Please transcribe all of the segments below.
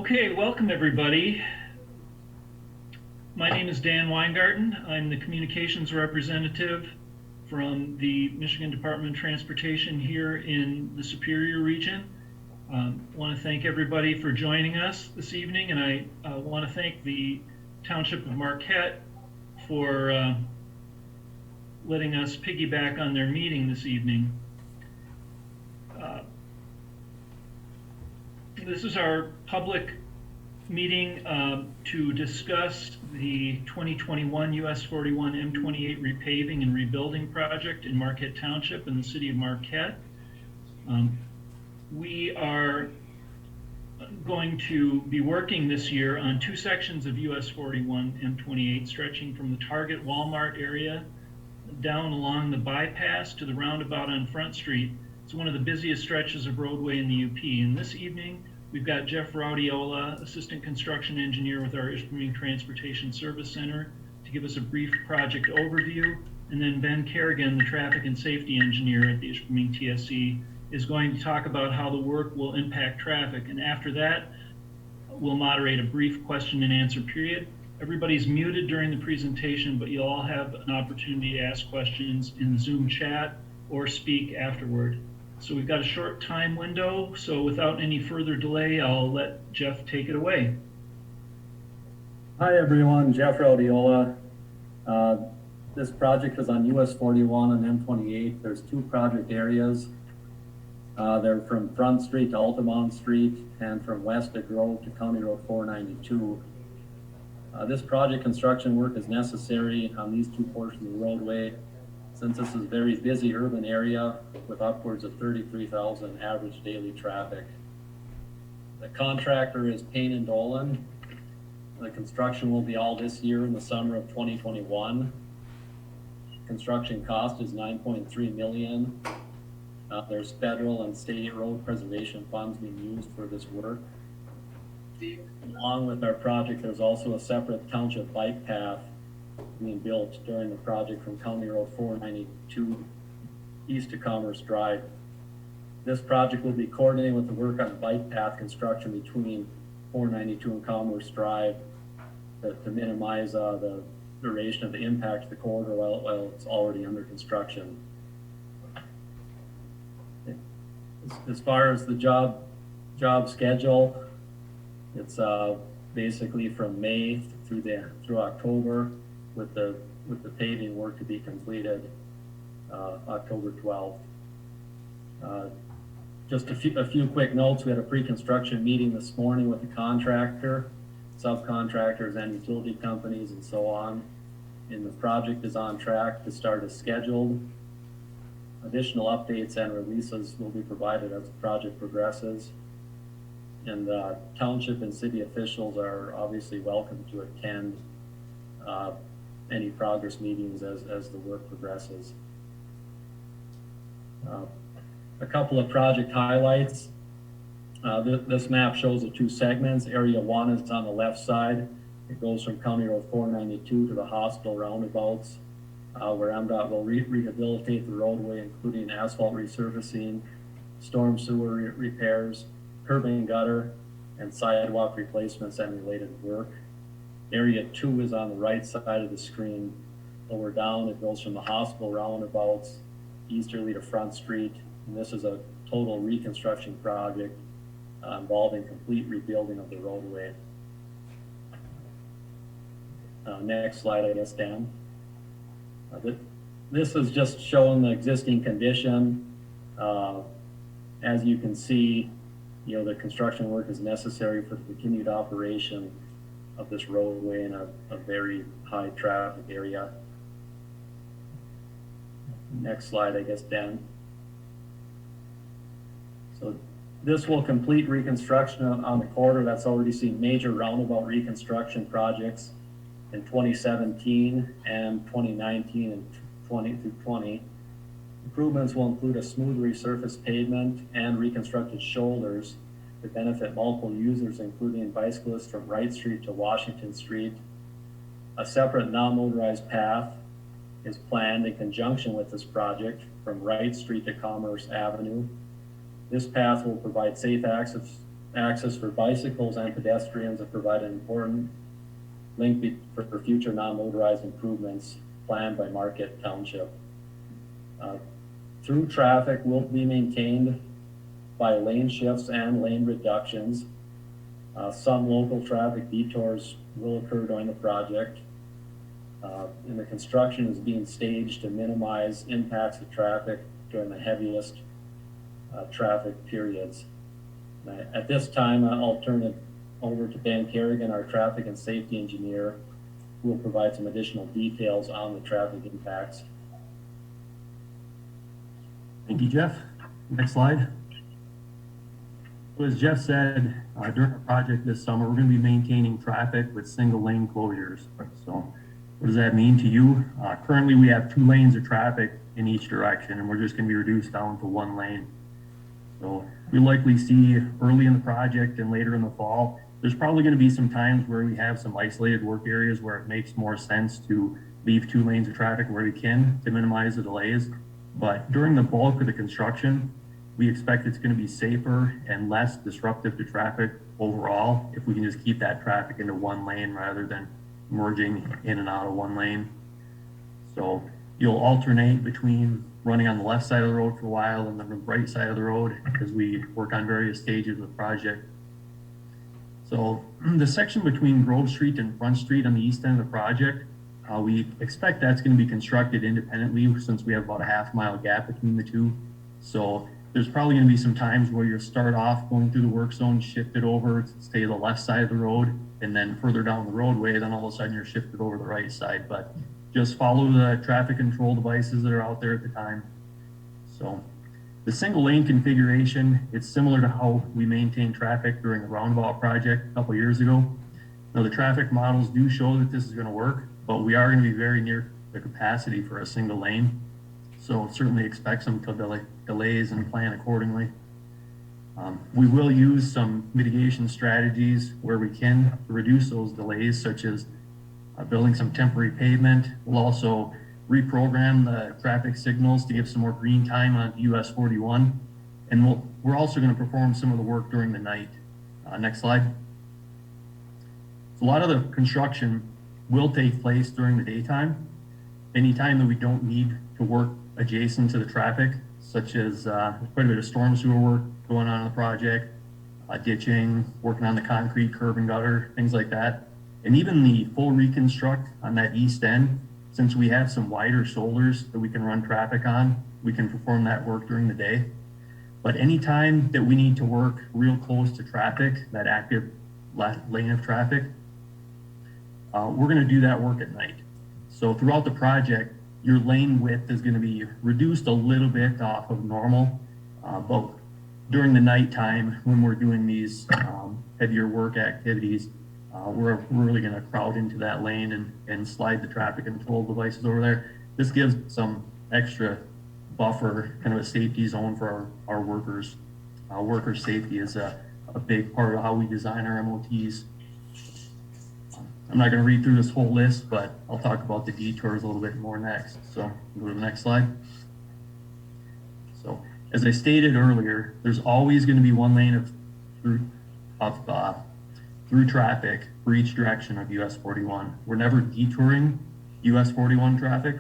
Okay, welcome everybody. My name is Dan Weingarten. I'm the communications representative from the Michigan Department of Transportation here in the Superior region. I want to thank everybody for joining us this evening, and I want to thank the Township of Marquette for letting us piggyback on their meeting this evening. This is our public meeting to discuss the 2021 US 41 M28 repaving and rebuilding project in Marquette Township in the city of Marquette. We are going to be working this year on two sections of US 41 M28 stretching from the Target Walmart area down along the bypass to the roundabout on Front Street. It's one of the busiest stretches of roadway in the UP. And this evening, we've got Jeff Raudiola, Assistant Construction Engineer with our Ishpeming Transportation Service Center, to give us a brief project overview. And then Ben Kerrigan, the Traffic and Safety Engineer at the Ishpeming TSC, is going to talk about how the work will impact traffic. And after that, we'll moderate a brief question and answer period. Everybody's muted during the presentation, but you'll all have an opportunity to ask questions in the Zoom chat or speak afterward. So we've got a short time window, so without any further delay, I'll let Jeff take it away. Hi everyone, Jeff Raudiola. This project is on US 41 and M28. There's two project areas. They're from Front Street to Altamont Street and from Westic Road to County Road 492. This project construction work is necessary on these two portions of the roadway, since this is a very busy urban area with upwards of 33,000 average daily traffic. The contractor is Payne and Dolan. The construction will be all this year in the summer of 2021. Construction cost is $9.3 million. There's federal and state road preservation funds being used for this work. Along with our project, there's also a separate township bike path being built during the project from County Road 492 east to Commerce Drive. This project will be coordinating with the work on the bike path construction between 492 and Commerce Drive to minimize the duration of the impact of the corridor while it's already under construction. As far as the job schedule, it's basically from May through October, with the paving work to be completed October 12th. Just a few quick notes. We had a pre-construction meeting this morning with the contractor, subcontractors, and utility companies, and so on. And the project is on track to start as scheduled. Additional updates and releases will be provided as the project progresses. And township and city officials are obviously welcome to attend any progress meetings as the work progresses. A couple of project highlights. This map shows the two segments. Area 1 is on the left side. It goes from County Road 492 to the hospital roundabouts, where MDOT will rehabilitate the roadway, including asphalt resurfacing, storm sewer repairs, curb and gutter, and sidewalk replacements and related work. Area 2 is on the right side of the screen. Lower down, it goes from the hospital roundabouts easterly to Front Street. And this is a total reconstruction project involving complete rebuilding of the roadway. Next slide, I guess, Dan. This is just showing the existing condition. As you can see, the construction work is necessary for the continued operation of this roadway in a very high traffic area. Next slide, I guess, Dan. So this will complete reconstruction on the corridor that's already seen major roundabout reconstruction projects in 2017 and 2019 and 2020. Improvements will include a smooth resurfaced pavement and reconstructed shoulders to benefit multiple users, including bicyclists from Wright Street to Washington Street. A separate non-motorized path is planned in conjunction with this project from Wright Street to Commerce Avenue. This path will provide safe access access for bicycles and pedestrians and provide an important link for future non-motorized improvements planned by Marquette Township. Through traffic will be maintained by lane shifts and lane reductions. Some local traffic detours will occur during the project. And the construction is being staged to minimize impacts of traffic during the heaviest traffic periods. At this time, I'll turn it over to Ben Kerrigan, our traffic and safety engineer, who will provide some additional details on the traffic impacts. Thank you, Jeff. Next slide. So as Jeff said, during our project this summer, we're going to be maintaining traffic with single lane closures. So what does that mean to you? Currently, we have 2 lanes of traffic in each direction, and we're just going to be reduced down to 1 lane. So we likely see early in the project and later in the fall, there's probably going to be some times where we have some isolated work areas where it makes more sense to leave 2 lanes of traffic where we can to minimize the delays. But during the bulk of the construction, we expect it's going to be safer and less disruptive to traffic overall if we can just keep that traffic into 1 lane rather than merging in and out of 1 lane. So you'll alternate between running on the left side of the road for a while and then the right side of the road as we work on various stages of the project. So the section between Grove Street and Front Street on the east end of the project, we expect that's going to be constructed independently since we have about a half-mile gap between the 2. So there's probably going to be some times where you'll start off going through the work zone, shift it over to stay the left side of the road, and then further down the roadway, then all of a sudden you're shifted over the right side. But just follow the traffic control devices that are out there at the time. So the single lane configuration, it's similar to how we maintain traffic during the roundabout project a couple years ago. Now the traffic models do show that this is going to work, but we are going to be very near the capacity for a single lane. So certainly expect some delays and plan accordingly. We will use some mitigation strategies where we can to reduce those delays, such as building some temporary pavement. We'll also reprogram the traffic signals to give some more green time on US 41. And we're also going to perform some of the work during the night. Next slide. So a lot of the construction will take place during the daytime. Anytime that we don't need to work adjacent to the traffic, such as quite a bit of storm sewer work going on in the project, ditching, working on the concrete curb and gutter, things like that. And even the full reconstruct on that east end, since we have some wider shoulders that we can run traffic on, we can perform that work during the day. But anytime that we need to work real close to traffic, that active lane of traffic, we're going to do that work at night. So throughout the project, your lane width is going to be reduced a little bit off of normal, but during the nighttime when we're doing these heavier work activities, we're really going to crowd into that lane and slide the traffic control devices over there. This gives some extra buffer, kind of a safety zone for our workers. Worker safety is a big part of how we design our MOTs. I'm not going to read through this whole list, but I'll talk about the detours a little bit more next. So go to the next slide. So as I stated earlier, there's always going to be 1 lane of through traffic for each direction of US 41. We're never detouring US 41 traffic,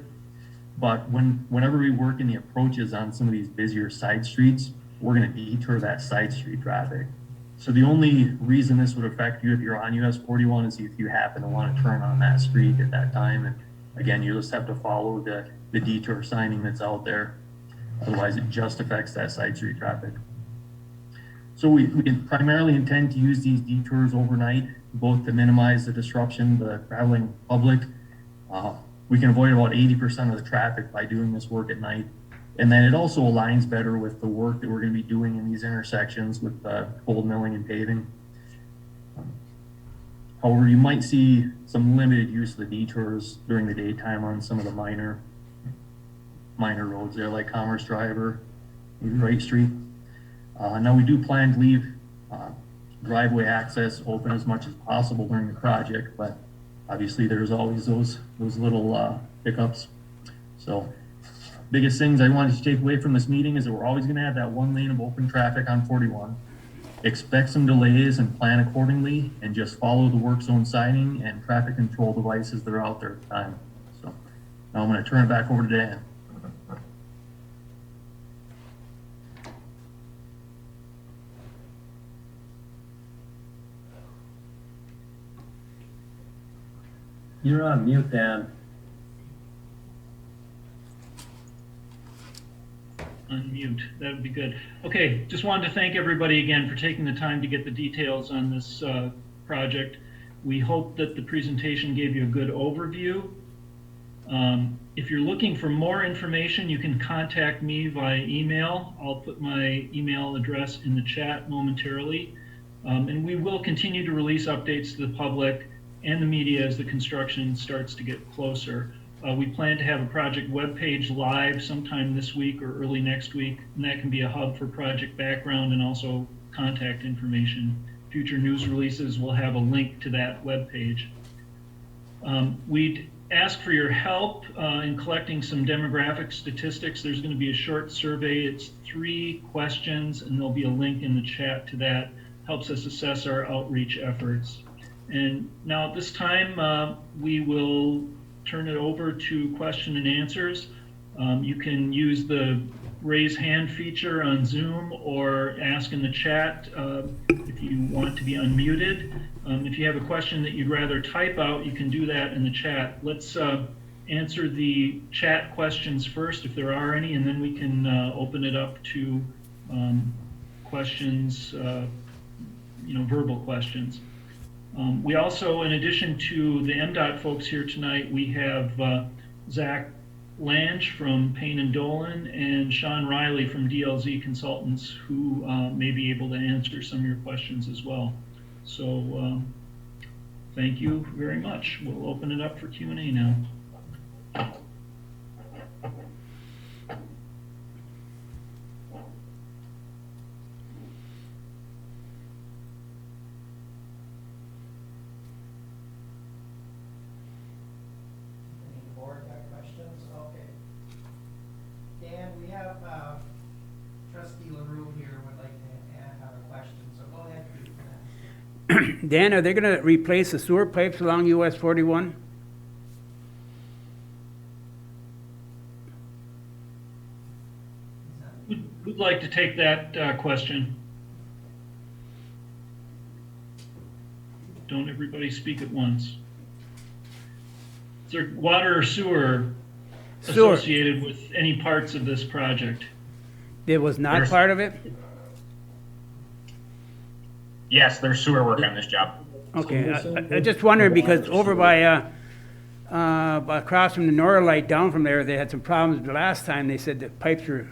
but whenever we work in the approaches on some of these busier side streets, we're going to detour that side street traffic. So the only reason this would affect you if you're on US 41 is if you happen to want to turn on that street at that time. And again, you just have to follow the detour signing that's out there. Otherwise, it just affects that side street traffic. So we primarily intend to use these detours overnight, both to minimize the disruption to the traveling public. We can avoid about 80% of the traffic by doing this work at night. And then it also aligns better with the work that we're going to be doing in these intersections with cold milling and paving. However, you might see some limited use of the detours during the daytime on some of the minor roads there, like Commerce Drive or Wright Street. Now we do plan to leave driveway access open as much as possible during the project, but obviously there's always those little hiccups. So biggest things I wanted to take away from this meeting is that we're always going to have that 1 lane of open traffic on 41. expect some delays and plan accordingly, and just follow the work zone signing and traffic control devices that are out there at the time. So now I'm going to turn it back over to Dan. You're on mute, Dan. Unmute, that would be good. Okay, just wanted to thank everybody again for taking the time to get the details on this project. We hope that the presentation gave you a good overview. If you're looking for more information, you can contact me via email. I'll put my email address in the chat momentarily. And we will continue to release updates to the public and the media as the construction starts to get closer. We plan to have a project webpage live sometime this week or early next week, and that can be a hub for project background and also contact information. Future news releases will have a link to that webpage. We'd ask for your help in collecting some demographic statistics. There's going to be a short survey. It's 3 questions, and there'll be a link in the chat to that. Helps us assess our outreach efforts. And now at this time, we will turn it over to question and answers. You can use the raise hand feature on Zoom or ask in the chat if you want to be unmuted. If you have a question that you'd rather type out, you can do that in the chat. Let's answer the chat questions first, if there are any, and then we can open it up to questions, verbal questions. We also, in addition to the MDOT folks here tonight, we have Zach Lange from Payne and Dolan and Sean Riley from DLZ Consultants, who may be able to answer some of your questions as well. So thank you very much. We'll open it up for Q&A now. Dan, are they going to replace the sewer pipes along US 41? Who'd like to take that question? Don't everybody speak at once. Is there water or sewer associated with any parts of this project? It was not part of it? Yes, there's sewer work on this job. Okay, I just wondered because over by across from the Norlight down from there, they had some problems the last time. They said the pipes were,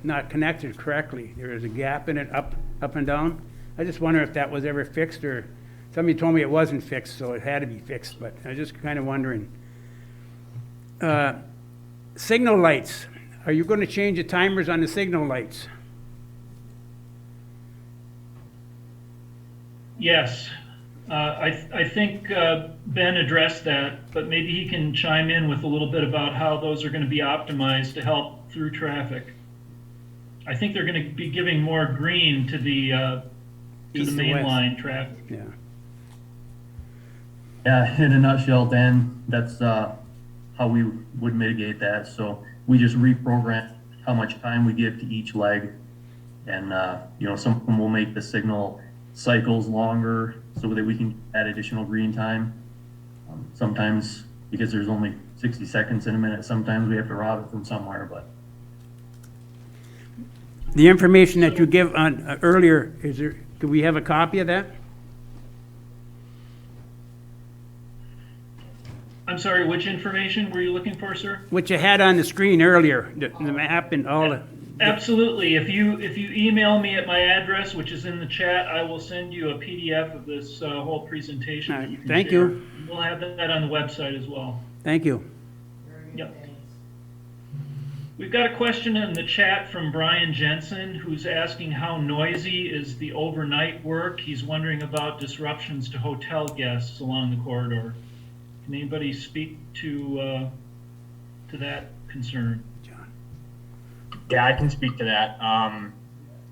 not connected correctly. There was a gap in it up and down. I just wonder if that was ever fixed, or somebody told me it wasn't fixed, so it had to be fixed, but I was just kind of wondering. Signal lights, are you going to change the timers on the signal lights? Yes, I think Ben addressed that, but maybe he can chime in with a little bit about how those are going to be optimized to help through traffic. I think they're going to be giving more green to the main line traffic. Yeah. Yeah, in a nutshell, Dan, that's how we would mitigate that. So we just reprogram how much time we give to each leg, and some of them will make the signal cycles longer so that we can add additional green time. Sometimes, because there's only 60 seconds in a minute, sometimes we have to route it from somewhere. But The information that you give on earlier, do we have a copy of that? I'm sorry, which information were you looking for, sir? What you had on the screen earlier, the map and all the... Absolutely. If you email me at my address, which is in the chat, I will send you a PDF of this whole presentation. All That right, you can thank share. you. We'll have that on the website as well. Thank you. Yep. We've got a question in the chat from Brian Jensen, who's asking how noisy is the overnight work. He's wondering about disruptions to hotel guests along the corridor. Can anybody speak to that concern? Yeah, I can speak to that.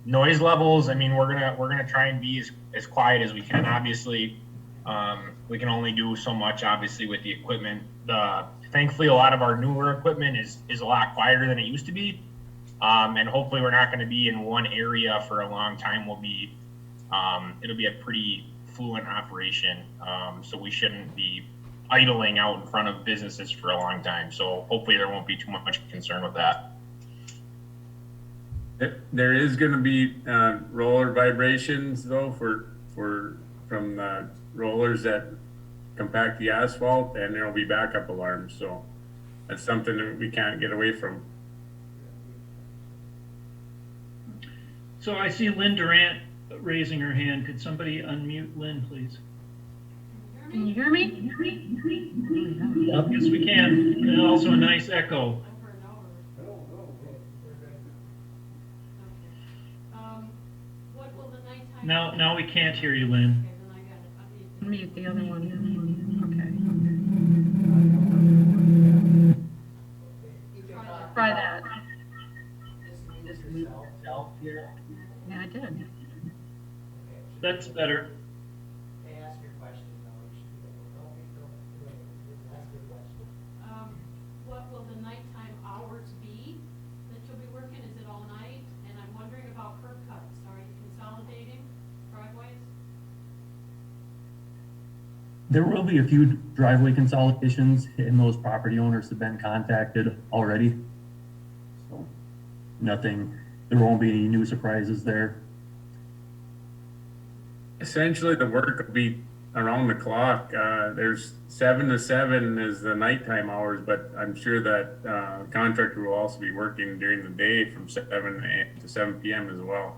Noise levels, I mean, we're gonna try and be as quiet as we can. Obviously, we can only do so much, obviously, with the equipment. Thankfully, a lot of our newer equipment is a lot quieter than it used to be. And hopefully we're not gonna be in one area for a long time. It'll be a pretty fluent operation. So we shouldn't be idling out in front of businesses for a long time. So hopefully there won't be too much concern with that. There is gonna be, roller vibrations though from the rollers that compact the asphalt, and there'll be backup alarms, so that's something that we can't get away from. So I see Lynn Durant raising her hand. Could somebody unmute Lynn, please? Can you hear me? Yes, we can. And also a nice echo. What will the nighttime? Now we can't hear you, Lynn. Okay, then I got it. Mute the other one. Okay. Try that. Yeah, I did. That's better. Ask your question, though. You should be able to ask your question. What will the nighttime hours be that you'll be working? Is it all night? And I'm wondering about curb cuts. Are you consolidating driveways? There will be a few driveway consolidations, and those property owners have been contacted already. So nothing, there won't be any new surprises there. Essentially, the work will be around the clock. There's 7 to 7 is the nighttime hours, but I'm sure that contractor will also be working during the day from 7 to 7 p.m. as well.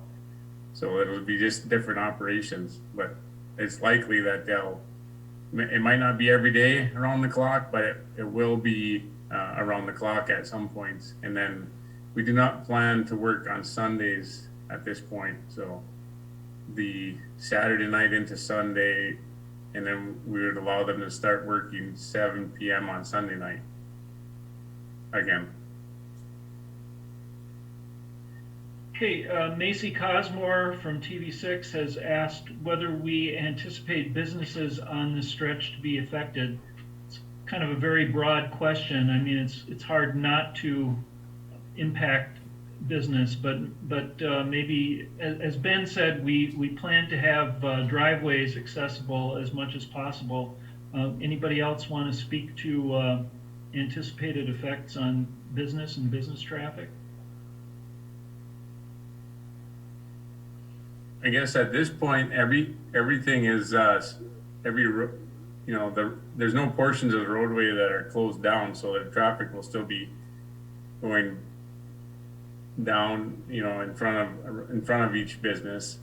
So it'll be just different operations, but it's likely that it might not be every day around the clock, but it will be around the clock at some points. And then we do not plan to work on Sundays at this point, so the Saturday night into Sunday, and then we would allow them to start working 7 p.m. on Sunday night again. Okay, Macy Cosmore from TV6 has asked whether we anticipate businesses on this stretch to be affected. It's kind of a very broad question. I mean, it's hard not to impact business, but maybe, as Ben said, we plan to have driveways accessible as much as possible. Anybody else want to speak to anticipated effects on business and business traffic? I guess at this point, everything is there's no portions of the roadway that are closed down, so the traffic will still be going down, in front of each business.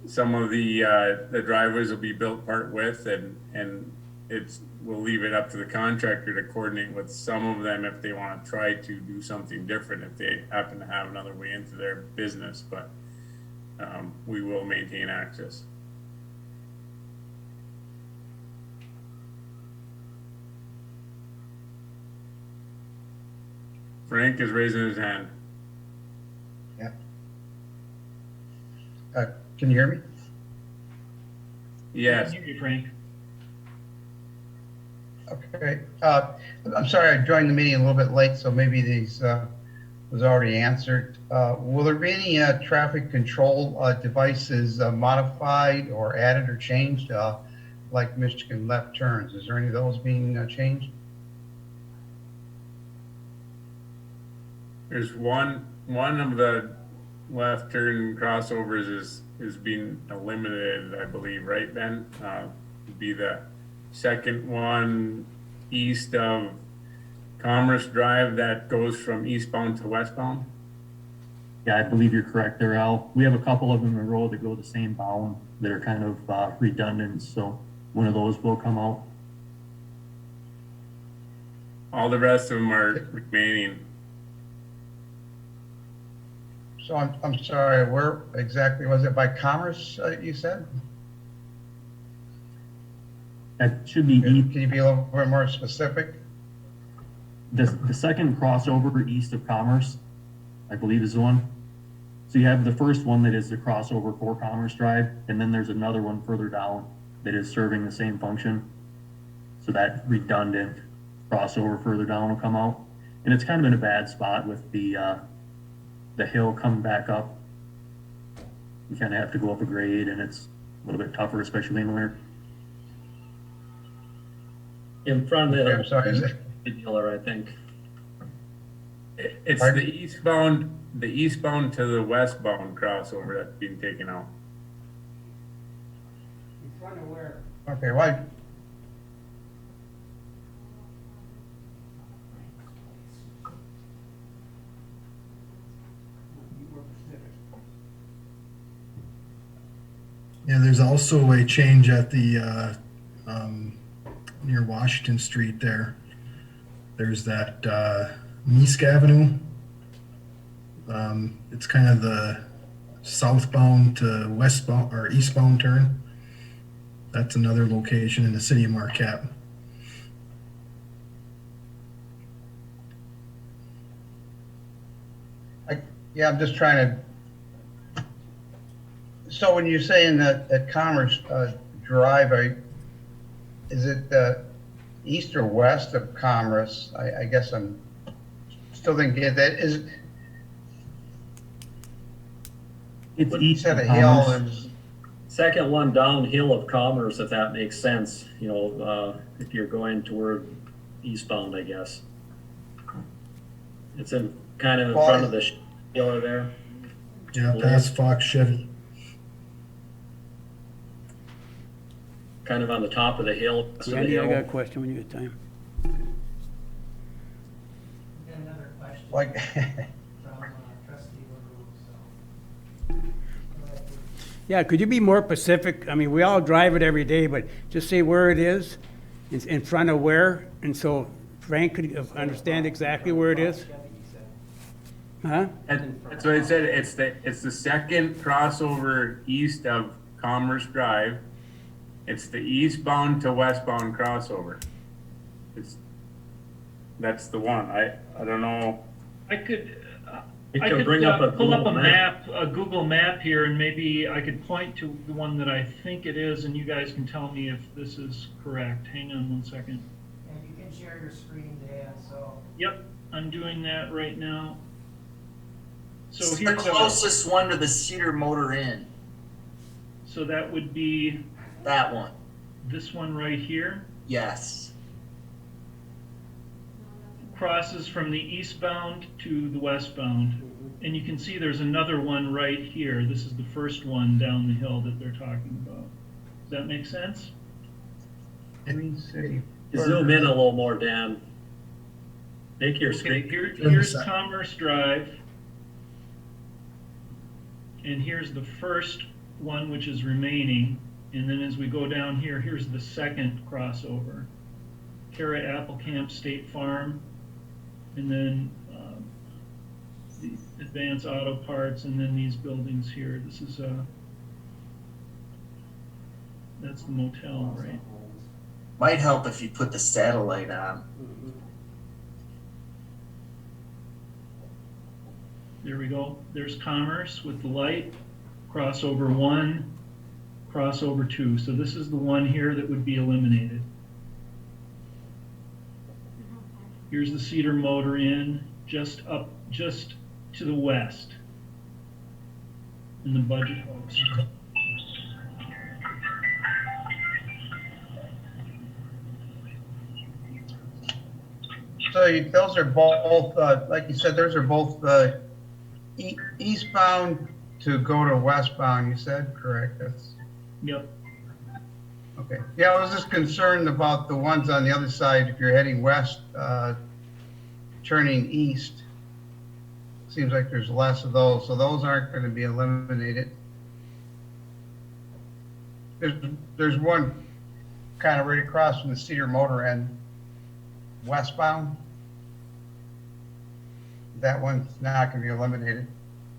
Some of the driveways will be built part width, and we'll leave it up to the contractor to coordinate with some of them if they want to try to do something different, if they happen to have another way into their business, but we will maintain access. Frank is raising his hand. Yeah. Can you hear me? Yes. Thank you, Frank. Okay. I'm sorry, I joined the meeting a little bit late, so maybe these was already answered. Will there be any traffic control devices modified or added or changed, like Michigan left turns? Is there any of those being changed? There's one of the left turn crossovers is being eliminated, I believe, right, Ben? Would be the second one east of Commerce Drive that goes from eastbound to westbound. Yeah, I believe you're correct there, Al. We have a couple of them in a row that go the same bound that are kind of redundant, so one of those will come out. All the rest of them are remaining. So I'm sorry, where exactly was it? By Commerce, you said? That should be Can you be a little bit more specific? the second crossover east of Commerce, I believe is the one. So you have the first one that is the crossover for Commerce Drive, and then there's another one further down that is serving the same function. So that redundant crossover further down will come out. And it's kind of in a bad spot with the hill coming back up. You kind of have to go up a grade, and it's a little bit tougher, especially in winter. In front of I'm sorry, is it? the dealer, I think. It's Pardon? the eastbound to the westbound crossover that's being taken out. In front of where? Okay, why, Yeah, there's also a change at the, near Washington Street there. There's that, Meesk Avenue. It's kind of the southbound to westbound or eastbound turn. That's another location in the city of Marquette. yeah, I'm just trying to, so when you're saying that at Commerce Drive, is it east or west of Commerce? I guess I'm still didn't get that. Is it, It's when you east said of a hill, Commerce. and Second one downhill of Commerce, if that makes sense, you know, if you're going toward eastbound, I guess. It's in, kind of in front of the dealer there. Yeah, past Fox Chevy. Kind of on the top of the hill. west of the Randy, I hill. got a question when you get time. Got another question like, from trustee LaRue, so. Yeah, could you be more specific? I mean, we all drive it every day, but just say where it is, in front of where, and so Frank could understand exactly where it is? Huh? That's what I said, it's the second crossover east of Commerce Drive. It's the eastbound to westbound crossover. That's the one, I don't know. I could, You I can could bring up a pull up Google a map. map, a Google map here, and maybe I could point to the one that I think it is, and you guys can tell me if this is correct. Hang on one second. And you can share your screen, Dan, so. Yep, I'm doing that right now. So It's the here's closest one to the Cedar Motor Inn, so that would be that one. this one right here. Yes. Crosses from the eastbound to the westbound. And you can see there's another one right here. This is the first one down the hill that they're talking about. Does that make sense? Green City. Zoom in a little more, Dan. Make your Okay, screen. here's Commerce Drive. And here's the first one, which is remaining. And then as we go down here, here's the second crossover. Kara Applecamp State Farm. And then the Advanced Auto Parts, and then these buildings here. This is that's the motel, right? Might help if you put the satellite on. There we go. There's Commerce with the light. Crossover 1, crossover 2. So this is the one here that would be eliminated. Here's the Cedar Motor Inn, just to the west. In the budget house. So those are both, like you said, those are both eastbound to go to westbound, you said, correct? That's, Yep. okay. Yeah, I was just concerned about the ones on the other side, if you're heading west, turning east. Seems like there's less of those, so those aren't gonna be eliminated. There's one kind of right across from the Cedar Motor Inn, westbound. That one's not gonna be eliminated.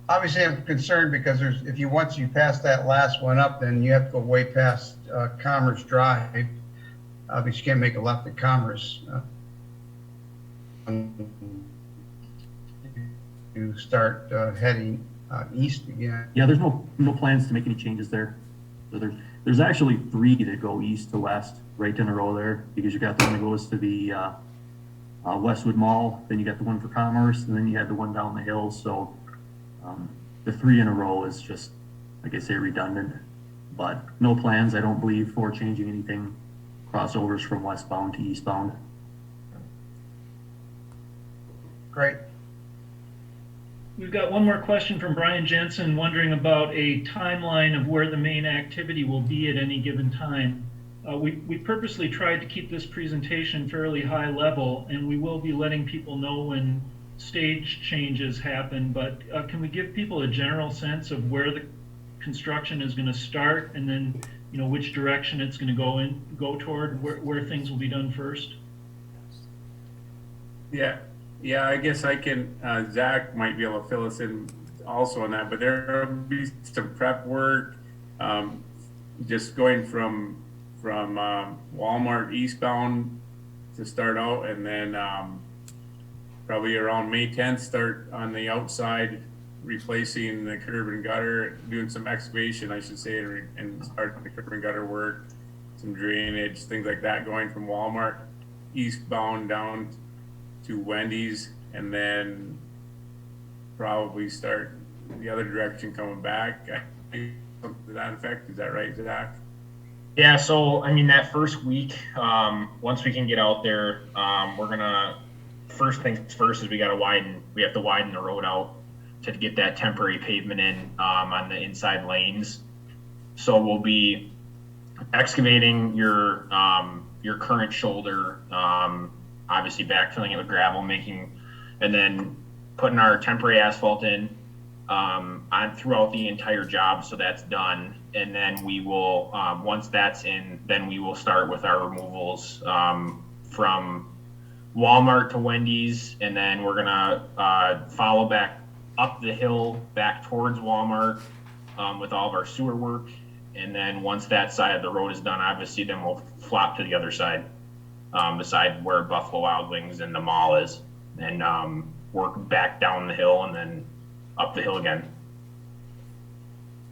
Obviously, I'm concerned because once you pass that last one up, then you have to go way past, Commerce Drive. Obviously, you can't make a left at Commerce. You start, heading east again. Yeah, there's no plans to make any changes there. So there's actually 3 that go east to west, right in a row there, because you got the one that goes to the Westwood Mall, then you got the one for Commerce, and then you had the one down the hill. So the 3 in a row is just, like I say, redundant. But no plans, I don't believe, for changing anything crossovers from westbound to eastbound. Great. We've got one more question from Brian Jensen, wondering about a timeline of where the main activity will be at any given time. We purposely tried to keep this presentation fairly high level, and we will be letting people know when stage changes happen, but can we give people a general sense of where the construction is going to start, and then which direction it's going to go toward, where things will be done first? Yeah, I guess I can, Zach might be able to fill us in also on that, but there'll be some prep work, just going from Walmart eastbound to start out, and then probably around May 10th, start on the outside, replacing the curb and gutter, doing some excavation, I should say, and start the curb and gutter work, some drainage, things like that, going from Walmart eastbound down to Wendy's, and then probably start the other direction coming back. I think something to that effect. Is that right, Zach? Yeah, so I mean that first week, once we can get out there, we're gonna, first things first is we have to widen the road out to get that temporary pavement in on the inside lanes. So we'll be excavating your current shoulder, obviously backfilling it with gravel, and then putting our temporary asphalt in on throughout the entire job, so that's done. And then we will, once that's in, then we will start with our removals from Walmart to Wendy's, and then we're gonna follow back up the hill back towards Walmart with all of our sewer work. And then once that side of the road is done, obviously, then we'll flop to the other side, the side where Buffalo Wild Wings and the mall is, and work back down the hill and then up the hill again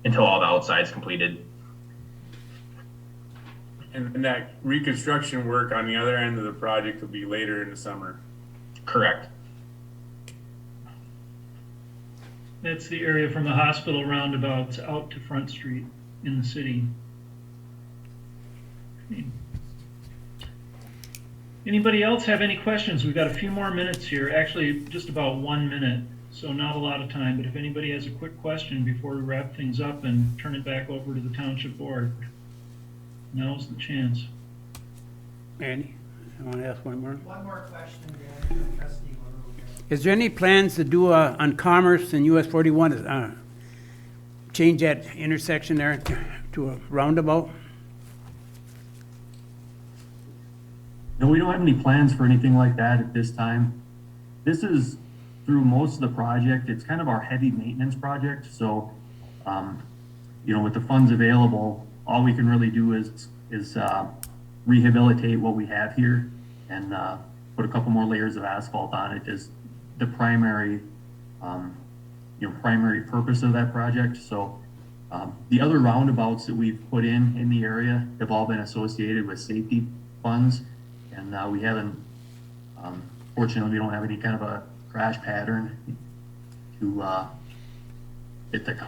until all the outside is completed. And that reconstruction work on the other end of the project will be later in the summer. Correct. That's the area from the hospital roundabouts out to Front Street in the city. Anybody else have any questions? We've got a few more minutes here, actually just about 1 minute, so not a lot of time, but if anybody has a quick question before we wrap things up and turn it back over to the township board, now's the chance. Andy, I want to ask one more. One more question, Dan, from trustee LaRue. Is there any plans to do on Commerce and US 41, change that intersection there to a roundabout? No, we don't have any plans for anything like that at this time. This is, through most of the project, it's kind of our heavy maintenance project. So, with the funds available, all we can really do is rehabilitate what we have here and put a couple more layers of asphalt on it is the primary, primary purpose of that project. So the other roundabouts that we've put in the area have all been associated with safety funds. And we haven't, fortunately, we don't have any kind of a crash pattern to hit the. Looks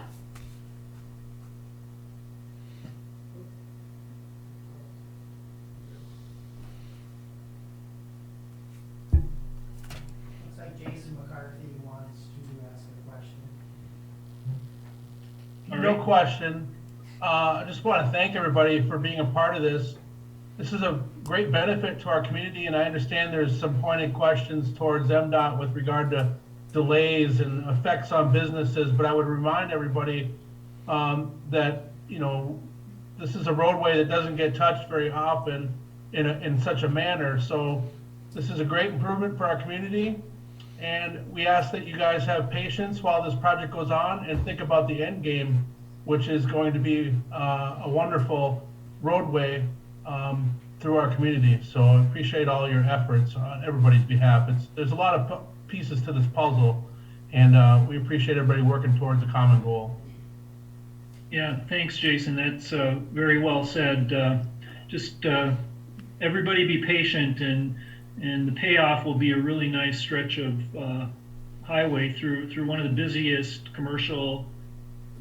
like Jason McCarthy wants to ask a question. No question. I just want to thank everybody for being a part of this. This is a great benefit to our community, and I understand there's some pointed questions towards MDOT with regard to delays and effects on businesses, but I would remind everybody that, this is a roadway that doesn't get touched very often in such a manner. So this is a great improvement for our community, and we ask that you guys have patience while this project goes on and think about the end game, which is going to be a wonderful roadway through our community. So I appreciate all your efforts on everybody's behalf. There's a lot of pieces to this puzzle, And we appreciate everybody working towards a common goal. Yeah, thanks, Jason. That's very well said. Just everybody be patient, and the payoff will be a really nice stretch of highway through one of the busiest commercial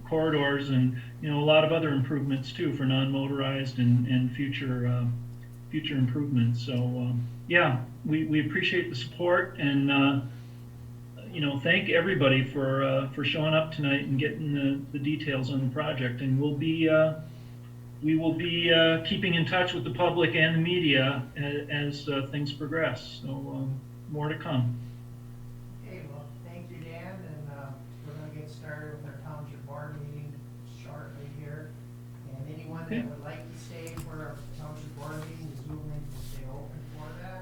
corridors, and a lot of other improvements too for non-motorized and future improvements. So yeah, we appreciate the support, and thank everybody for showing up tonight and getting the details on the project. And we will be keeping in touch with the public and the media as things progress. So more to come. Okay, well, thank you, Dan, and we're gonna get started with our township board meeting shortly here. And anyone that would like to stay for our township board meeting, the Zoom link will stay open for that.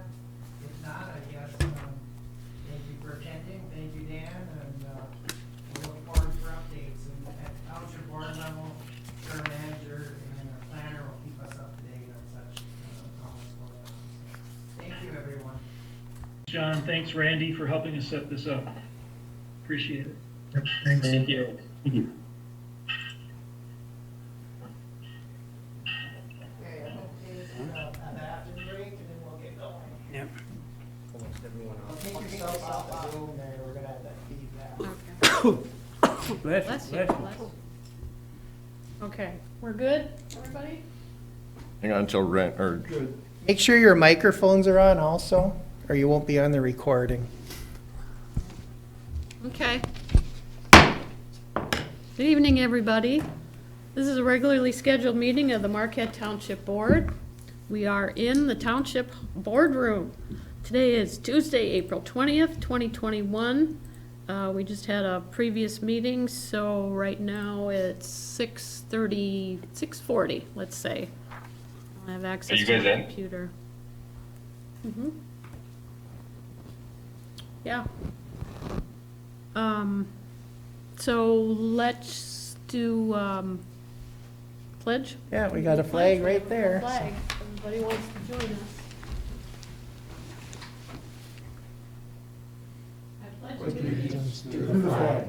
If not, I guess, thank you for attending, thank you, Dan, and we look forward for updates. And at township board level, our manager and our planner will keep us up to date on such, how it's going on. So, thank you, everyone. John, thanks Randy for helping us set this up. Appreciate it. Yep, thanks. Thank you. Thank you. Okay, I'm gonna take a bathroom break and then we'll get going. Yep. I'll take yourself out the room there, we're gonna have that feedback. Bless Bless you, you. bless you. Bless you. Okay, we're good, everybody? Hang on until Make sure your microphones are on also, or you won't be on the recording. Okay. Good evening, everybody. This is a regularly scheduled meeting of the Marquette Township Board. We are in the Township Boardroom. Today is Tuesday, April 20th, 2021. We just had a previous meeting, so right now it's 6:40, let's say. I have access you to guys my in? computer. Mm-hmm. Yeah. So let's do, pledge? Yeah, we got a flag right there. Flag. Everybody wants to join us. I pledge allegiance To the flag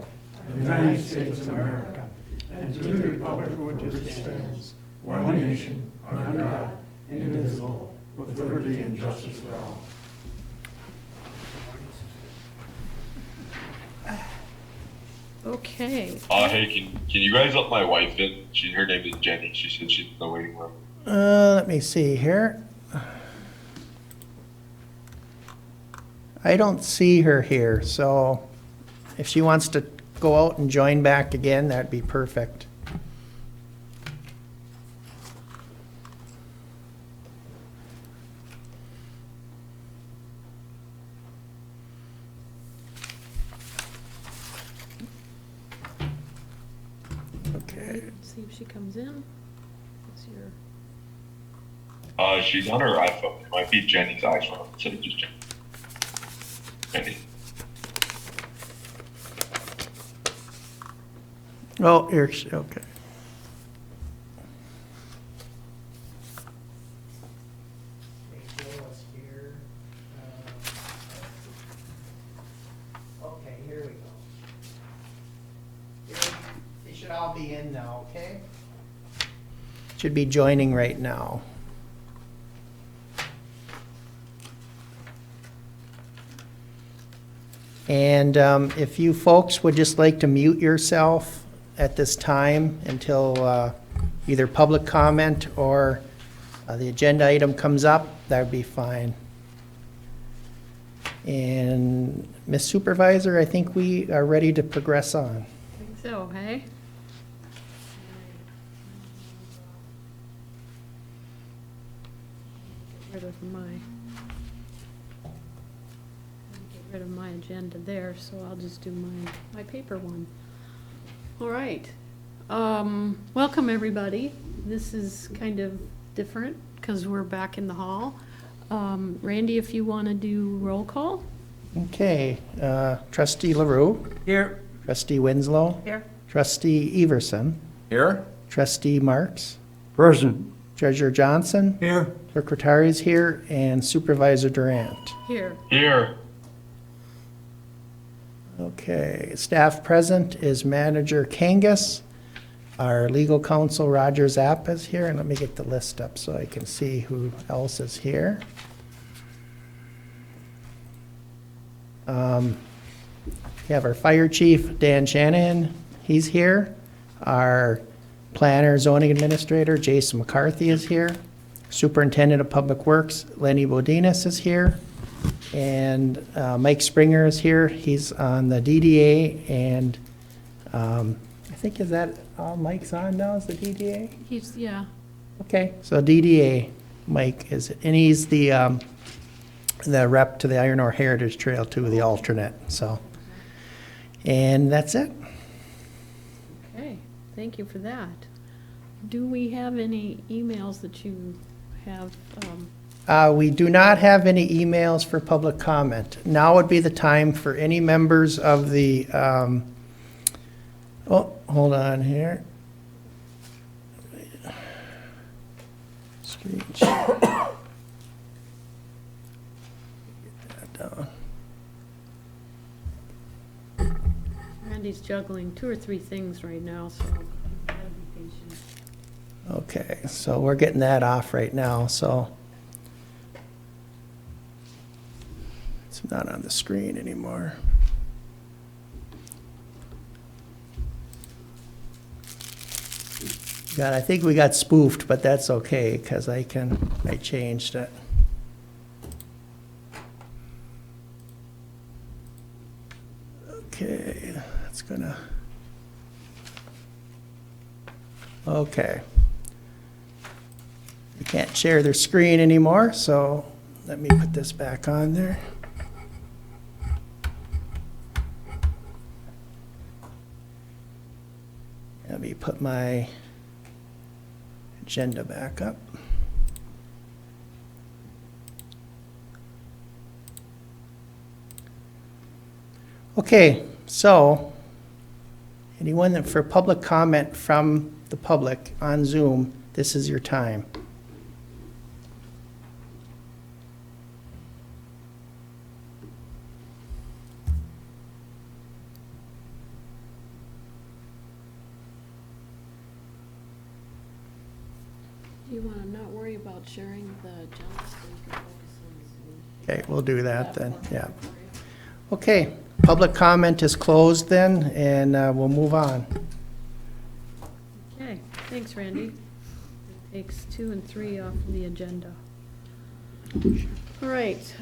of the United States of America, and to the republic for which it stands, one nation, under God, indivisible, with liberty and justice for all. Okay. hey, can you guys let my wife in? Her name is Jenny. She said she's in the waiting room. Let me see here. I don't see her here, so if she wants to go out and join back again, that'd be perfect. Okay. See if she comes in. What's your... She's on her iPhone. It might be Jenny's iPhone instead of just Jenny. Oh, here, okay. Okay, here we go. They should all be in now, okay? Should be joining right now. And if you folks would just like to mute yourself at this time until either public comment or the agenda item comes up, that would be fine. And Ms. Supervisor, I think we are ready to progress on. I think so, hey? Get rid of my agenda there, so I'll just do my paper one. All right. Welcome, everybody. This is kind of different because we're back in the hall. Randy, if you want to do roll call? Okay, Trustee LaRue. Here. Trustee Winslow. Here. Trustee Everson. Here? Trustee Marks. Present. Treasurer Johnson. Here. Secretary is here, and Supervisor Durant. Here. Here. Okay, staff present is Manager Kangas. Our legal counsel, Roger Zapp, is here, and let me get the list up so I can see who else is here. We have our fire chief, Dan Shanahan, he's here. Our planner, zoning administrator, Jason McCarthy is here. Superintendent of Public Works, Lenny Bodinas is here. And Mike Springer is here, he's on the DDA, and I think, is that all Mike's on now, is the DDA? He's, yeah. Okay, so DDA, Mike is, and he's the rep to the Irondoor Heritage Trail too, the alternate, so. And that's it. Okay, thank you for that. Do we have any emails that you have? We do not have any emails for public comment. Now would be the time for any members of the, oh, hold on here. Screen share. Get that down. Randy's juggling 2 or 3 things right now, so gotta be patient. Okay, so we're getting that off right now, so. It's not on the screen anymore. God, I think we got spoofed, but that's okay, because I changed it. Okay, that's gonna. Okay. We can't share their screen anymore, so let me put this back on there. Let me put my agenda back up. Okay, so anyone that for public comment from the public on Zoom, this is your time. Do you want to not worry about sharing the agenda so you can focus on Zoom? Okay, we'll do that then, yeah. Okay, public comment is closed then, and we'll move on. Okay, thanks, Randy. It takes 2 and 3 off of the agenda. All right,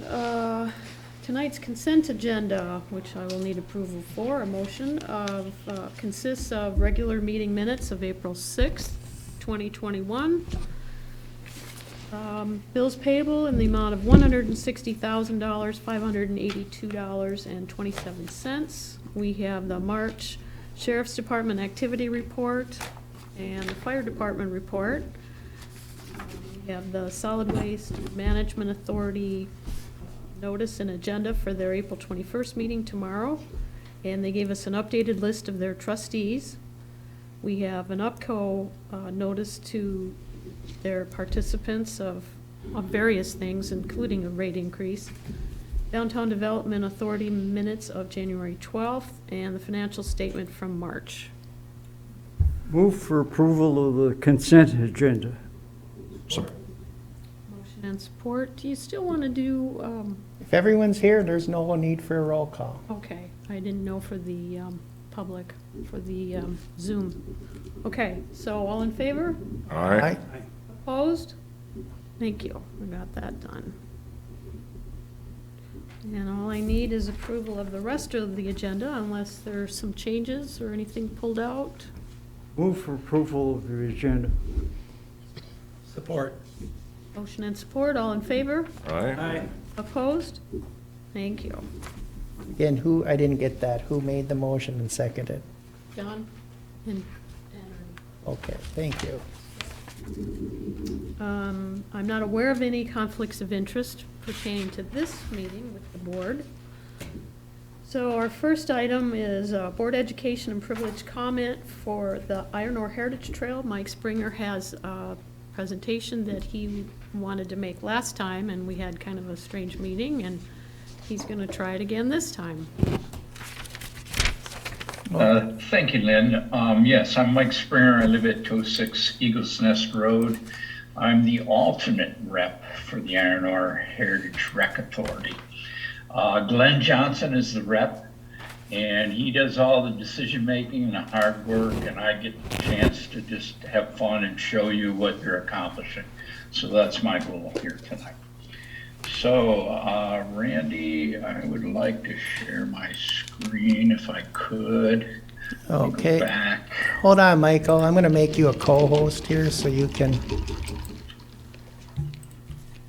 tonight's consent agenda, which I will need approval for, a motion of, consists of regular meeting minutes of April 6th, 2021. Bills payable in the amount of $160,000, $582.27. We have the March Sheriff's Department activity report and the Fire Department report. We have the Solid Waste Management Authority notice and agenda for their April 21st meeting tomorrow. And they gave us an updated list of their trustees. We have an UPCO notice to their participants of various things, including a rate increase. Downtown Development Authority minutes of January 12th, and the financial statement from March. Move for approval of the consent agenda. Motion and support. Do you still want to do, If everyone's here, there's no need for a roll call. okay, I didn't know for the public, for the Zoom. Okay, so all in favor? Aye. Opposed? Thank you, we got that done. And all I need is approval of the rest of the agenda unless there's some changes or anything pulled out. Move for approval of the agenda. Support. Motion and support, all in favor? Aye. Opposed? Thank you. Again, I didn't get that. Who made the motion and seconded? John? And Okay, thank you. I'm not aware of any conflicts of interest pertaining to this meeting with the board. So our first item is board education and privilege comment for the Irondoor Heritage Trail. Mike Springer has a presentation that he wanted to make last time, and we had kind of a strange meeting, and he's going to try it again this time. Thank you, Lynn. Yes, I'm Mike Springer. I live at 206 Eagles Nest Road. I'm the alternate rep for the Irondoor Heritage Rec Authority. Glenn Johnson is the rep, and he does all the decision-making and the hard work, and I get the chance to just have fun and show you what they're accomplishing. So that's my goal here tonight. So, Randy, I would like to share my screen if I could. Okay. Go back. Hold on, Michael. I'm going to make you a co-host here so you can.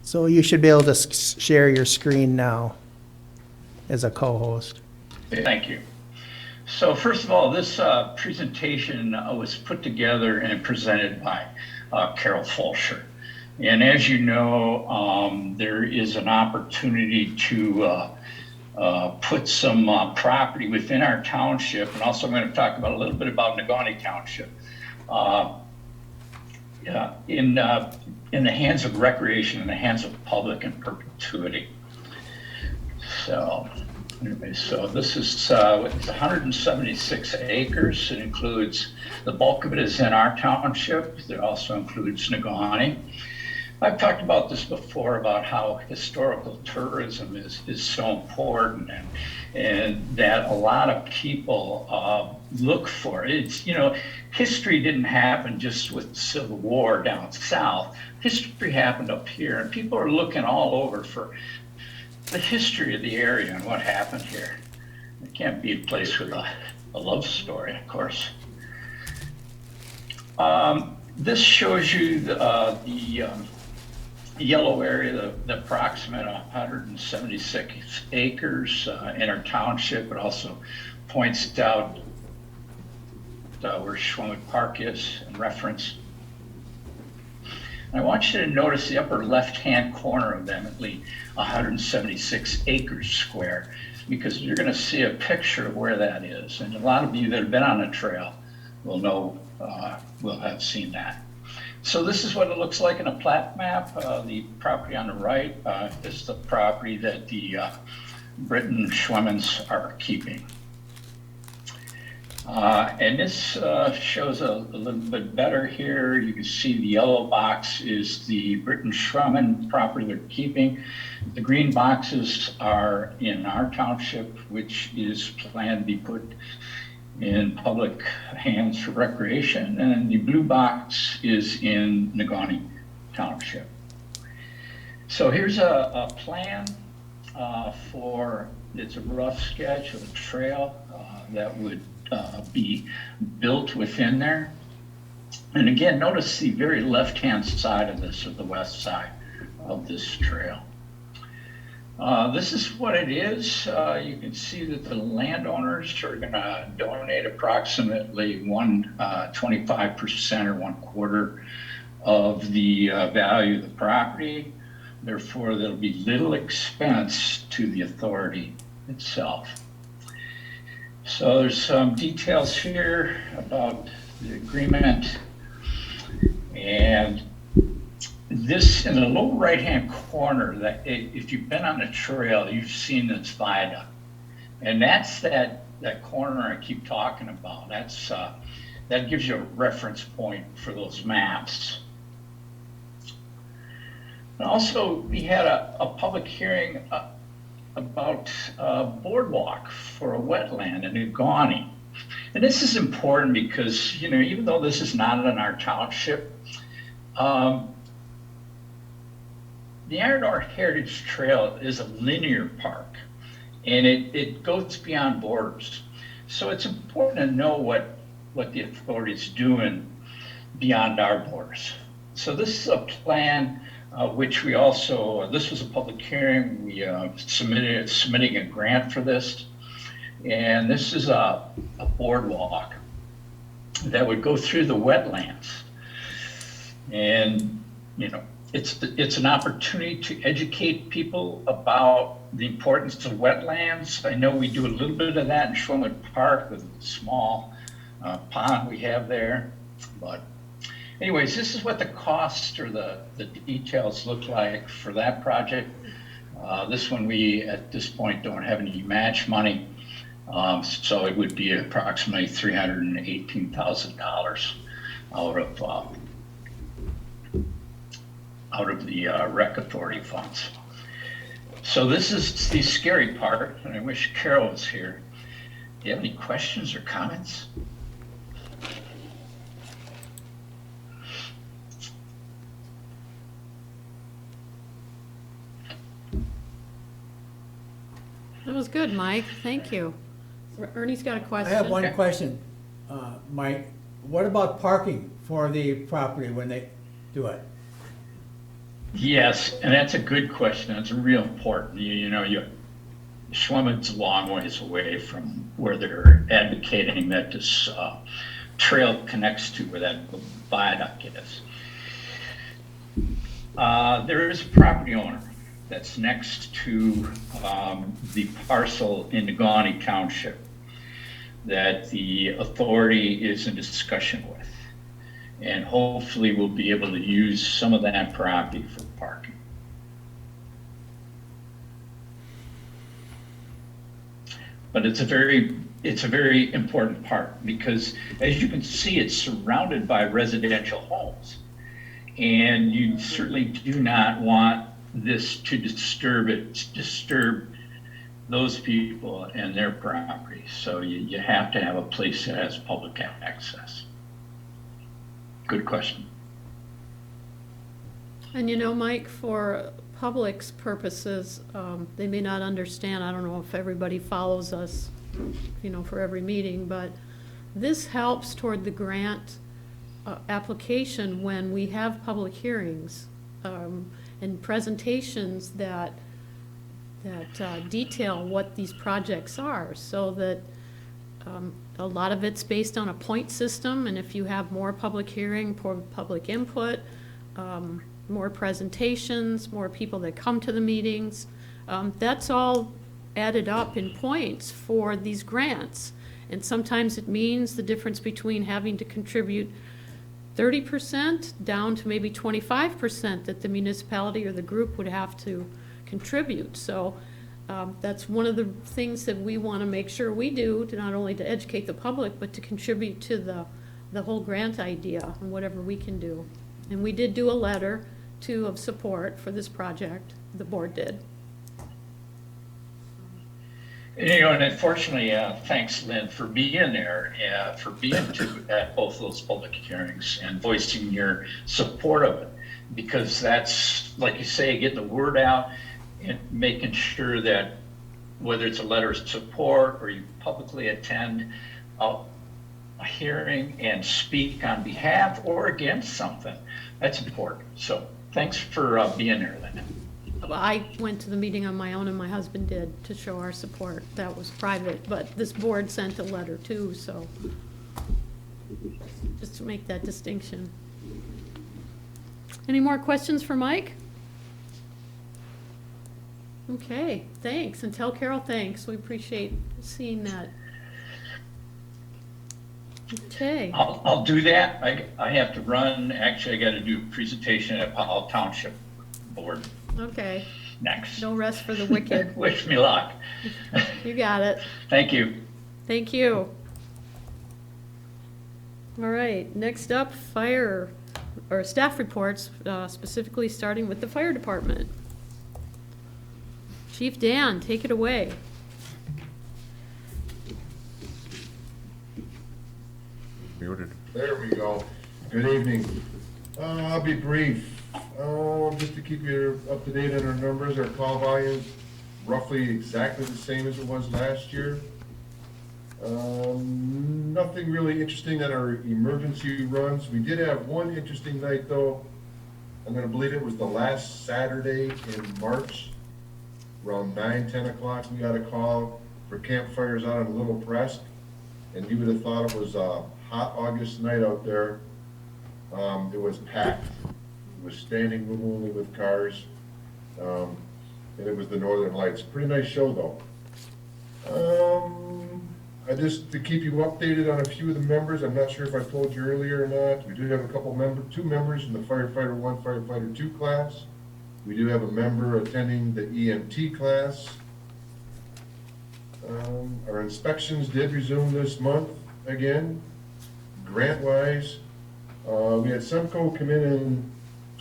So you should be able to share your screen now as a co-host. Thank you. So first of all, this presentation was put together and presented by Carol Fulsher. And as you know, there is an opportunity to put some property within our township, and also I'm going to talk about a little bit about Negaunee Township, in the hands of recreation, in the hands of public in perpetuity. So, anyway, so this is it's 176 acres. It includes, the bulk of it is in our township. It also includes Negaunee. I've talked about this before, about how historical tourism is so important, and that a lot of people look for it. It's, you know, history didn't happen just with the Civil War down south. History happened up here, and people are looking all over for the history of the area and what happened here. It can't be a place with a love story, of course. This shows you the yellow area, the approximate 176 acres in our township. It also points out where Schwimmer Park is in reference. And I want you to notice the upper left-hand corner of them, at least 176 acres square, because you're going to see a picture of where that is. And a lot of you that have been on the trail will know, will have seen that. So this is what it looks like in a plat map. The property on the right is the property that the Britton Schwemmens are keeping. And this shows a little bit better here. You can see the yellow box is the Britton Schwemmen property they're keeping. The green boxes are in our township, which is planned to be put in public hands for recreation, and the blue box is in Negaunee Township. So here's a plan for, it's a rough sketch of a trail that would be built within there. And again, notice the very left-hand side of this, or the west side of this trail. This is what it is. You can see that the landowners are going to donate approximately 25% or 1/4 of the value of the property. Therefore, there'll be little expense to the authority itself. So there's some details here about the agreement, and this in the lower right-hand corner, that if you've been on the trail, you've seen this viaduct, and that's that corner I keep talking about. That's that gives you a reference point for those maps. And also, we had a public hearing about a boardwalk for a wetland in Negaunee, and this is important because, you know, even though this is not in our township, the Irondoor Heritage Trail is a linear park, and it goes beyond borders. So it's important to know what the authority is doing beyond our borders. So this is a plan which we also, this was a public hearing, we submitting a grant for this. And this is a boardwalk that would go through the wetlands. And, you know, it's an opportunity to educate people about the importance of wetlands. I know we do a little bit of that in Schwimmer Park with a small pond we have there. But anyways, this is what the costs or the details look like for that project. This one, we at this point don't have any match money. So it would be approximately $318,000 out of the rec authority funds. So this is the scary part, and I wish Carol was here. Do you have any questions or comments? That was good, Mike. Thank you. Ernie's got a I question. have one question, Mike. What about parking for the property when they do it? Yes, and that's a good question. It's real important. Schwimmett's a long ways away from where they're advocating that this trail connects to where that viaduct is. There is a property owner that's next to the parcel in Negaunee Township that the authority is in discussion with. And hopefully we'll be able to use some of that property for parking. But it's a very important part because as you can see, it's surrounded by residential homes. And you certainly do not want this to disturb those people and their property. So you have to have a place that has public access. Good question. And Mike, for public's purposes, they may not understand, I don't know if everybody follows us, for every meeting, but this helps toward the grant application when we have public hearings and presentations that detail what these projects are, so that a lot of it's based on a point system, and if you have more public hearing, more public input, more presentations, more people that come to the meetings, that's all added up in points for these grants. And sometimes it means the difference between having to contribute 30% down to maybe 25% that the municipality or the group would have to contribute. So that's one of the things that we want to make sure we do, to not only to educate the public, but to contribute to the whole grant idea and whatever we can do. And we did do a letter of support for this project, the board did. And unfortunately, thanks, Lynn, for being there, for being at both those public hearings and voicing your support of it. Because that's, like you say, getting the word out and making sure that whether it's a letter of support or you publicly attend a hearing and speak on behalf or against something, that's important. So thanks for being there, Lynn. I went to the meeting on my own, and my husband did, to show our support. That was private, but this board sent a letter too, so just to make that distinction. Any more questions for Mike? Okay, thanks, and tell Carol thanks. We appreciate seeing that. Okay. I'll do that. I have to run. Actually, I got to do a presentation at Powell Township Board. Okay. Next. No rest for the wicked. Wish me luck. You got it. Thank you. Thank you. All right, next up, staff reports, specifically starting with the fire department. Chief Dan, take it away. Muted. There we go. Good evening. I'll be brief. Just to keep you up to date on our numbers, our call volume roughly exactly the same as it was last year. Nothing really interesting on our emergency runs. We did have one interesting night though. I'm going to believe it was the last Saturday in March, around 9-10 o'clock. We got a call for campfires out on Little Presque, and you would have thought it was a hot August night out there. It was packed. It was standing room only with cars, and it was the Northern Lights. Pretty nice show though. To keep you updated on a few of the members, I'm not sure if I told you earlier or not, we do have a couple two members in the Firefighter 1, Firefighter 2 class. We do have a member attending the EMT class. Our inspections did resume this month again, grant-wise. We had Semco come in and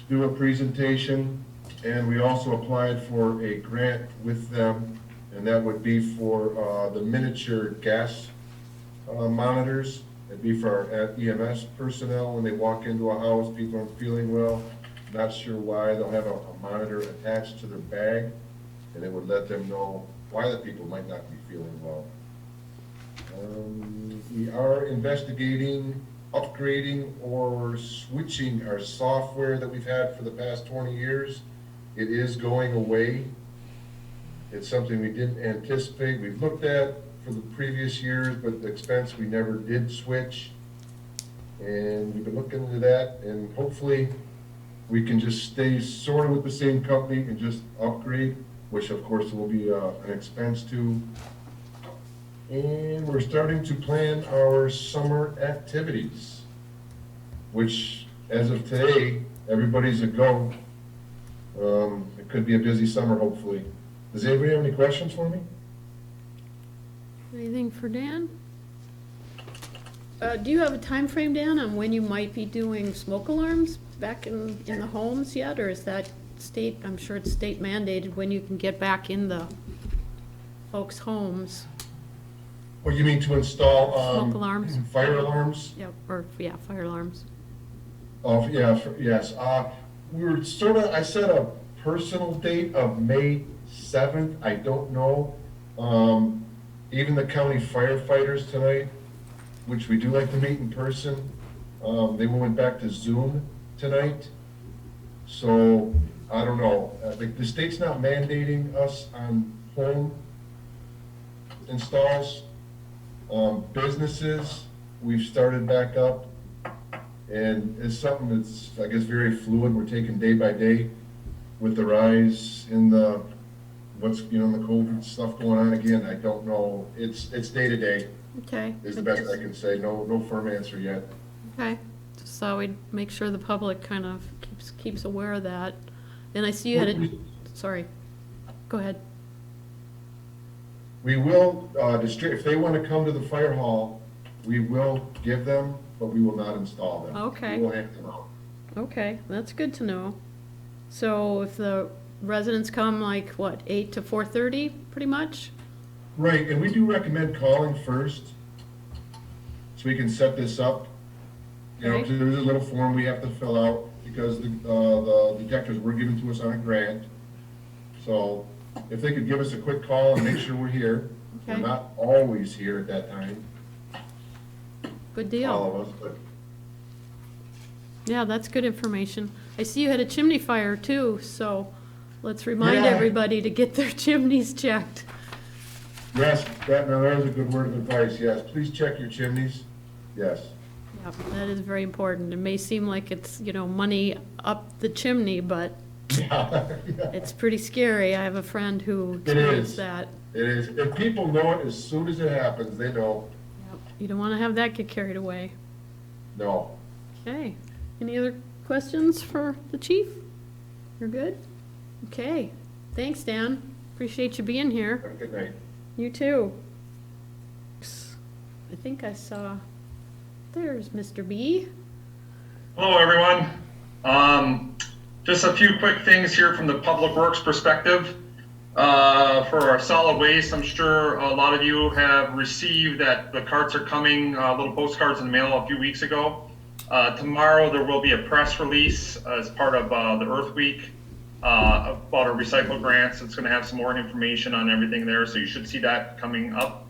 do a presentation, and we also applied for a grant with them, and that would be for the miniature gas monitors. It'd be for our EMS personnel when they walk into a house, people aren't feeling well, not sure why, they'll have a monitor attached to their bag, and it would let them know why the people might not be feeling well. We are investigating upgrading or switching our software that we've had for the past 20 years. It is going away. It's something we didn't anticipate. We've looked at for the previous years, but the expense, we never did switch. And we've been looking into that, and hopefully we can just stay sort of with the same company and just upgrade, which of course will be an expense too. And we're starting to plan our summer activities, which as of today, everybody's a go. It could be a busy summer, hopefully. Does anybody have any questions for me? Anything for Dan? Do you have a time frame, Dan, on when you might be doing smoke alarms back in the homes yet? Or is that state, I'm sure it's state mandated when you can get back in the folks' homes? What you mean to install Smoke alarms? fire alarms? Yeah, or, yeah, fire alarms. Oh, yeah, yes. We were I set a personal date of May 7th. I don't know. Even the county firefighters tonight, which we do like to meet in person, they went back to Zoom tonight. So, I don't know. The state's not mandating us on home installs. Businesses, we've started back up. And it's something that's, I guess, very fluid. We're taking day by day with the rise in the, what's, the COVID stuff going on again. I don't know. It's day to day. Okay. Is the best I can say. No firm answer yet. Okay, just so we make sure the public kind of keeps aware of that. And I see you had a, sorry, go ahead. We will, if they want to come to the fire hall, we will give them, but we will not install them. Okay. We will hand them out. Okay, that's good to know. So if the residents come like, what, 8 to 4:30, pretty much? Right, and we do recommend calling first, so we can set this up. Okay. 'Cause there's a little form we have to fill out, because the detectors were given to us on a grant. So if they could give us a quick call and make sure we're here. Okay. We're not always here at that time, Good deal. all of us, but Yeah, that's good information. I see you had a chimney fire too, so let's remind Yeah. everybody to get their chimneys checked. yes, that is a good word of advice, yes. Please check your chimneys, yes. Yep, that is very important. It may seem like it's, money up the chimney, but Yeah. it's pretty scary. I have a friend who experienced that. It is. If people know it as soon as it happens, they know. Yep. You don't want to have that get carried away. No. Okay. Any other questions for the chief? You're good? Okay. Thanks, Dan. Appreciate you being here. Have a good night. You too. I think I saw, there's Mr. B. Hello, everyone. Just a few quick things here from the Public Works perspective. For our solid waste, I'm sure a lot of you have received that the carts are coming, little postcards in the mail a few weeks ago. Tomorrow there will be a press release as part of the Earth Week about our recycle grants. It's going to have some more information on everything there, so you should see that coming up.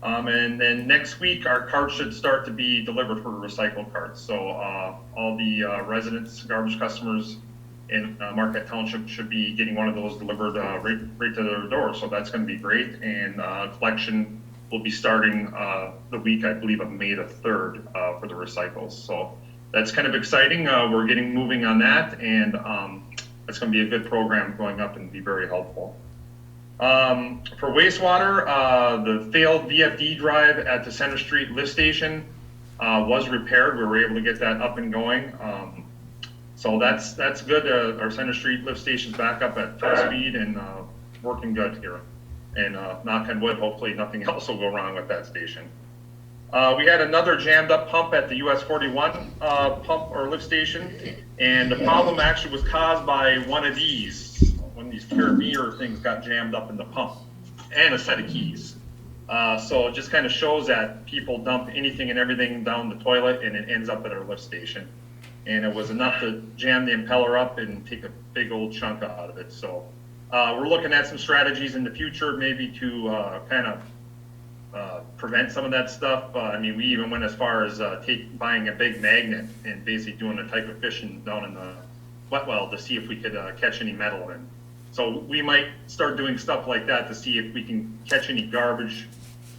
And then next week our carts should start to be delivered for recycle carts. So all the residents, garbage customers in Marquette Township should be getting one of those delivered right to their door. So that's going to be great. And collection will be starting the week, I believe, of May the 3rd for the recycles. So that's kind of exciting. We're getting moving on that, and it's going to be a good program going up and be very helpful. For wastewater, the failed VFD drive at the Center Street lift station was repaired. We were able to get that up and going. So that's good. Our Center Street lift station's back up at full speed and working good here. And knock on wood, hopefully nothing else will go wrong with that station. We had another jammed up pump at the US 41 pump or lift station, and the problem actually was caused by one of these. One of these carabiner things got jammed up in the pump, and a set of keys. So it just kind of shows that people dump anything and everything down the toilet, and it ends up at our lift station. And it was enough to jam the impeller up and take a big old chunk out of it. So we're looking at some strategies in the future, maybe to kind of prevent some of that stuff. I mean, we even went as far as buying a big magnet and basically doing a type of fishing down in the wet well to see if we could catch any metal in. So we might start doing stuff like that to see if we can catch any garbage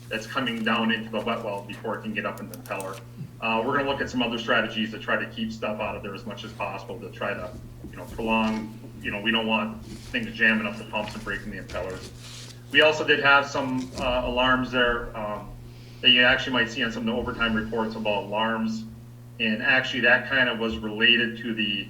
that's coming down into the wet well before it can get up in the impeller. We're going to look at some other strategies to try to keep stuff out of there as much as possible to try to, prolong. We don't want things jamming up the pumps and breaking the impellers. We also did have some alarms there that you actually might see on some of the overtime reports about alarms. And actually that kind of was related to the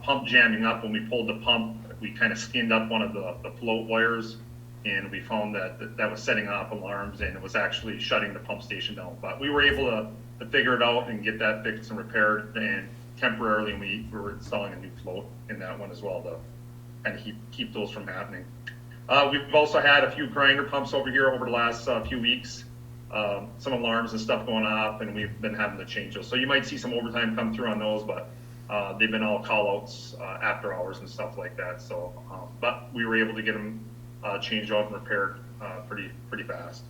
pump jamming up. When we pulled the pump, we kind of skinned up one of the float wires, and we found that was setting off alarms, and it was actually shutting the pump station down. But we were able to figure it out and get that fixed and repaired, and temporarily we were installing a new float in that one as well to kind of keep those from happening. We've also had a few grinder pumps over here over the last few weeks, some alarms and stuff going off, and we've been having to change those. So you might see some overtime come through on those, but they've been all call outs after hours and stuff like that. So, but we were able to get them changed out and repaired pretty fast.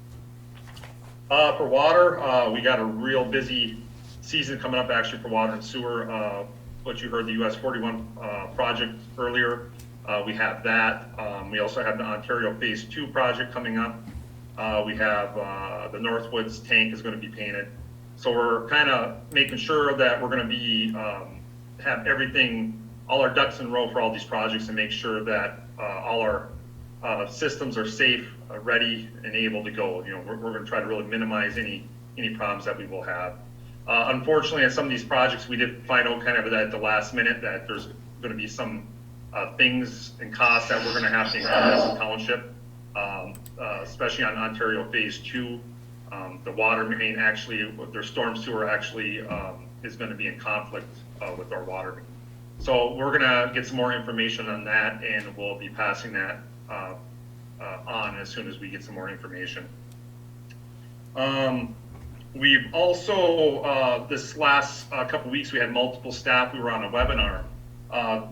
For water, we got a real busy season coming up actually for water and sewer. What you heard, the US 41 project earlier, we have that. We also have the Ontario Phase 2 project coming up. We have the Northwoods tank is going to be painted. So we're kind of making sure that we're going to be have everything, all our ducks in a row for all these projects, and make sure that all our systems are safe, ready, and able to go. We're going to try to really minimize any problems that we will have. Unfortunately, on some of these projects, we did find out kind of at the last minute that there's going to be some things and costs that we're going to have to incur as a township, especially on Ontario Phase 2. The water main actually, their storm sewer actually is going to be in conflict with our water main. So we're going to get some more information on that, and we'll be passing that on as soon as we get some more information. We've also, this last couple weeks, we had multiple staff. We were on a webinar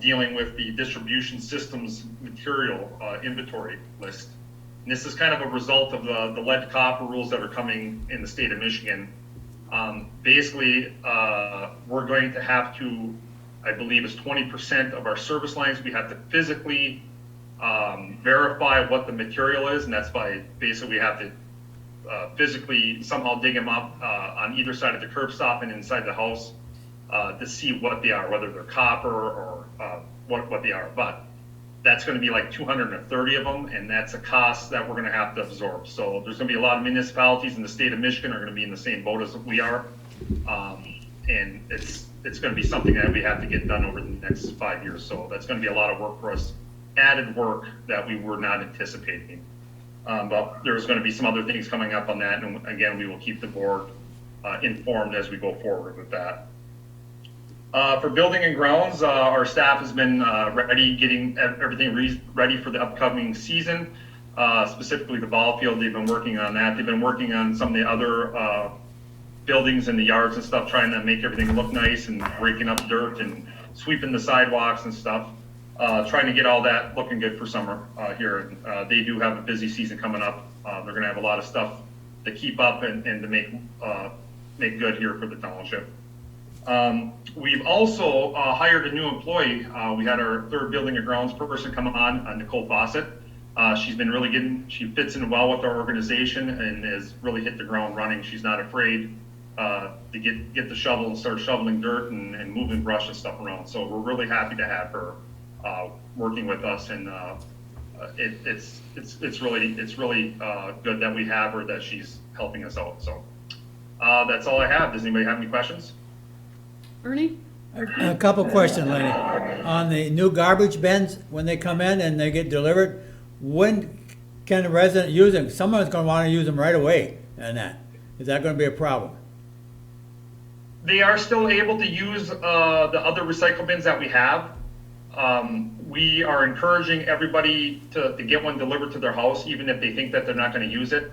dealing with the distribution systems material inventory list. And this is kind of a result of the lead copper rules that are coming in the state of Michigan. Basically, we're going to have to, I believe it's 20% of our service lines, we have to physically verify what the material is, and that's by basically we have to physically somehow dig them up on either side of the curb stop and inside the house to see what they are, whether they're copper or what they are. But that's going to be like 230 of them, and that's a cost that we're going to have to absorb. So there's going to be a lot of municipalities in the state of Michigan are going to be in the same boat as we are, and it's going to be something that we have to get done over the next 5 years. So that's going to be a lot of work for us, added work that we were not anticipating. But there's going to be some other things coming up on that, and again, we will keep the board informed as we go forward with that. For building and grounds, our staff has been getting everything ready for the upcoming season, specifically the ball field. They've been working on that. They've been working on some of the other buildings in the yards and stuff, trying to make everything look nice and breaking up dirt and sweeping the sidewalks and stuff. Trying to get all that looking good for summer here. They do have a busy season coming up. They're going to have a lot of stuff to keep up and to make good here for the township. We've also hired a new employee. We had our third building and grounds person come on, Nicole Fawcett. She's been really she fits in well with our organization and has really hit the ground running. She's not afraid to get the shovel and start shoveling dirt and moving brush and stuff around. So we're really happy to have her working with us, and it's really good that we have her, that she's helping us out. So that's all I have. Does anybody have any questions? Ernie? A couple questions, Lenny. On the new garbage bins, when they come in and they get delivered, when can the resident use them? Someone's gonna wanna use them right away and that. Is that gonna be a problem? They are still able to use the other recycle bins that we have. We are encouraging everybody to get one delivered to their house, even if they think that they're not going to use it,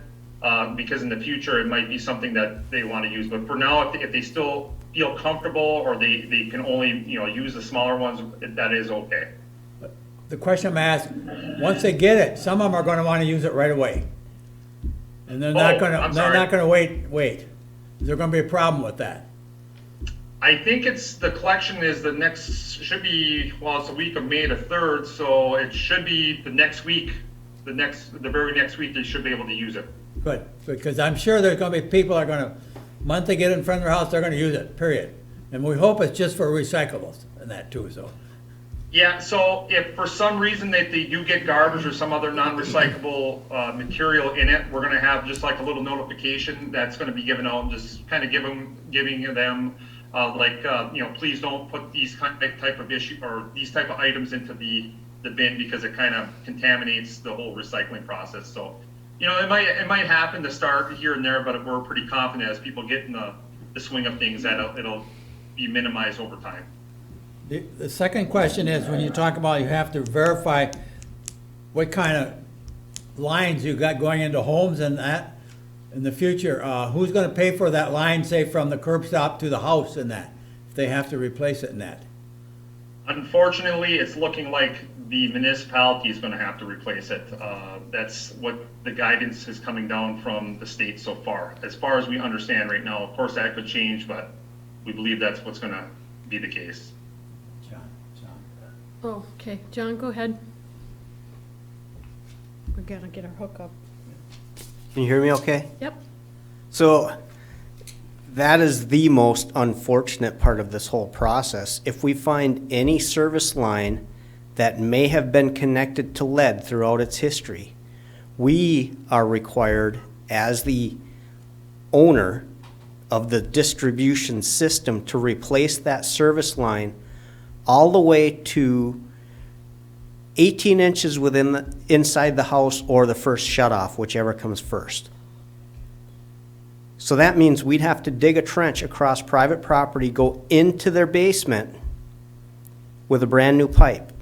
because in the future it might be something that they want to use. But for now, if they still feel comfortable or they can only use the smaller ones, that is okay. The question I'm asking, once they get it, some of them are gonna wanna use it right away. And they're not gonna wait. Is there gonna be a problem with that? I think the collection is should be, well, it's the week of May the 3rd, so it should be the next week, the very next week they should be able to use it. Good, because I'm sure there's gonna be people that are gonna, once they get it in front of their house, they're gonna use it, period. And we hope it's just for recyclables and that too, so. Yeah, so if for some reason that they do get garbage or some other non-recyclable material in it, we're gonna have just like a little notification that's gonna be given out, just kind of giving them please don't put these type of issue or these type of items into the bin because it kind of contaminates the whole recycling process. So, it might happen to start here and there, but we're pretty confident as people get in the swing of things that it'll be minimized over time. The second question is, when you talk about you have to verify what kind of lines you got going into homes and that in the future, who's gonna pay for that line, say, from the curb stop to the house and that, if they have to replace it in that? Unfortunately, it's looking like the municipality is gonna have to replace it. That's what the guidance is coming down from the state so far. As far as we understand right now, of course, that could change, but we believe that's what's gonna be the case. Oh, okay, John, go ahead. We gotta get our hook up. Can you hear me okay? Yep. So that is the most unfortunate part of this whole process. If we find any service line that may have been connected to lead throughout its history, we are required as the owner of the distribution system to replace that service line all the way to 18 inches inside the house or the first shutoff, whichever comes first. So that means we'd have to dig a trench across private property, go into their basement with a brand new pipe.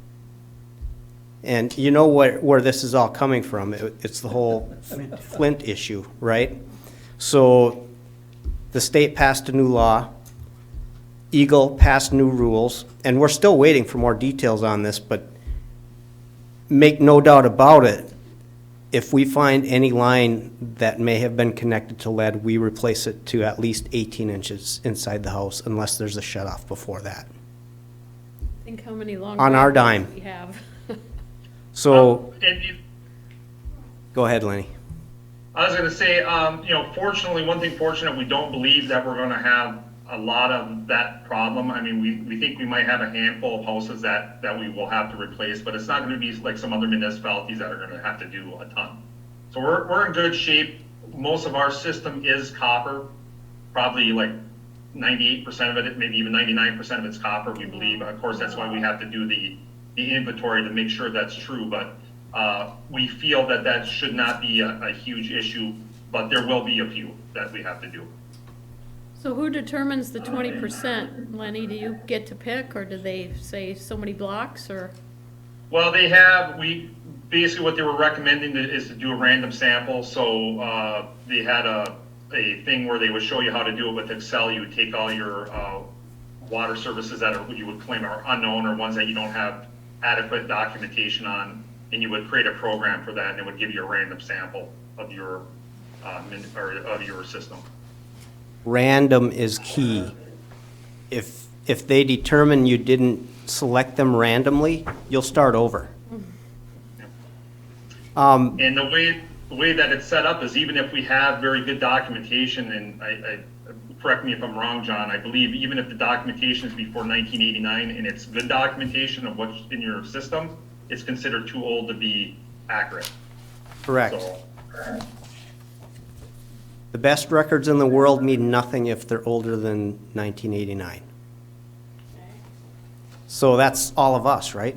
And you know where this is all coming from. It's the whole Flint issue, right? So the state passed a new law. Eagle passed new rules, and we're still waiting for more details on this, but make no doubt about it, if we find any line that may have been connected to lead, we replace it to at least 18 inches inside the house unless there's a shutoff before that. Think how many long On our driveways dime. we have. So, go ahead, Lenny. I was going to say, fortunately, one thing fortunate, we don't believe that we're going to have a lot of that problem. I mean, we think we might have a handful of houses that we will have to replace, but it's not going to be like some other municipalities that are going to have to do a ton. So we're in good shape. Most of our system is copper, probably like 98% of it, maybe even 99% of it's copper, we believe. Of course, that's why we have to do the inventory to make sure that's true, but we feel that should not be a huge issue, but there will be a few that we have to do. So who determines the 20%? Lenny, do you get to pick, or do they say so many blocks, or? Well, basically what they were recommending is to do a random sample. So they had a thing where they would show you how to do it with Excel. You would take all your water services that you would claim are unknown or ones that you don't have adequate documentation on, and you would create a program for that, and it would give you a random sample of your system. Random is key. If they determine you didn't select them randomly, you'll start over. And the way that it's set up is even if we have very good documentation, and I correct me if I'm wrong, John, I believe even if the documentation is before 1989 and it's good documentation of what's in your system, it's considered too old to be accurate. Correct. So, The best records in the world mean nothing if they're older than 1989. So that's all of us, right?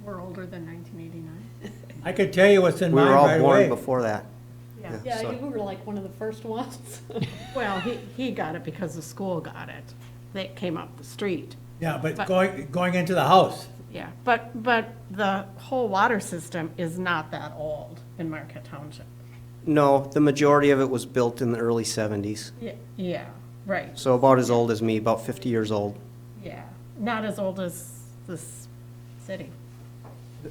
We're older than 1989. I could tell you what's in We mine were all right born away. before that. Yeah, so- you were like one of the first ones. Well, he got it because the school got it. They came up the street. Yeah, but going into the house. Yeah, but the whole water system is not that old in Marquette Township. No, the majority of it was built in the early 70s. Yeah, right, So about as old as me, about 50 years old. yeah. Not as old as this city.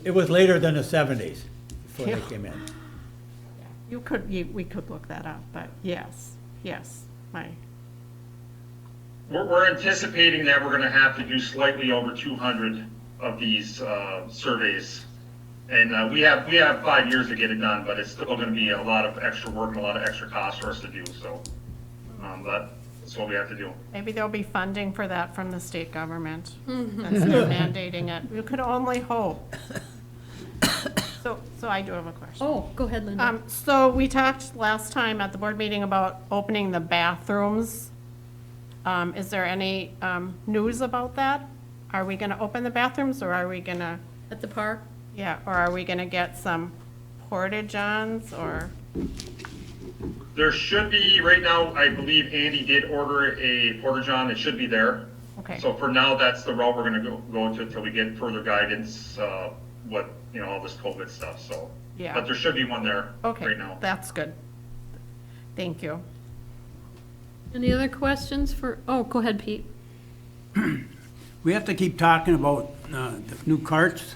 It was later than the 70s before they Yeah. came in. We could look that up, but yes, We're anticipating that we're gonna have to do slightly over 200 of these surveys. And we have 5 years to get it done, but it's still gonna be a lot of extra work and a lot of extra cost for us to do, so. But that's what we have to do. maybe there'll be funding for that from the state government. That's not mandating it. You could only hope. So I do have a question. Oh, go ahead, Linda. So we talked last time at the board meeting about opening the bathrooms. Is there any news about that? Are we gonna open the bathrooms, or are we gonna? At the park? Yeah, or are we gonna get some porta-johns, or? There should be, right now, I believe Andy did order a porta-john, it should be there. Okay. So for now, that's the route we're gonna go to until we get further guidance, what, all this COVID stuff, so. Yeah. But there should be one there Okay, right now. that's good. Thank you. Any other questions oh, go ahead, Pete. We have to keep talking about the new carts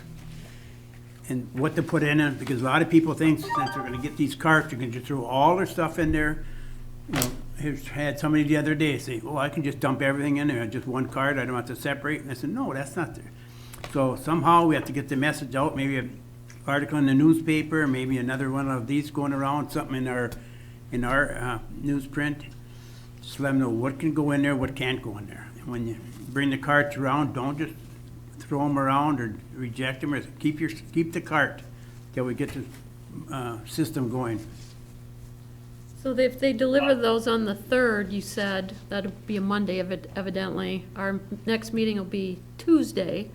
and what to put in it, because a lot of people think since they're gonna get these carts, you can just throw all their stuff in there. Here's had somebody the other day say, "Oh, I can just dump everything in there, just one cart, I don't have to separate." And I said, "No, that's not there." So somehow we have to get the message out, maybe an article in the newspaper, maybe another one of these going around, something in our newsprint. Just let them know what can go in there, what can't go in there. And when you bring the carts around, don't just throw them around or reject them, or keep the cart till we get the system going. So if they deliver those on the 3rd, you said, that'll be a Monday evidently. Our next meeting will be Tuesday.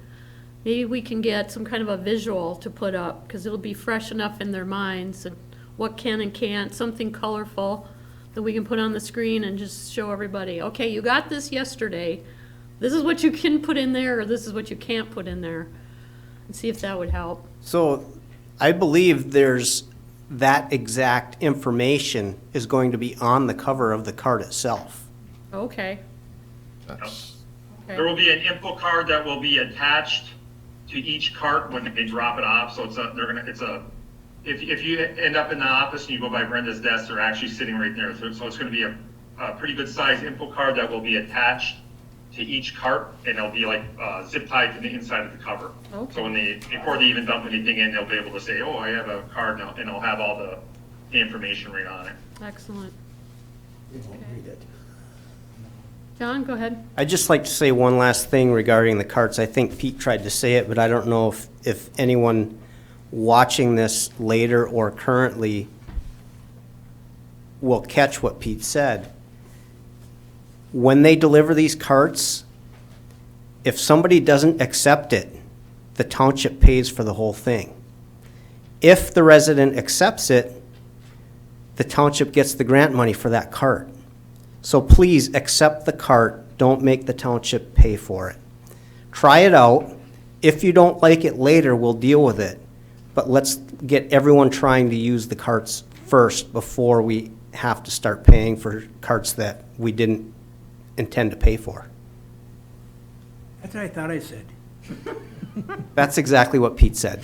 Maybe we can get some kind of a visual to put up, because it'll be fresh enough in their minds, and what can and can't, something colorful that we can put on the screen and just show everybody, okay, you got this yesterday. This is what you can put in there, or this is what you can't put in there, and see if that would help. So I believe there's that exact information is going to be on the cover of the cart itself. Okay. There will be an info card that will be attached to each cart when they drop it off, so if you end up in the office and you go by Brenda's desk, they're actually sitting right there. So it's gonna be a pretty good size info card that will be attached to each cart, and it'll be like zip tied to the inside of the cover. Okay. So before they even dump anything in, they'll be able to say, "Oh, I have a card now," and it'll have all the information right on it. Excellent. John, go ahead. I'd just like to say one last thing regarding the carts. I think Pete tried to say it, but I don't know if anyone watching this later or currently will catch what Pete said. When they deliver these carts, if somebody doesn't accept it, the township pays for the whole thing. If the resident accepts it, the township gets the grant money for that cart. So please accept the cart, don't make the township pay for it. Try it out. If you don't like it later, we'll deal with it. But let's get everyone trying to use the carts first before we have to start paying for carts that we didn't intend to pay for. That's what I thought I said. That's exactly what Pete said.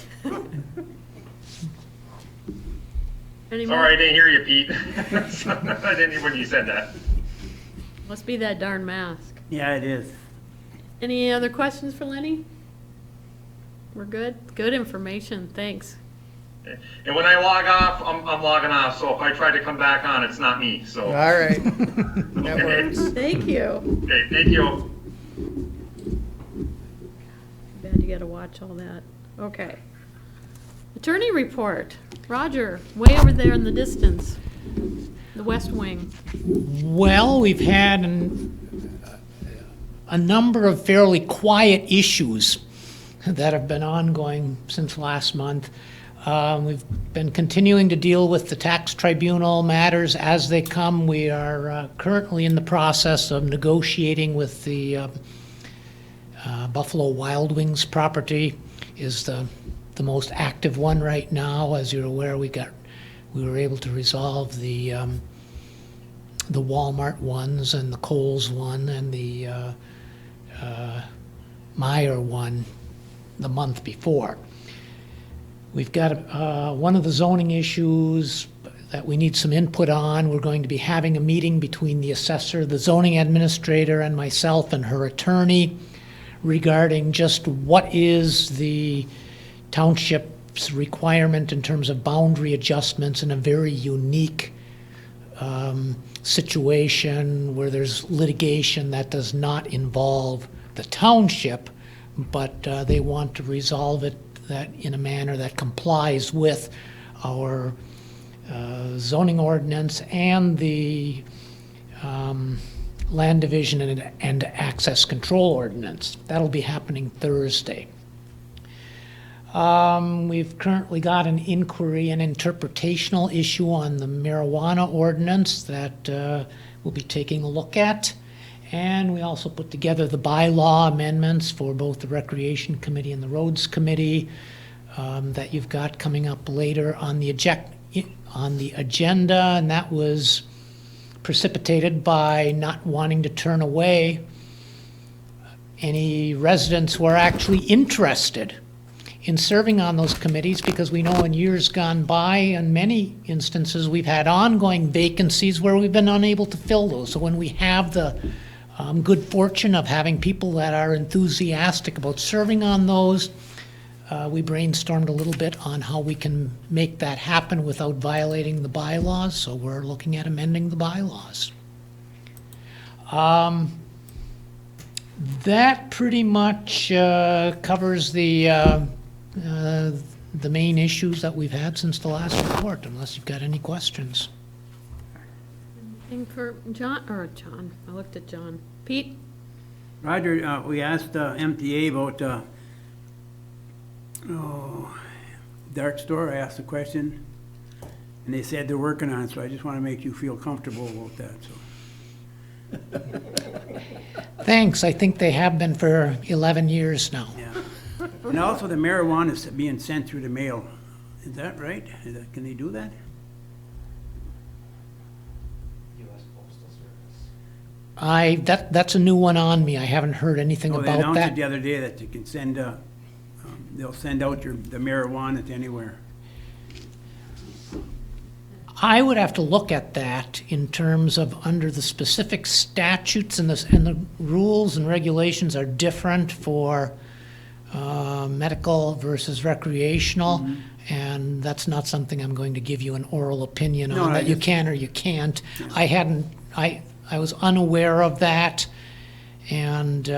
Any Sorry, I didn't hear you, Pete. I didn't hear when you said that. Must be that darn mask. Yeah, it is. Any other questions for Lenny? We're good? Good information, thanks. And when I log off, I'm logging off, so if I try to come back on, it's not me, so. All right. That works. Thank you. Okay, thank you. Bad you gotta watch all that. Okay. Attorney report. Roger, way over there in the distance, the west wing. Well, we've had a number of fairly quiet issues that have been ongoing since last month. We've been continuing to deal with the tax tribunal matters as they come. We are currently in the process of negotiating with the Buffalo Wild Wings property is the most active one right now. As you're aware, we were able to resolve the Walmart ones and the Kohl's one and the Meyer one the month before. We've got one of the zoning issues that we need some input on. We're going to be having a meeting between the assessor, the zoning administrator, and myself and her attorney regarding just what is the township's requirement in terms of boundary adjustments in a very unique situation where there's litigation that does not involve the township, but they want to resolve it that in a manner that complies with our zoning ordinance and the land division and access control ordinance. That'll be happening Thursday. We've currently got an inquiry and interpretational issue on the marijuana ordinance that we'll be taking a look at. And we also put together the bylaw amendments for both the Recreation Committee and the Roads Committee that you've got coming up later on the agenda, and that was precipitated by not wanting to turn away any residents who are actually interested in serving on those committees, because we know in years gone by, in many instances, we've had ongoing vacancies where we've been unable to fill those. So when we have the good fortune of having people that are enthusiastic about serving on those, we brainstormed a little bit on how we can make that happen without violating the bylaws, so we're looking at amending the bylaws. That pretty much covers the main issues that we've had since the last report, unless you've got any questions. Anything for John, I looked at John. Pete? Roger, we asked MTA about dark store. I asked a question, and they said they're working on it, so I just want to make you feel comfortable about that. So. Thanks. I think they have been for 11 years now. Yeah. And also the marijuana is being sent through the mail. Is that right? Can they do that? That's a new one on me. I haven't heard anything They about announced that. it the other day that you can send, they'll send out the marijuana to anywhere. I would have to look at that in terms of under the specific statutes and the rules and regulations are different for medical versus recreational, and that's not something I'm going to give you an oral opinion on, that you can or you can't. I was unaware of that, and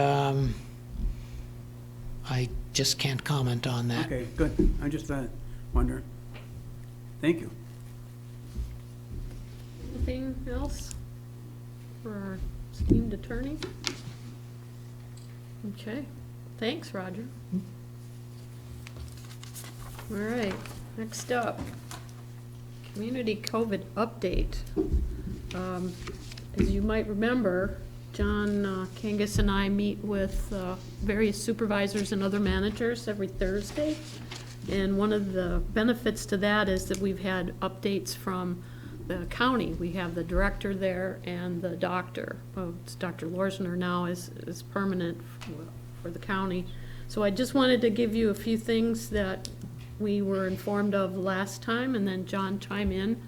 I just can't comment on that. Okay, good. I just wondering. Thank you. Anything else for our esteemed attorney? Okay, thanks, Roger. All right, next up, community COVID update. As you might remember, John Kangas and I meet with various supervisors and other managers every Thursday. And one of the benefits to that is that we've had updates from the county. We have the director there and the doctor. It's Dr. Lorsner now is permanent for the county. So I just wanted to give you a few things that we were informed of last time, and then John chime in.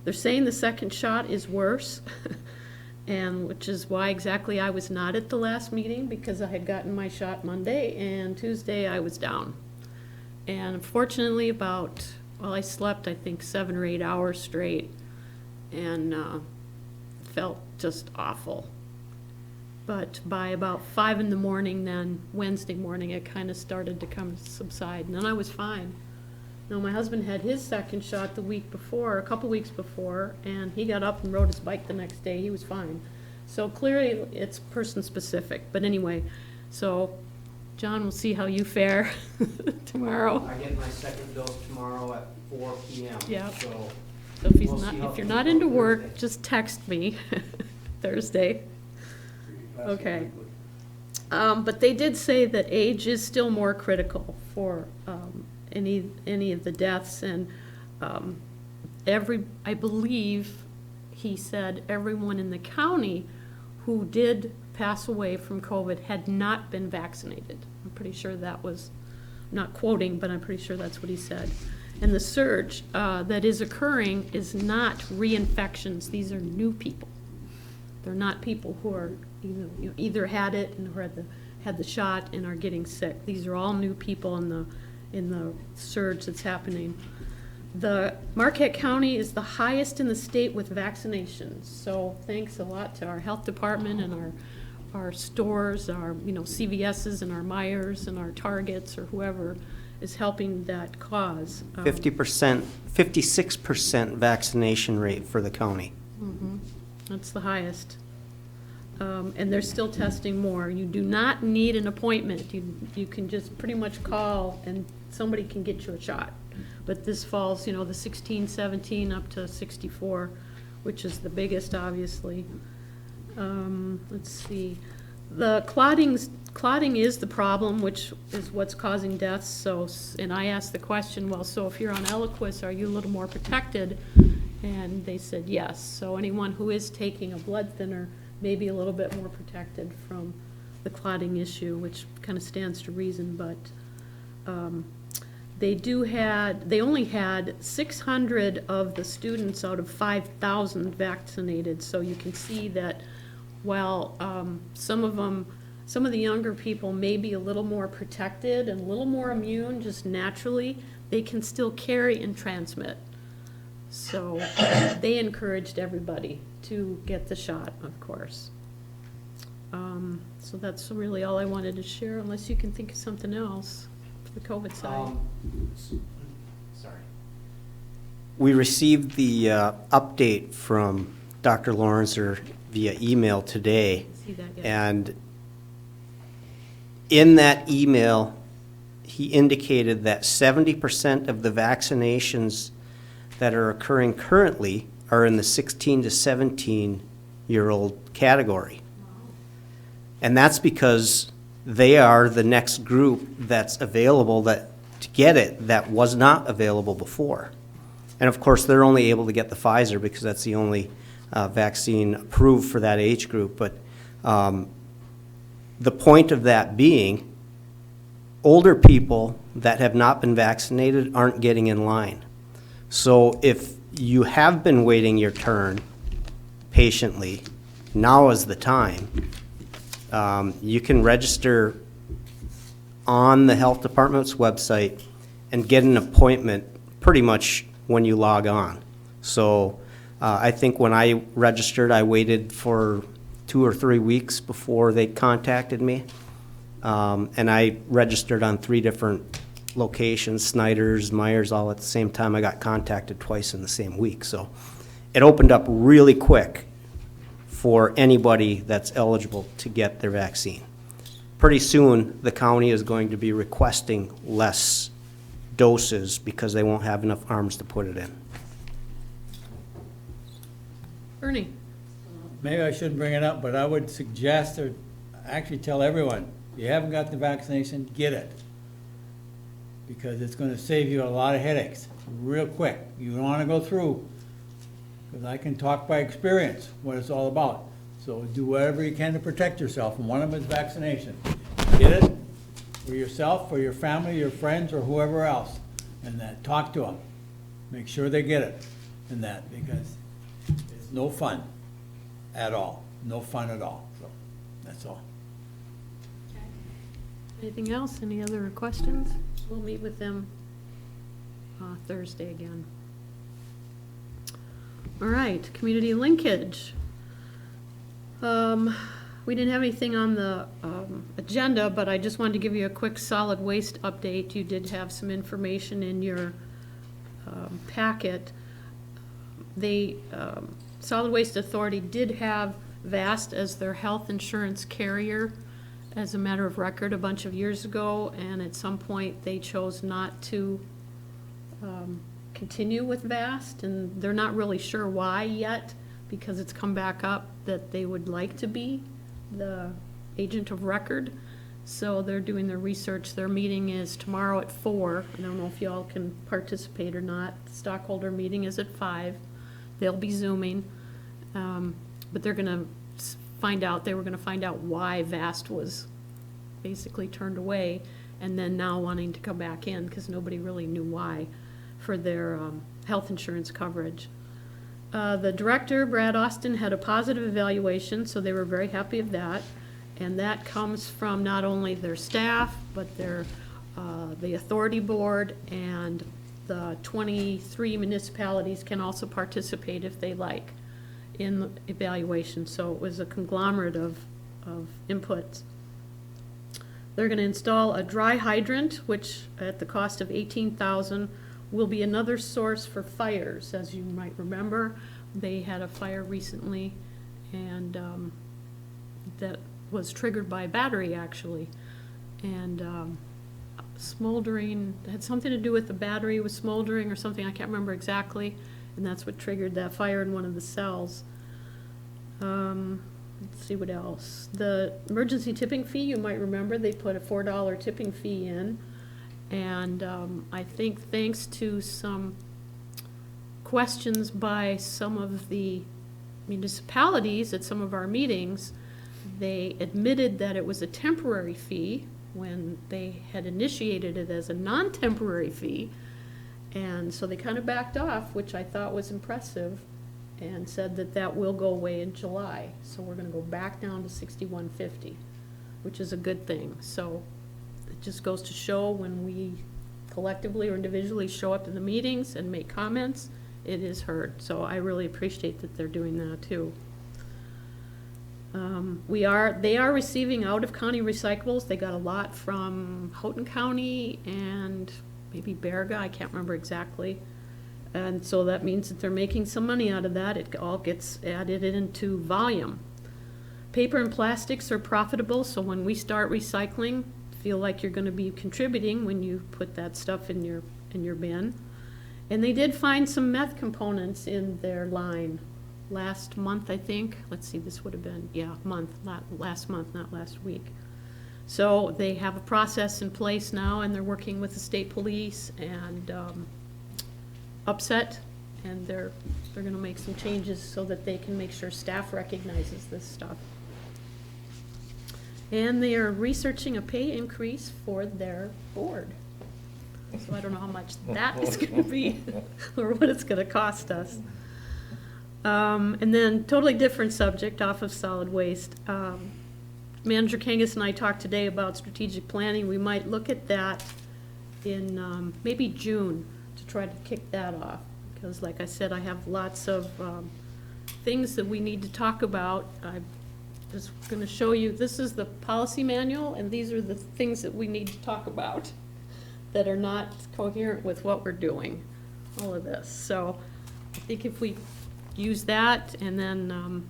They're saying the second shot is worse, and which is why exactly I was not at the last meeting, because I had gotten my shot Monday, and Tuesday I was down. And unfortunately I slept, I think, 7 or 8 hours straight, and felt just awful. But by about 5 in the morning, then Wednesday morning, it kind of started to subside, and then I was fine. Now, my husband had his second shot a couple weeks before, and he got up and rode his bike the next day. He was fine. So clearly, it's person specific. But anyway, so John, we'll see how you fare tomorrow. I get my second dose tomorrow at 4 p.m. Yeah. So So if we'll see how if you're things not go into work, Thursday. just text me Thursday. Okay. But they did say that age is still more critical for any of the deaths, and I believe he said everyone in the county who did pass away from COVID had not been vaccinated. I'm pretty sure that was, I'm not quoting, but I'm pretty sure that's what he said. And the surge that is occurring is not reinfections. These are new people. They're not people who are either had it and who had the shot and are getting sick. These are all new people in the surge that's happening. The Marquette County is the highest in the state with vaccinations. So thanks a lot to our health department and our stores, our CVS's and our Myers and our Targets or whoever is helping that cause. 50%, 56% vaccination rate for the county. Mhm. That's the highest. And they're still testing more. You do not need an appointment. You can just pretty much call and somebody can get you a shot. But this falls, the 16, 17 up to 64, which is the biggest, obviously. Let's see. The clotting is the problem, which is what's causing deaths. So, and I asked the question, well, so if you're on Eliquis, are you a little more protected? And they said yes. So anyone who is taking a blood thinner may be a little bit more protected from the clotting issue, which kind of stands to reason, but they only had 600 of the students out of 5,000 vaccinated. So you can see that while some of the younger people may be a little more protected and a little more immune just naturally, they can still carry and transmit. So they encouraged everybody to get the shot, of course. So that's really all I wanted to share, unless you can think of something else for the COVID side. Sorry. We received the update from Dr. Lawrence via email today. See that yet? And in that email, he indicated that 70% of the vaccinations that are occurring currently are in the 16 to 17-year-old category. And that's because they are the next group that's available to get it that was not available before. And of course, they're only able to get the Pfizer because that's the only vaccine approved for that age group. But the point of that being, older people that have not been vaccinated aren't getting in line. So if you have been waiting your turn patiently, now is the time. You can register on the health department's website and get an appointment pretty much when you log on. So I think when I registered, I waited for 2 or 3 weeks before they contacted me. And I registered on 3 different locations, Snyder's, Myers, all at the same time. I got contacted twice in the same week. So it opened up really quick for anybody that's eligible to get their vaccine. Pretty soon, the county is going to be requesting less doses because they won't have enough arms to put it in. Ernie? Maybe I shouldn't bring it up, but I would suggest or actually tell everyone, if you haven't got the vaccination, get it. Because it's going to save you a lot of headaches real quick. You don't want to go through, because I can talk by experience what it's all about. So do whatever you can to protect yourself, and one of them is vaccination. Get it for yourself, for your family, your friends, or whoever else, and that talk to them. Make sure they get it, and that, because it's no fun at all. No fun at all. So that's all. Anything else? Any other questions? We'll meet with them Thursday again. All right, community linkage. We didn't have anything on the agenda, but I just wanted to give you a quick solid waste update. You did have some information in your packet. The Solid Waste Authority did have VAST as their health insurance carrier, as a matter of record a bunch of years ago, and at some point they chose not to continue with VAST, and they're not really sure why yet, because it's come back up that they would like to be the agent of record. So they're doing their research. Their meeting is tomorrow at 4. I don't know if y'all can participate or not. The stockholder meeting is at 5. They'll be Zooming. But they're gonna they were gonna find out why VAST was basically turned away, and then now wanting to come back in, because nobody really knew why, for their health insurance coverage. The director, Brad Austin, had a positive evaluation, so they were very happy of that. And that comes from not only their staff, but their, the authority board, and the 23 municipalities can also participate if they like in the evaluation. So it was a conglomerate of inputs. They're gonna install a dry hydrant, which at the cost of $18,000 will be another source for fires. As you might remember, they had a fire recently, and that was triggered by a battery, actually. And smoldering, it had something to do with the battery was smoldering or something, I can't remember exactly, and that's what triggered that fire in one of the cells. Let's see what else. The emergency tipping fee, you might remember, they put a $4 tipping fee in. And I think thanks to some questions by some of the municipalities at some of our meetings, they admitted that it was a temporary fee when they had initiated it as a non-temporary fee. And so they kind of backed off, which I thought was impressive, and said that that will go away in July. So we're gonna go back down to $61.50, which is a good thing. So it just goes to show when we collectively or individually show up to the meetings and make comments, it is heard. So I really appreciate that they're doing that too. They are receiving out-of-county recyclables. They got a lot from Houghton County and maybe Berga, I can't remember exactly. And so that means that they're making some money out of that. It all gets added into volume. Paper and plastics are profitable, so when we start recycling, feel like you're going to be contributing when you put that stuff in your bin. And they did find some meth components in their line last month, I think. Let's see, this would have been, last month, not last week. So they have a process in place now, and they're working with the state police and Upset, and they're going to make some changes so that they can make sure staff recognizes this stuff. And they are researching a pay increase for their board. So I don't know how much that is going to be or what it's going to cost us. And then totally different subject off of solid waste. Manager Kangas and I talked today about strategic planning. We might look at that in maybe June to try to kick that off. Because like I said, I have lots of things that we need to talk about. I'm just going to show you, this is the policy manual, and these are the things that we need to talk about that are not coherent with what we're doing, all of this. So I think if we use that, and then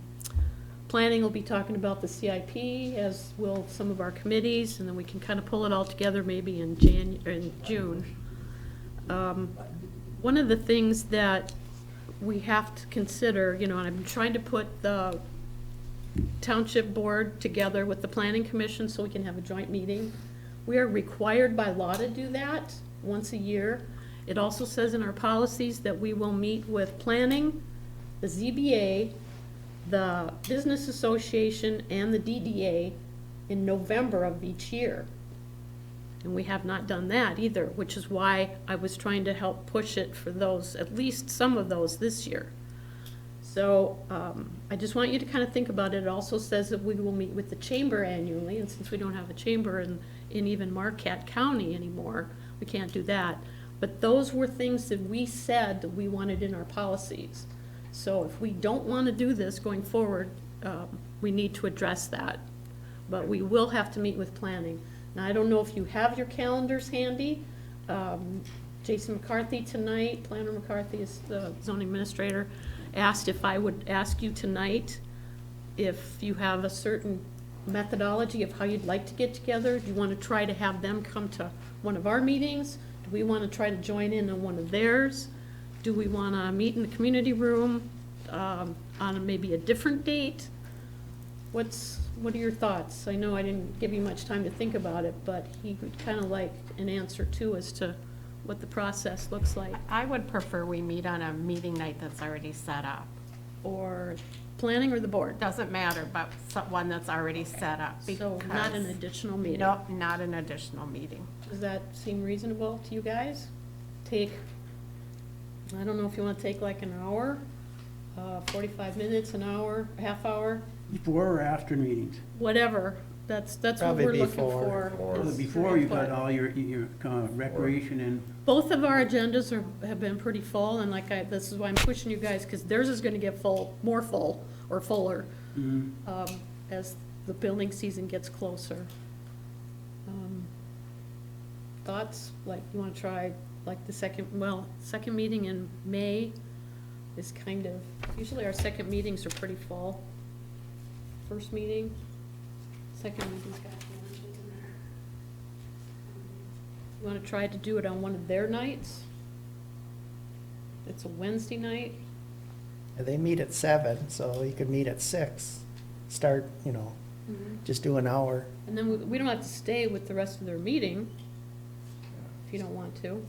planning will be talking about the CIP, as will some of our committees, and then we can kind of pull it all together maybe in June. One of the things that we have to consider, and I'm trying to put the township board together with the planning commission so we can have a joint meeting. We are required by law to do that once a year. It also says in our policies that we will meet with planning, the ZBA, the Business Association, and the DDA in November of each year. And we have not done that either, which is why I was trying to help push it for those, at least some of those this year. So I just want you to kind of think about it. It also says that we will meet with the chamber annually, and since we don't have a chamber in even Marquette County anymore, we can't do that. But those were things that we said that we wanted in our policies. So if we don't want to do this going forward, we need to address that. But we will have to meet with planning. Now, I don't know if you have your calendars handy. Jason McCarthy tonight, Planner McCarthy is the zoning administrator, asked if I would ask you tonight if you have a certain methodology of how you'd like to get together? Do you want to try to have them come to one of our meetings? Do we want to try to join in on one of theirs? Do we want to meet in the community room on maybe a different date? What are your thoughts? I know I didn't give you much time to think about it, but he would kind of like an answer too as to what the process looks like. I would prefer we meet on a meeting night that's already set up. Or planning or the board? Doesn't matter, but one that's already set up. So not an additional meeting? Nope, not an additional meeting. Does that seem reasonable to you guys? Take, I don't know if you want to take like an hour, 45 minutes, an hour, a half hour, Before or after meetings? whatever. That's what Probably we're looking before. for. Before you've got all your recreation and. Both of our agendas have been pretty full, and this is why I'm pushing you guys, because theirs is gonna get more full, or fuller, as the building season gets closer. Thoughts, like, you wanna try, like, the second meeting in May is kind of, usually our second meetings are pretty full. First meeting, second meeting's got challenges in there. You wanna try to do it on one of their nights? It's a Wednesday night. They meet at 7, so you could meet at 6. Start, just do an hour. And then we don't have to stay with the rest of their meeting, if you don't want to.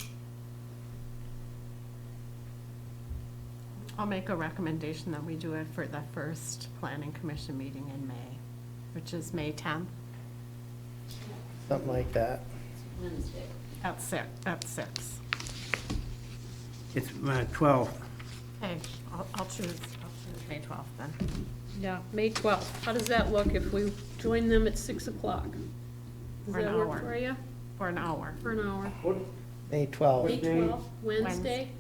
I'll make a recommendation that we do it for the first planning commission meeting in May, which is May 10th. Something like that. Wednesday. At 6. It's 12. Okay, I'll choose May 12th then. Yeah, May 12th. How does that look if we join them at 6 o'clock? Does For an that work hour. for you? For an hour. For an hour. May 12th. May 12th, Wednesday,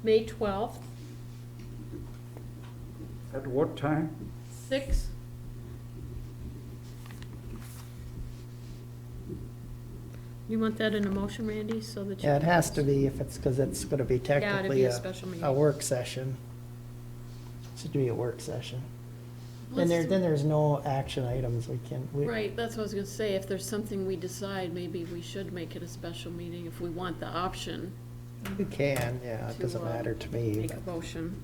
May 12th, At what time? 6. You want that in a motion, Randy, so that you... Yeah, it has to be because it's going to be it'd be technically a special meeting. a work session. It should be a work session. Let's- Then there's no action items we Right, that's what I was gonna say. If there's something we decide, maybe we should make it a special meeting if we want the option. You can, yeah, it to, doesn't matter to me. Make but- a motion.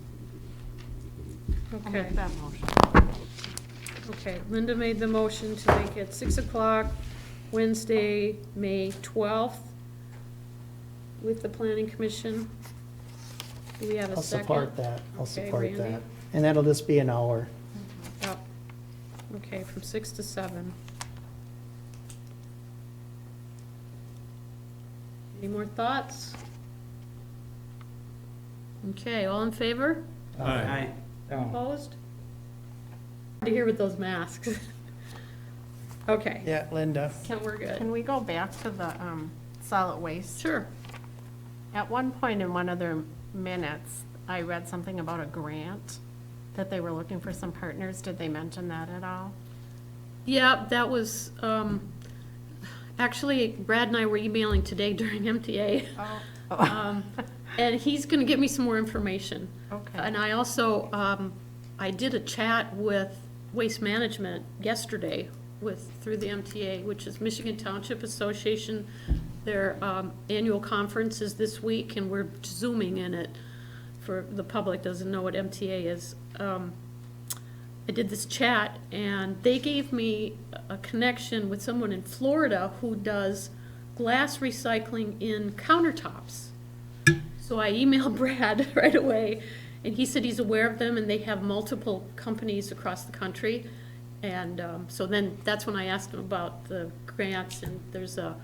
I'll Okay. make that motion. Okay, Linda made the motion to make it 6 o'clock, Wednesday, May 12th, with the planning commission. Do we have a I'll second? support that. I'll Okay, support Randy? that. And that'll just be an hour. Yep. Okay, from 6 to 7. Any more thoughts? Okay, all in favor? Aye. Opposed? To hear with those masks. Okay. Yeah, Linda. We're good. Can we go back to the solid waste? Sure. At one point in one of their minutes, I read something about a grant, that they were looking for some partners. Did they mention that at all? Yeah, that was, actually, Brad and I were emailing today during MTA. Oh. And he's gonna give me some more information. Okay. And I also, I did a chat with Waste Management yesterday through the MTA, which is Michigan Township Association. Their annual conference is this week, and we're Zooming in it. For the public doesn't know what MTA is. I did this chat, and they gave me a connection with someone in Florida who does glass recycling in countertops. So I emailed Brad right away, and he said he's aware of them, and they have multiple companies across the country. And so then that's when I asked him about the grants, and there's an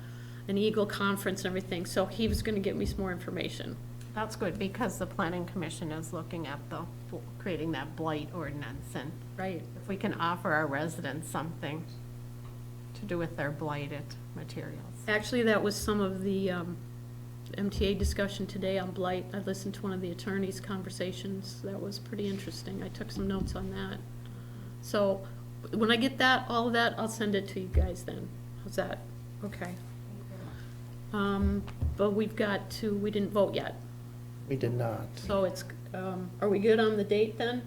Eagle conference and everything. So he was going to get me some more information. That's good, because the planning commission is looking at creating that blight ordinance, and right, if we can offer our residents something to do with their blighted materials. Actually, that was some of the MTA discussion today on blight. I listened to one of the attorneys' conversations. That was pretty interesting. I took some notes on that. So when I get all of that, I'll send it to you guys then. How's that? Okay. But we didn't vote yet. We did not. So it's, are we good on the date then?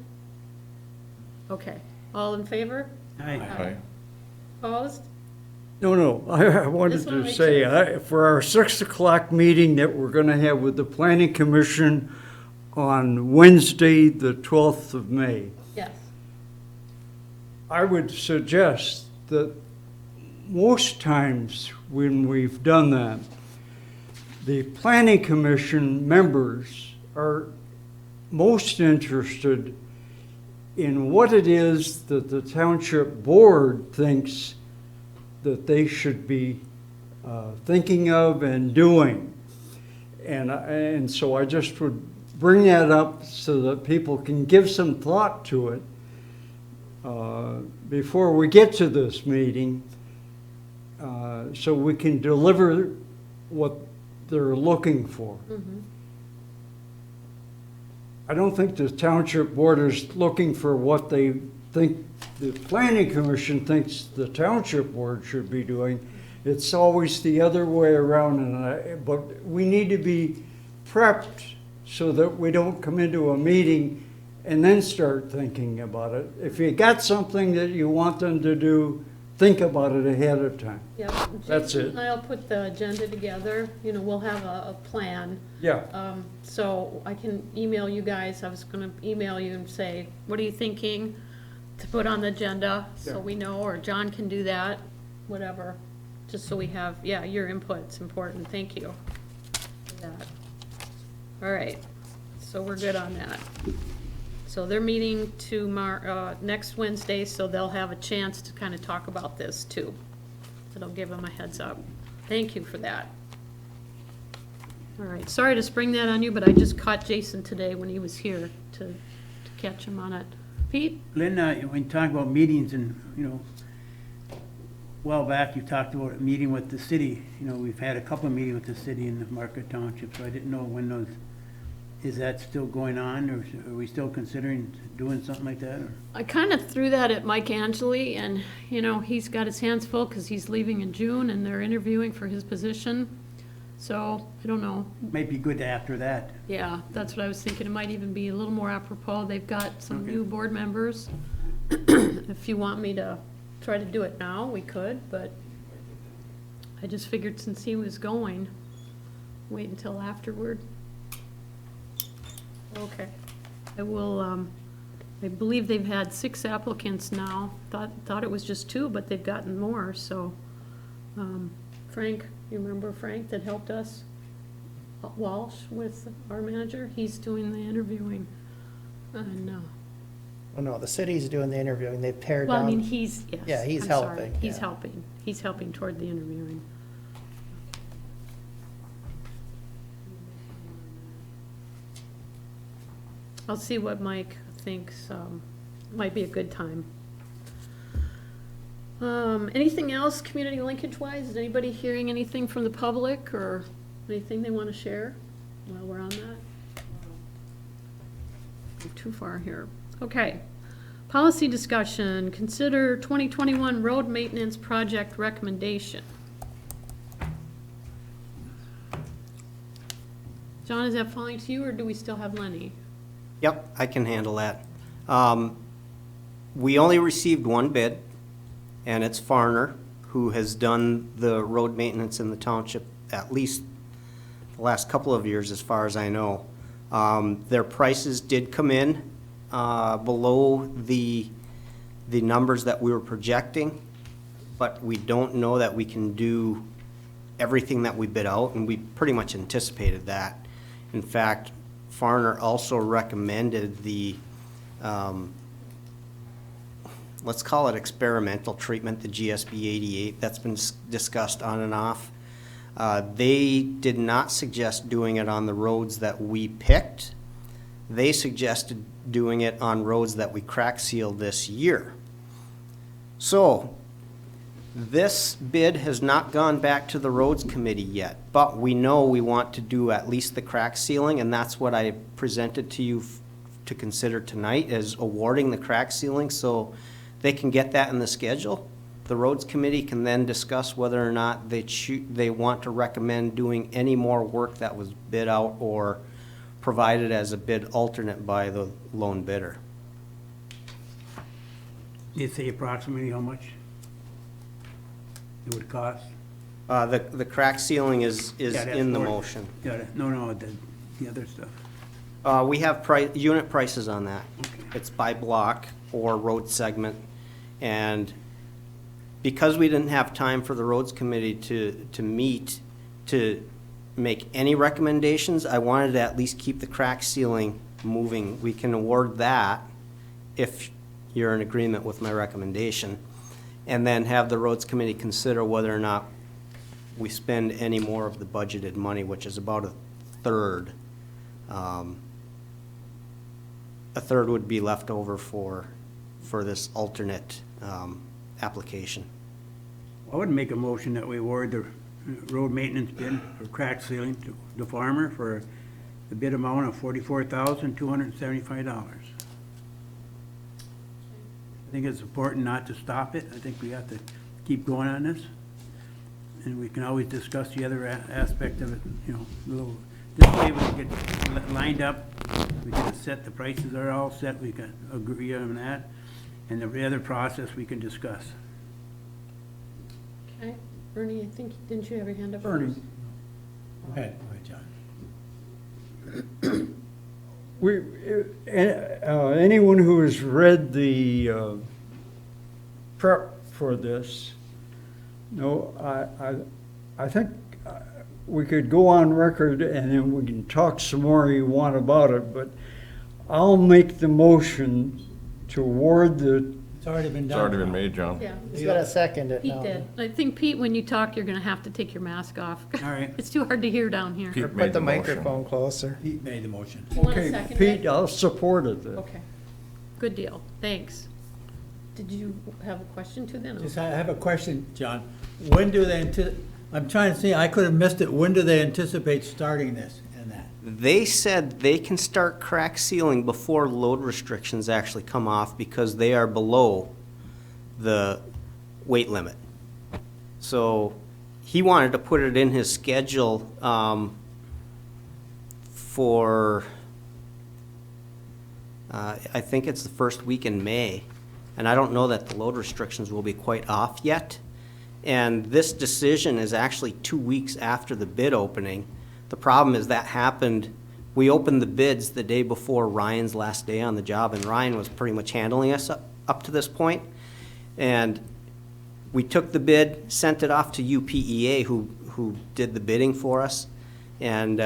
Okay. All in favor? Aye. Opposed? No, I wanted Just wanna to make say, sure. for our 6 o'clock meeting that we're gonna have with the planning commission on Wednesday, the 12th of May, Yes. I would suggest that most times when we've done that, the planning commission members are most interested in what it is that the township board thinks that they should be thinking of and doing. And so I just would bring that up so that people can give some thought to it before we get to this meeting, so we can deliver what they're looking for. I don't think the township board is looking for what they think the planning commission thinks the township board should be doing. It's always the other way around, but we need to be prepped so that we don't come into a meeting and then start thinking about it. If you got something that you want them to do, think about it ahead of time. Yep. That's Jason it. and I'll put the agenda together, we'll have a plan. Yeah. So I can email you guys, I was gonna email you and say, what are you thinking to put on the agenda? So Yeah. we know, or John can do that, whatever, just so we have, your input's important, thank you for that. All right, so we're good on that. So they're meeting next Wednesday, so they'll have a chance to kind of talk about this too. That'll give them a heads up. Thank you for that. All right, sorry to spring that on you, but I just caught Jason today when he was here to catch him on it. Pete? Lynn, when you talk about meetings and, a while back you talked about a meeting with the city. We've had a couple of meetings with the city in the Marquette Township, so I didn't know when those, is that still going on, or are we still considering doing something like that? Or? I kind of threw that at Mike Angeli, and, he's got his hands full because he's leaving in June and they're interviewing for his position. So, I don't know. Might be good after that. Yeah, that's what I was thinking. It might even be a little more apropos. They've got some new board members. If you want me to try to do it now, we could, but I just figured since he was going, wait until afterward. Okay. I will, I believe they've had 6 applicants now. Thought it was just 2, but they've gotten more, so. Frank, you remember Frank that helped us? Walsh with our manager, he's doing the interviewing. And, Oh, no, the city's doing the interviewing. They've pared well, down. I mean, yes. Yeah, he's I'm sorry. helping. He's yeah. helping. He's helping toward the interviewing. I'll see what Mike thinks, might be a good time. Anything else, community linkage wise? Is anybody hearing anything from the public or anything they want to share while we're on that? Go too far here. Okay. Policy discussion, consider 2021 road maintenance project recommendation. John, is that falling to you or do we still have Lenny? Yep, I can handle that. We only received one bid, and it's Farner, who has done the road maintenance in the township at least the last couple of years, as far as I know. Their prices did come in below the numbers that we were projecting, but we don't know that we can do everything that we bid out, and we pretty much anticipated that. In fact, Farner also recommended the, let's call it experimental treatment, the GSB 88, that's been discussed on and off. They did not suggest doing it on the roads that we picked. They suggested doing it on roads that we crack sealed this year. So, this bid has not gone back to the roads committee yet, but we know we want to do at least the crack sealing, and that's what I presented to you to consider tonight, is awarding the crack sealing so they can get that in the schedule. The roads committee can then discuss whether or not they want to recommend doing any more work that was bid out or provided as a bid alternate by the lone bidder. You say approximately how much? it would cost? The crack ceiling is Yeah, that's in the more- motion. Got it. No, the other stuff. We have unit prices on that. It's by block or road segment. And because we didn't have time for the roads committee to meet, to make any recommendations, I wanted to at least keep the crack ceiling moving. We can award that if you're in agreement with my recommendation. And then have the roads committee consider whether or not we spend any more of the budgeted money, which is about a third. A third would be left over for this alternate application. I would make a motion that we award the road maintenance bid for crack sealing to the farmer for the bid amount of $44,275. I think it's important not to stop it. I think we have to keep going on this. And we can always discuss the other aspect of it, you know, a little, this way we can get lined up. We can set, the prices are all set, we can agree on that. And the other process we can discuss. Okay, Bernie, I think, didn't you have your hand up? Bernie. first? Go ahead, John. Anyone who has read the prep for this, I think we could go on record and then we can talk some more you want about it, but I'll make the motion to award the. It's already been done. It's already been made, John. Yeah. He's got to second it Pete now. did. I think, Pete, when you talk, you're gonna have to take your mask off. All right. It's too hard to hear down here. Pete Or made put the motion. microphone closer. Pete made the motion. You wanna Okay, second Pete, it? I'll support it then. Okay, good deal, thanks. Did you have a question to them? Just, I have a question, John. When do they, I'm trying to see, I could have missed it. When do they anticipate starting this and that? They said they can start crack sealing before load restrictions actually come off because they are below the weight limit. So he wanted to put it in his schedule for, I think it's the first week in May. And I don't know that the load restrictions will be quite off yet. And this decision is actually 2 weeks after the bid opening. The problem is that happened, we opened the bids the day before Ryan's last day on the job, and Ryan was pretty much handling us up to this point. And we took the bid, sent it off to UPEA, who did the bidding for us, and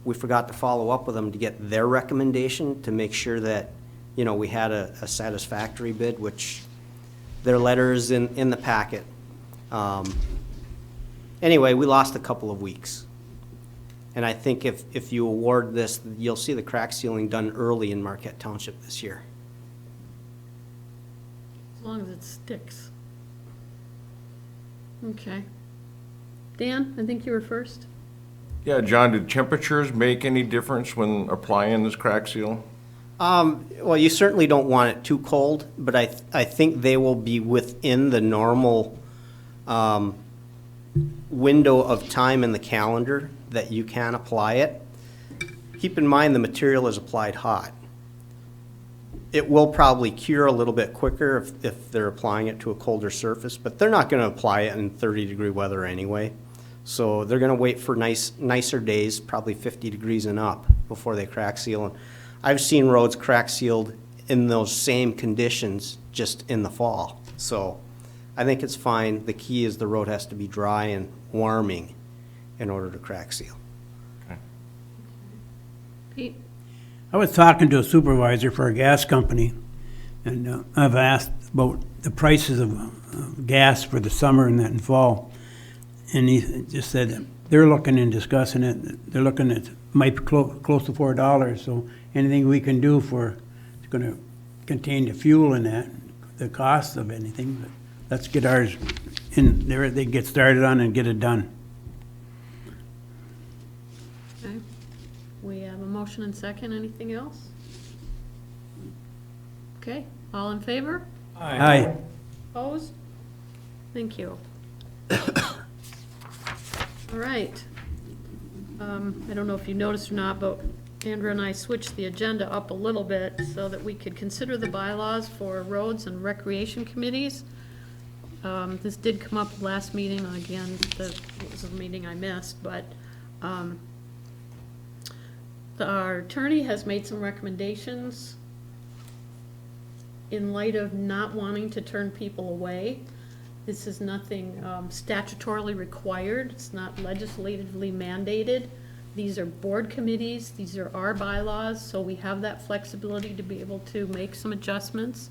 we forgot to follow up with them to get their recommendation to make sure that, you know, we had a satisfactory bid, which their letter is in the packet. Anyway, we lost a couple of weeks. And I think if you award this, you'll see the crack sealing done early in Marquette Township this year. As long as it sticks. Okay. Dan, I think you were first. Yeah, John, did temperatures make any difference when applying this crack seal? Well, you certainly don't want it too cold, but I think they will be within the normal window of time in the calendar that you can apply it. Keep in mind the material is applied hot. It will probably cure a little bit quicker if they're applying it to a colder surface, but they're not going to apply it in 30-degree weather anyway. So they're going to wait for nicer days, probably 50 degrees and up, before they crack seal. And I've seen roads crack sealed in those same conditions just in the fall. So I think it's fine. The key is the road has to be dry and warming in order to crack seal. Pete? I was talking to a supervisor for a gas company, and I've asked about the prices of gas for the summer and that and fall. And he just said that they're looking and discussing it. They're looking at, might be close to $4. So anything we can do for, it's going to contain the fuel in that, the cost of anything. But let's get ours in there. They can get started on and get it done. Okay. We have a motion and second. Anything else? Okay, all in favor? Aye. Opposed? Thank you. All right. I don't know if you noticed or not, but Andrew and I switched the agenda up a little bit so that we could consider the bylaws for roads and recreation committees. This did come up last meeting, again, it was a meeting I missed, but our attorney has made some recommendations in light of not wanting to turn people away. This is nothing statutorily required, it's not legislatively mandated. These are board committees, these are our bylaws, so we have that flexibility to be able to make some adjustments.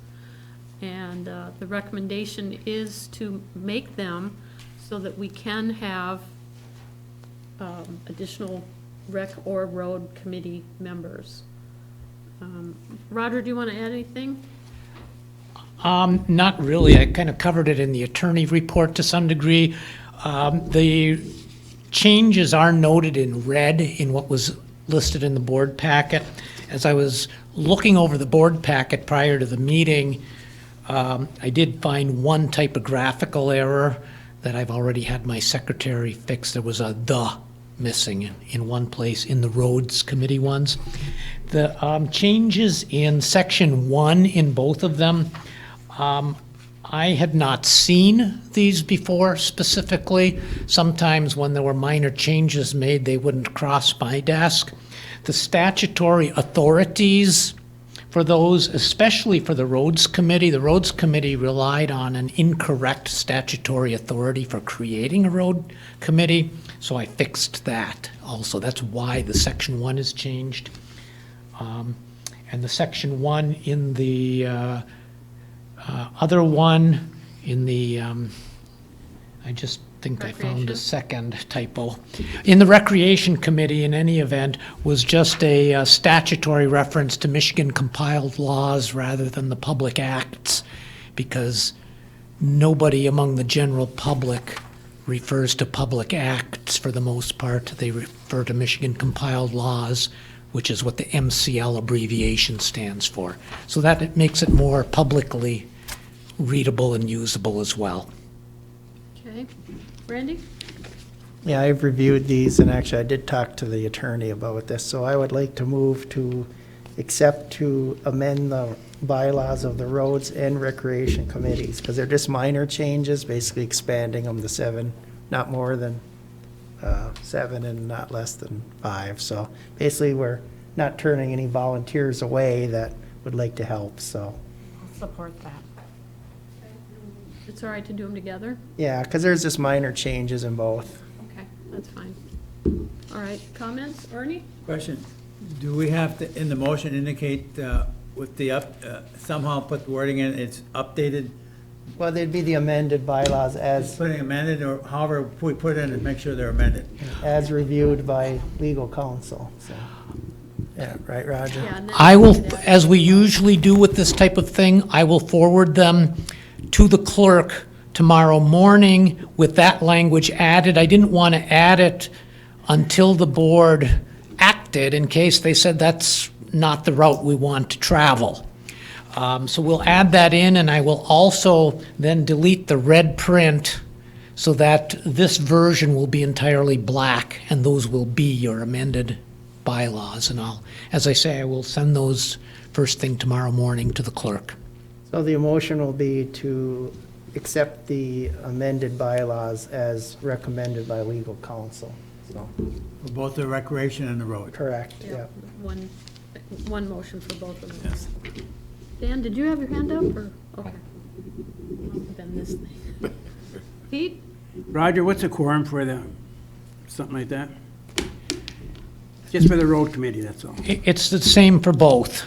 And the recommendation is to make them so that we can have additional rec or road committee members. Roger, do you want to add anything? Not really. I kind of covered it in the attorney report to some degree. The changes are noted in red in what was listed in the board packet. As I was looking over the board packet prior to the meeting, I did find one typographical error that I've already had my secretary fix. There was a "the" missing in one place in the roads committee ones. The changes in section 1 in both of them, I had not seen these before specifically. Sometimes when there were minor changes made, they wouldn't cross my desk. The statutory authorities for those, especially for the Roads Committee relied on an incorrect statutory authority for creating a road committee, so I fixed that also. That's why the section 1 is changed. And the section 1 in the other one, in the, I just think I found a second typo. In the Recreation Committee, in any event, was just a statutory reference to Michigan compiled laws rather than the public acts, because nobody among the general public refers to public acts for the most part. They refer to Michigan compiled laws, which is what the MCL abbreviation stands for. So that it makes it more publicly readable and usable as well. Okay. Randy? Yeah, I've reviewed these, and actually I did talk to the attorney about this, so I would like to move to accept to amend the bylaws of the roads and recreation committees, because they're just minor changes, basically expanding them to 7, not more than 7 and not less than 5. So basically we're not turning any volunteers away that would like to help, so. I'll support that. It's all right to do them together? Yeah, because there's just minor changes in both. Okay, that's fine. All right, comments? Ernie? Question, do we have to, in the motion, indicate with the somehow put the wording in, it's updated? Well, they'd be the amended bylaws as. Putting amended, or however we put it in and make sure they're amended. As reviewed by legal counsel, so. Yeah, right, Roger? Yeah, I will, as we usually do with this type of thing, I will forward them to the clerk tomorrow morning with that language added. I didn't want to add it until the board acted in case they said that's not the route we want to travel. So we'll add that in, and I will also then delete the red print so that this version will be entirely black, and those will be your amended bylaws. And I'll, as I say, I will send those first thing tomorrow morning to the clerk. So the motion will be to accept the amended bylaws as recommended by legal counsel, so. For both the recreation and the road. Correct, yeah. One motion for both of them. Dan, did you have your hand up, or, okay. Must have been this thing. Pete? Roger, what's a quorum for the, something like that? Just for the road committee, that's all. It's the same for both.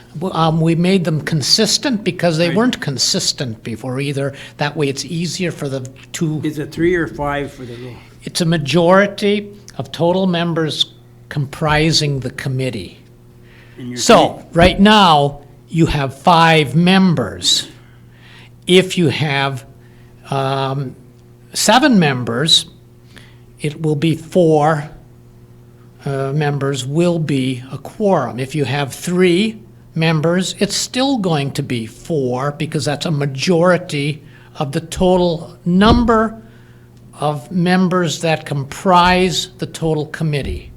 We made them consistent because they weren't consistent before either. That way it's easier for the two. Is it 3 or 5 for the road? It's a majority of total members comprising the committee. So, right now, you have 5 members. If you have 7 members, it will be 4 members will be a quorum. If you have 3 members, it's still going to be 4 because that's a majority of the total number of members that comprise the total committee.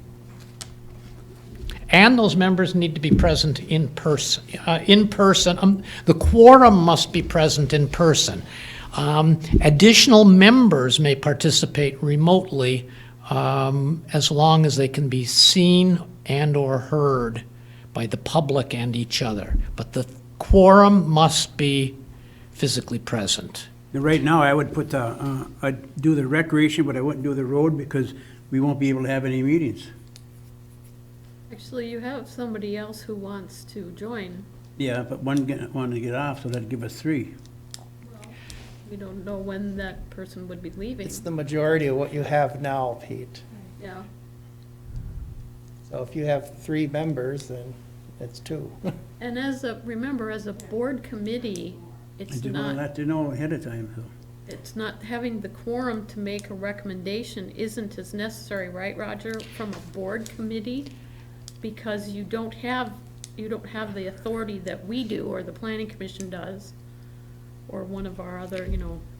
And those members need to be present in person. The quorum must be present in person. Additional members may participate remotely as long as they can be seen and/or heard by the public and each other. But the quorum must be physically present. Right now, I would put I'd do the recreation, but I wouldn't do the road because we won't be able to have any meetings. Actually, you have somebody else who wants to join. Yeah, but one wanted to get off, so that'd give us 3. We don't know when that person would be leaving. It's the majority of what you have now, Pete. Yeah. So if you have 3 members, then it's 2. And remember, as a board committee, I it's didn't not, have to know ahead of time, so. it's not, having the quorum to make a recommendation isn't as necessary, right, Roger, from a board committee? Because you don't have the authority that we do, or the planning commission does, or one of our other,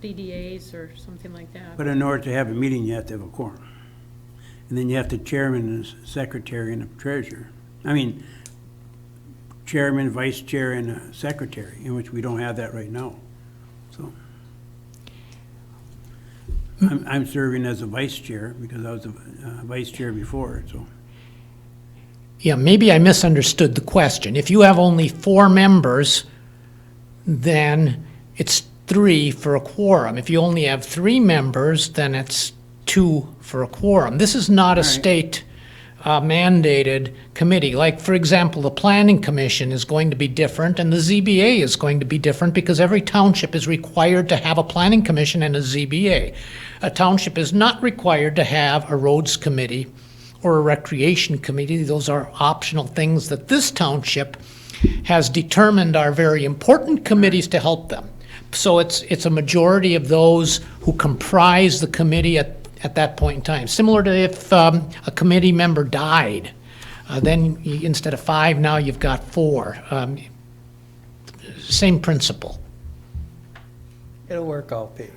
DDAs or something like that. But in order to have a meeting, you have to have a quorum. And then you have the chairman and the secretary and the treasurer. I mean, chairman, vice chair, and a secretary, in which we don't have that right now. So I'm serving as a vice chair because I was a vice chair before, so. Yeah, maybe I misunderstood the question. If you have only 4 members, then it's 3 for a quorum. If you only have 3 members, then it's 2 for a quorum. This is not a state mandated committee. Like, for example, the Planning Commission is going to be different, and the ZBA is going to be different because every township is required to have a Planning Commission and a ZBA. A township is not required to have a Roads Committee or a Recreation Committee. Those are optional things that this township has determined are very important committees to help them. So it's a majority of those who comprise the committee at that point in time. Similar to if a committee member died, then instead of 5, now you've got 4. Same principle. It'll work out, Pete.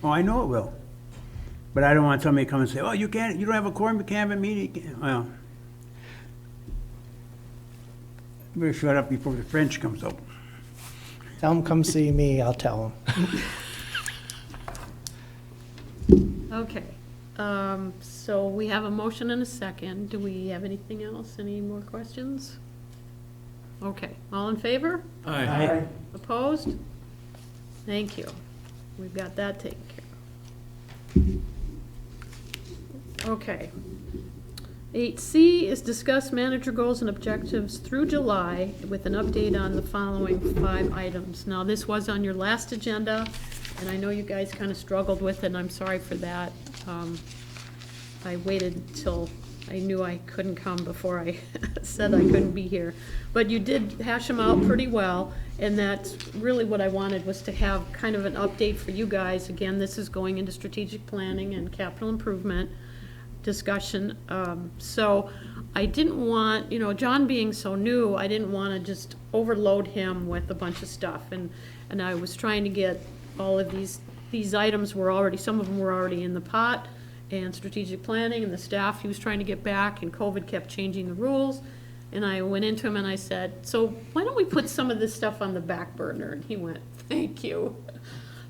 Oh, I know it will. But I don't want somebody to come and say, oh, you don't have a quorum, you can't have a meeting. Well, you better shut up before the French comes out. Tell them come see me, I'll tell them. Okay, so we have a motion and a second. Do we have anything else? Any more questions? Okay, all in favor? Aye. Opposed? Thank you. We've got that taken care of. Okay. 8C is discuss manager goals and objectives through July with an update on the following 5 items. Now, this was on your last agenda, and I know you guys kind of struggled with it, and I'm sorry for that. I waited till I knew I couldn't come before I said I couldn't be here. But you did hash them out pretty well, and that's really what I wanted, was to have kind of an update for you guys. Again, this is going into strategic planning and capital improvement discussion. So I didn't want, John being so new, I didn't want to just overload him with a bunch of stuff. And I was trying to get all of these items were already, some of them were already in the pot, and strategic planning, and the staff he was trying to get back, and COVID kept changing the rules. And I went into him and I said, so why don't we put some of this stuff on the back burner? And he went, thank you.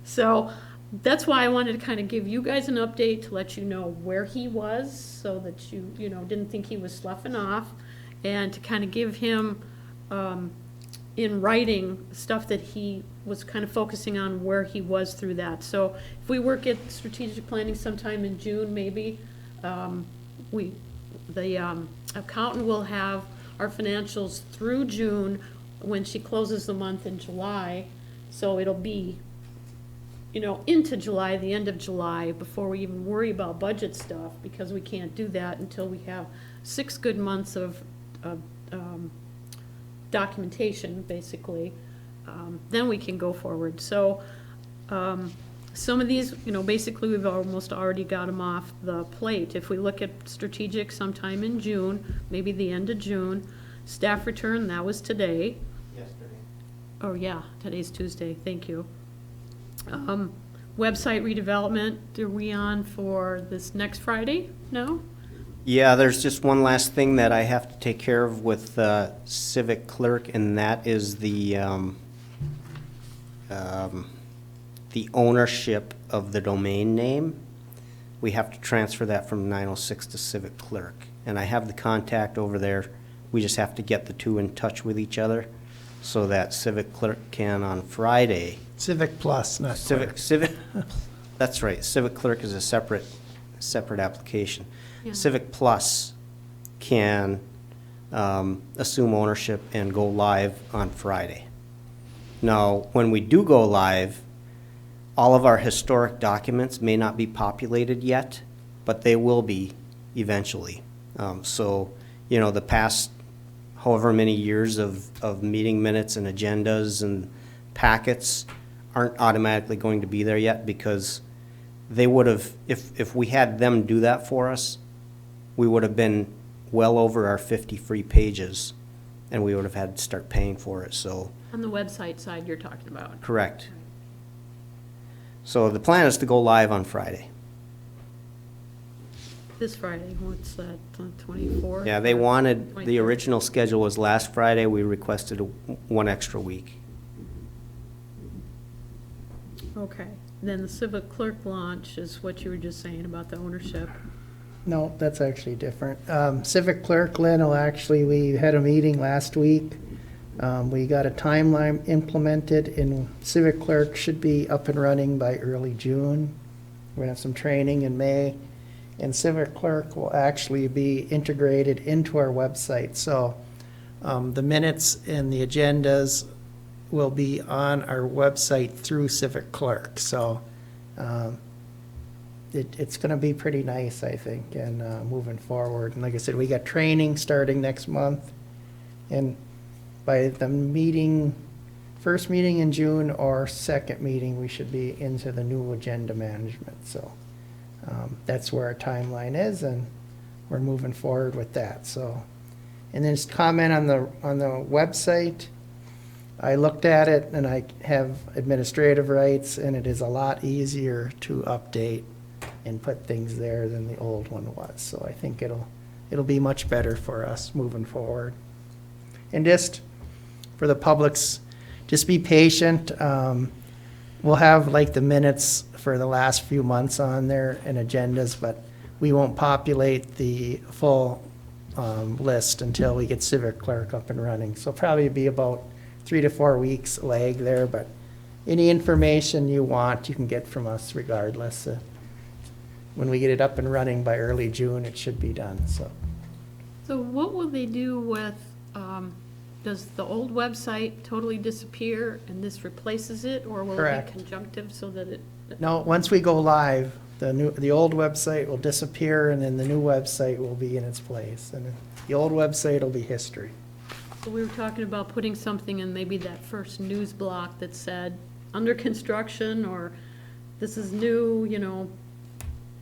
So that's why I wanted to kind of give you guys an update to let you know where he was, so that you didn't think he was sloughing off, and to kind of give him in writing stuff that he was kind of focusing on, where he was through that. So if we work at strategic planning sometime in June, maybe, the accountant will have our financials through June when she closes the month in July. So it'll be, into July, the end of July, before we even worry about budget stuff, because we can't do that until we have 6 good months of documentation, basically. Then we can go forward. So some of these, basically we've almost already got them off the plate. If we look at strategic sometime in June, maybe the end of June, staff return, that was today. Yesterday. Oh yeah, today's Tuesday, thank you. Website redevelopment, are we on for this next Friday? No? Yeah, there's just one last thing that I have to take care of with Civic Clerk, and that is the the ownership of the domain name, we have to transfer that from 906 to Civic Clerk. And I have the contact over there. We just have to get the two in touch with each other so that Civic Clerk can on Friday. Civic Plus, not Clerk. Civic, that's right. Civic Clerk is a separate application. Yeah. Civic Plus can assume ownership and go live on Friday. Now, when we do go live, all of our historic documents may not be populated yet, but they will be eventually. So, you know, the past however many years of meeting minutes and agendas and packets aren't automatically going to be there yet, because they would have, if we had them do that for us, we would have been well over our 50 free pages, and we would have had to start paying for it, so. On the website side you're talking about. Correct. So the plan is to go live on Friday. This Friday, what's that, 24th? Yeah, they wanted, the 23rd? original schedule was last Friday, we requested one extra week. Okay, then the Civic Clerk launch is what you were just saying about the ownership. No, that's actually different. Civic Clerk, Lynn, we had a meeting last week. We got a timeline implemented, and Civic Clerk should be up and running by early June. We're gonna have some training in May, and Civic Clerk will actually be integrated into our website. So the minutes and the agendas will be on our website through Civic Clerk. So it's gonna be pretty nice, I think, and moving forward. And like I said, we got training starting next month, and by the first meeting in June or second meeting, we should be into the new agenda management. So that's where our timeline is, and we're moving forward with that. So, and then just comment on the website. I looked at it, and I have administrative rights, and it is a lot easier to update and put things there than the old one was. So I think it'll be much better for us moving forward. And just for the public's, just be patient. We'll have like the minutes for the last few months on there and agendas, but we won't populate the full list until we get Civic Clerk up and running. So probably be about 3 to 4 weeks lag there, but any information you want, you can get from us regardless. When we get it up and running by early June, it should be done, so. So what will they do with, does the old website totally disappear and this replaces it, or will it Correct. be conjunctive so that it? No, once we go live, the old website will disappear, and then the new website will be in its place. And the old website will be history. So we were talking about putting something in maybe that first news block that said, under construction, or this is new, you know,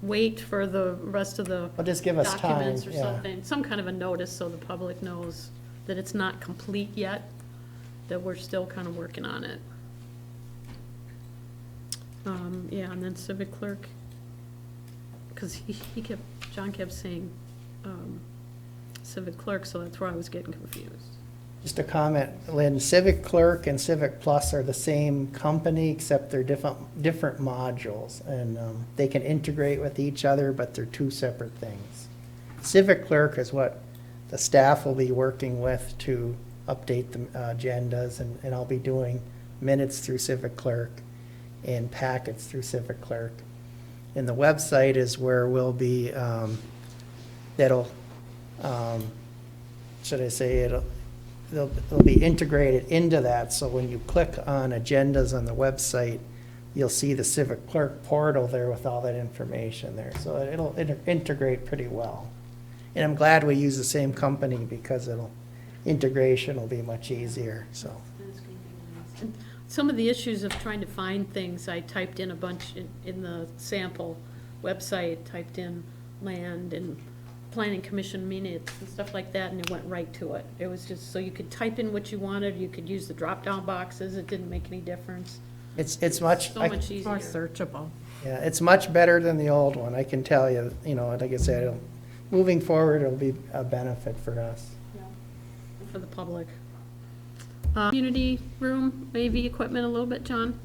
wait for the rest of the Well, just give us time, documents or yeah. something. Some kind of a notice so the public knows that it's not complete yet, that we're still kind of working on it. Yeah, and then Civic Clerk, because John kept saying Civic Clerk, so that's where I was getting confused. Just a comment, Lynn, Civic Clerk and Civic Plus are the same company, except they're different modules, and they can integrate with each other, but they're two separate things. Civic Clerk is what the staff will be working with to update the agendas, and I'll be doing minutes through Civic Clerk and packets through Civic Clerk. And the website is where we'll be, that'll, should I say, they'll be integrated into that, so when you click on agendas on the website, you'll see the Civic Clerk portal there with all that information there, so it'll integrate pretty well. And I'm glad we use the same company, because integration will be much easier, so. And some of the issues of trying to find things, I typed in a bunch in the sample website, typed in land and planning commission minutes and stuff like that, and it went right to it. It was just, so you could type in what you wanted, you could use the drop-down boxes, it didn't make any difference. It's much. So much easier. More searchable. Yeah, it's much better than the old one, I can tell you, like I said, moving forward, it'll be a benefit for us. Yeah, for the public. Community room, AV equipment a little bit, John?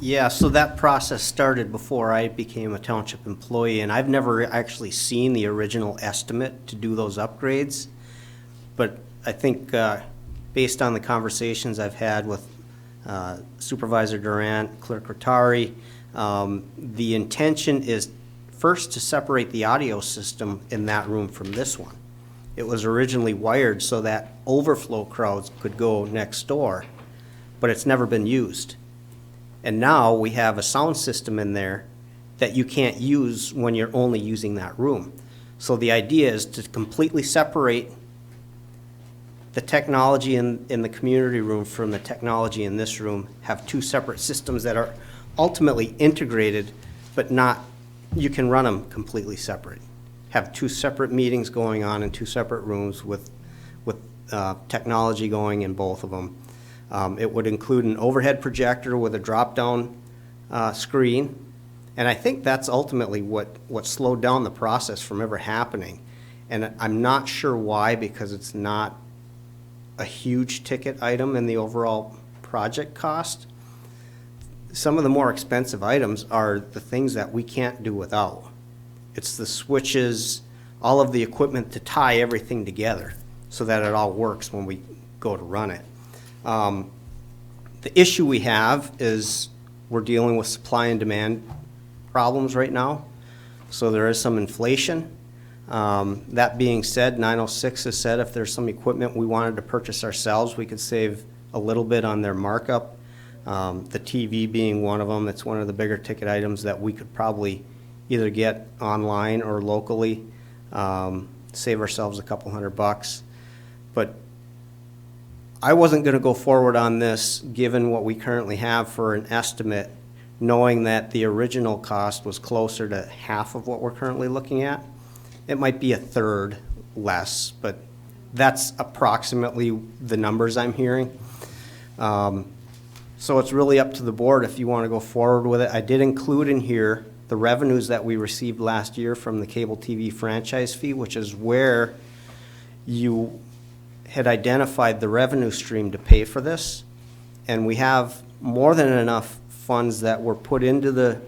Yeah, so that process started before I became a township employee, and I've never actually seen the original estimate to do those upgrades. But I think, based on the conversations I've had with Supervisor Durant, Clerk Rotari, the intention is first to separate the audio system in that room from this one. It was originally wired so that overflow crowds could go next door, but it's never been used. And now we have a sound system in there that you can't use when you're only using that room. So the idea is to completely separate the technology in the community room from the technology in this room, have two separate systems that are ultimately integrated, but not, you can run them completely separate. Have two separate meetings going on in two separate rooms with technology going in both of them. It would include an overhead projector with a drop-down screen. And I think that's ultimately what slowed down the process from ever happening. And I'm not sure why, because it's not a huge ticket item in the overall project cost. Some of the more expensive items are the things that we can't do without. It's the switches, all of the equipment to tie everything together so that it all works when we go to run it. The issue we have is we're dealing with supply and demand problems right now. So there is some inflation. That being said, 906 has said if there's some equipment we wanted to purchase ourselves, we could save a little bit on their markup. The TV being one of them, that's one of the bigger ticket items that we could probably either get online or locally, save ourselves a couple $100. But I wasn't going to go forward on this, given what we currently have for an estimate, knowing that the original cost was closer to half of what we're currently looking at. It might be a third less, but that's approximately the numbers I'm hearing. So it's really up to the board if you want to go forward with it. I did include in here the revenues that we received last year from the cable TV franchise fee, which is where you had identified the revenue stream to pay for this. And we have more than enough funds that were put into the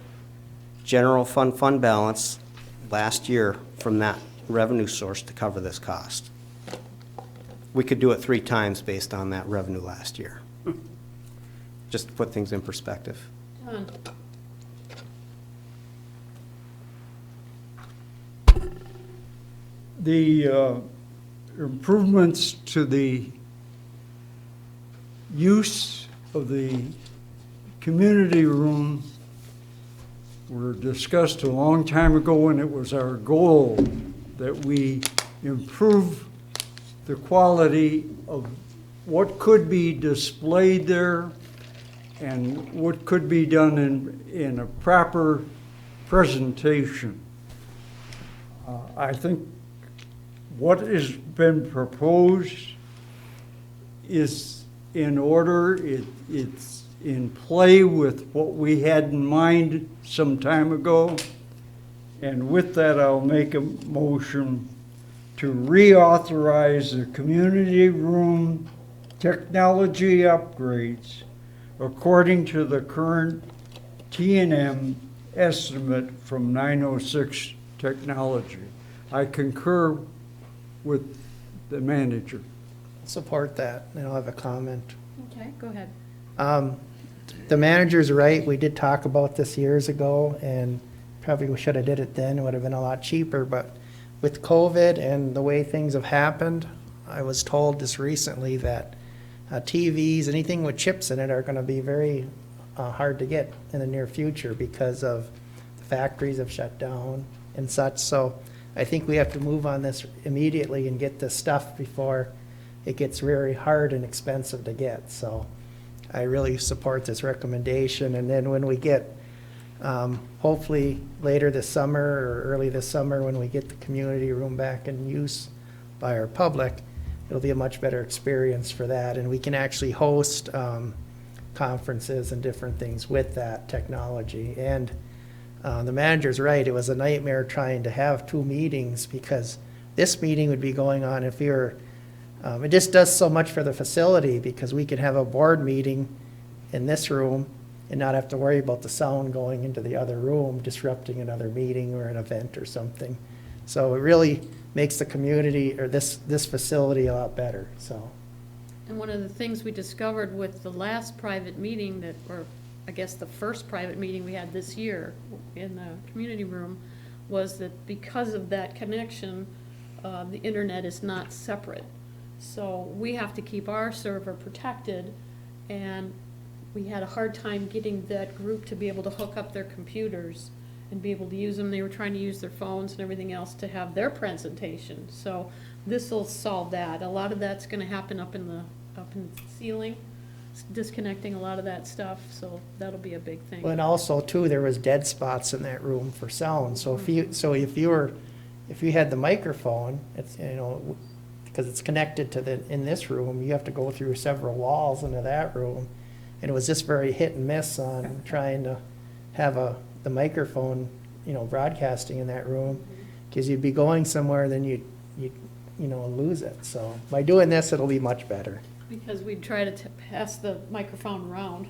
general fund balance last year from that revenue source to cover this cost. We could do it 3 times based on that revenue last year. Just to put things in perspective. Done. The improvements to the use of the community room were discussed a long time ago, and it was our goal that we improve the quality of what could be displayed there and what could be done in a proper presentation. I think what has been proposed is in order. It's in play with what we had in mind some time ago. And with that, I'll make a motion to reauthorize the community room technology upgrades according to the current T&M estimate from 906 Technology. I concur with the manager. Support that, and I'll have a comment. Okay, go ahead. The manager's right, we did talk about this years ago, and probably we should have did it then, it would have been a lot cheaper, but with COVID and the way things have happened, I was told just recently that TVs, anything with chips in it are gonna be very hard to get in the near future because of the factories have shut down and such, so I think we have to move on this immediately and get this stuff before it gets very hard and expensive to get, so I really support this recommendation. And then when we get, hopefully later this summer or early this summer, when we get the community room back in use by our public, it'll be a much better experience for that. And we can actually host conferences and different things with that technology. And the manager's right, it was a nightmare trying to have 2 meetings because this meeting would be going on if we were it just does so much for the facility because we can have a board meeting in this room and not have to worry about the sound going into the other room, disrupting another meeting or an event or something. So it really makes the community, or this facility, a lot better, so. And one of the things we discovered with the last private meeting that, or I guess the first private meeting we had this year in the community room, was that because of that connection, the internet is not separate. So we have to keep our server protected, and we had a hard time getting that group to be able to hook up their computers and be able to use them. They were trying to use their phones and everything else to have their presentation. So this will solve that. A lot of that's gonna happen up in the ceiling, disconnecting a lot of that stuff, so that'll be a big thing. And also too, there was dead spots in that room for sound, so if you had the microphone, it's, you know, because it's connected to in this room, you have to go through several walls into that room, and it was just very hit and miss on trying to have the microphone, you know, broadcasting in that room, because you'd be going somewhere, then you'd lose it. So by doing this, it'll be much better. Because we'd try to pass the microphone around,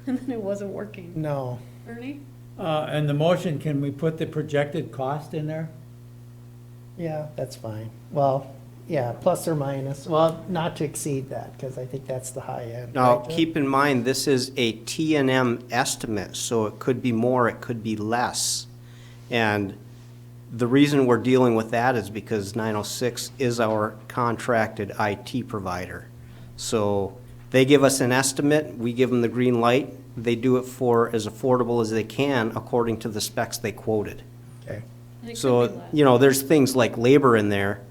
and then it wasn't working. No. Ernie? And the motion, can we put the projected cost in there? Yeah, that's fine. Well, yeah, plus or minus. Well, not to exceed that, because I think that's the high end. Now, right, Jeff? keep in mind, this is a T&M estimate, so it could be more, it could be less. And the reason we're dealing with that is because 906 is our contracted IT provider. So they give us an estimate, we give them the green light, they do it for as affordable as they can according to the specs they quoted. Okay. So, you know, there's things like labor in there.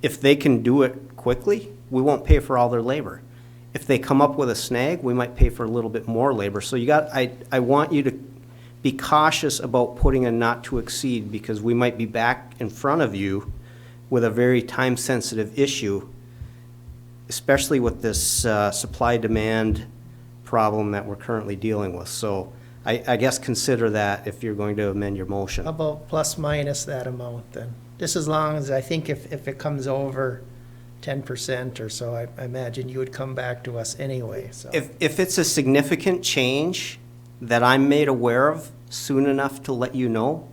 If they can do it quickly, we won't pay for all their labor. If they come up with a snag, we might pay for a little bit more labor. So I want you to be cautious about putting a not to exceed, because we might be back in front of you with a very time-sensitive issue, especially with this supply-demand problem that we're currently dealing with. So I guess consider that if you're going to amend your motion. How about plus minus that amount then? Just as long as, I think if it comes over 10% or so, I imagine you would come back to us anyway, so. If it's a significant change that I'm made aware of soon enough to let you know,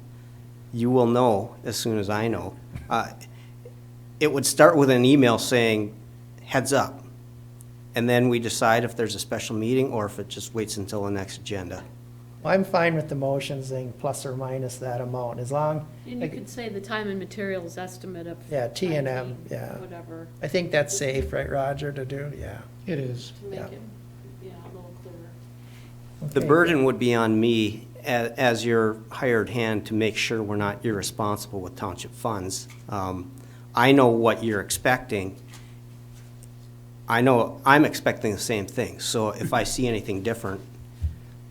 you will know as soon as I know. It would start with an email saying, heads up. And then we decide if there's a special meeting or if it just waits until the next agenda. Well, I'm fine with the motion saying plus or minus that amount, as long. And you could say the time and materials estimate of. Yeah, T&M, yeah. Whatever. I think that's safe, right, Roger, to do? Yeah. It is. To make Yeah. it, a little clearer. The Okay. burden would be on me as your hired hand to make sure we're not irresponsible with township funds. I know what you're expecting. I know I'm expecting the same thing. So if I see anything different,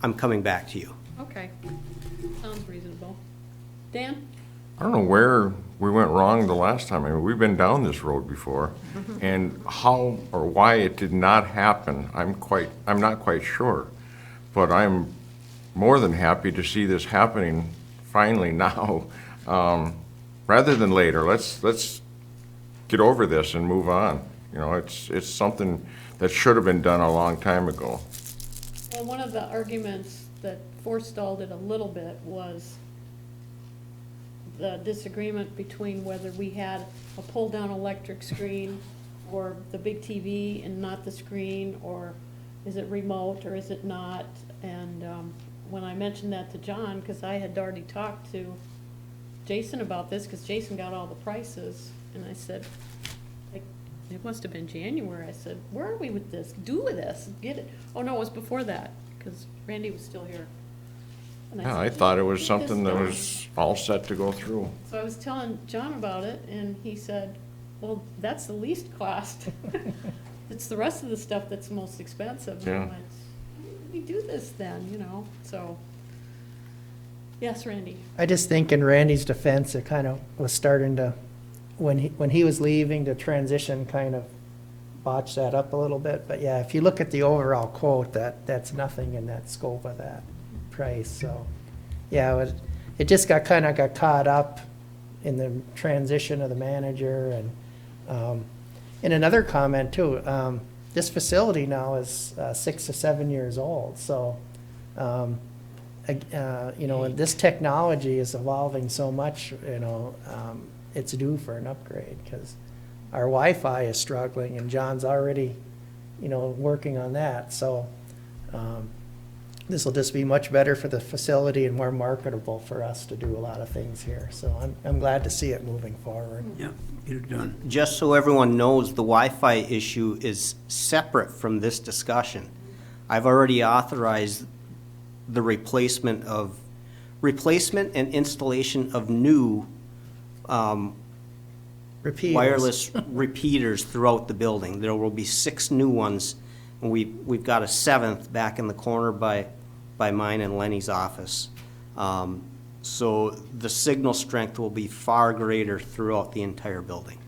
I'm coming back to you. Okay, sounds reasonable. Dan? I don't know where we went wrong the last time. I mean, we've been down this road before. And how or why it did not happen, I'm not quite sure. But I'm more than happy to see this happening finally now, rather than later. Let's get over this and move on. You know, it's something that should have been done a long time ago. Well, one of the arguments that forestalled it a little bit was the disagreement between whether we had a pull-down electric screen or the big TV and not the screen, or is it remote or is it not? And when I mentioned that to John, because I had already talked to Jason about this, because Jason got all the prices, and I said, it must have been January. I said, where are we with this? Do with this, get it. Oh, no, it was before that, because Randy was still here. And Yeah, said, I thought it was "Get something this that done." was all set to go through. So I was telling John about it, and he said, well, that's the least cost. It's the rest of the stuff that's most expensive. And I Yeah. went, why did we do this then, so. Yes, Randy? I just think in Randy's defense, it kind of was starting to, when he was leaving, the transition kind of botched that up a little bit. But yeah, if you look at the overall quote, that's nothing in that scope of that price. So yeah, it just got caught up in the transition of the manager. And another comment too, this facility now is 6 to 7 years old, so, you know, and this technology is evolving so much, you know, it's due for an upgrade, because our Wi-Fi is struggling, and John's already, you know, working on that, so this will just be much better for the facility and more marketable for us to do a lot of things here, so I'm glad to see it moving forward. Yeah, get it done. Just so everyone knows, the Wi-Fi issue is separate from this discussion. I've already authorized the replacement and installation of new Repeaters. wireless repeaters throughout the building. There will be 6 new ones, and we've got a 7th back in the corner by mine and Lenny's office. So the signal strength will be far greater throughout the entire building.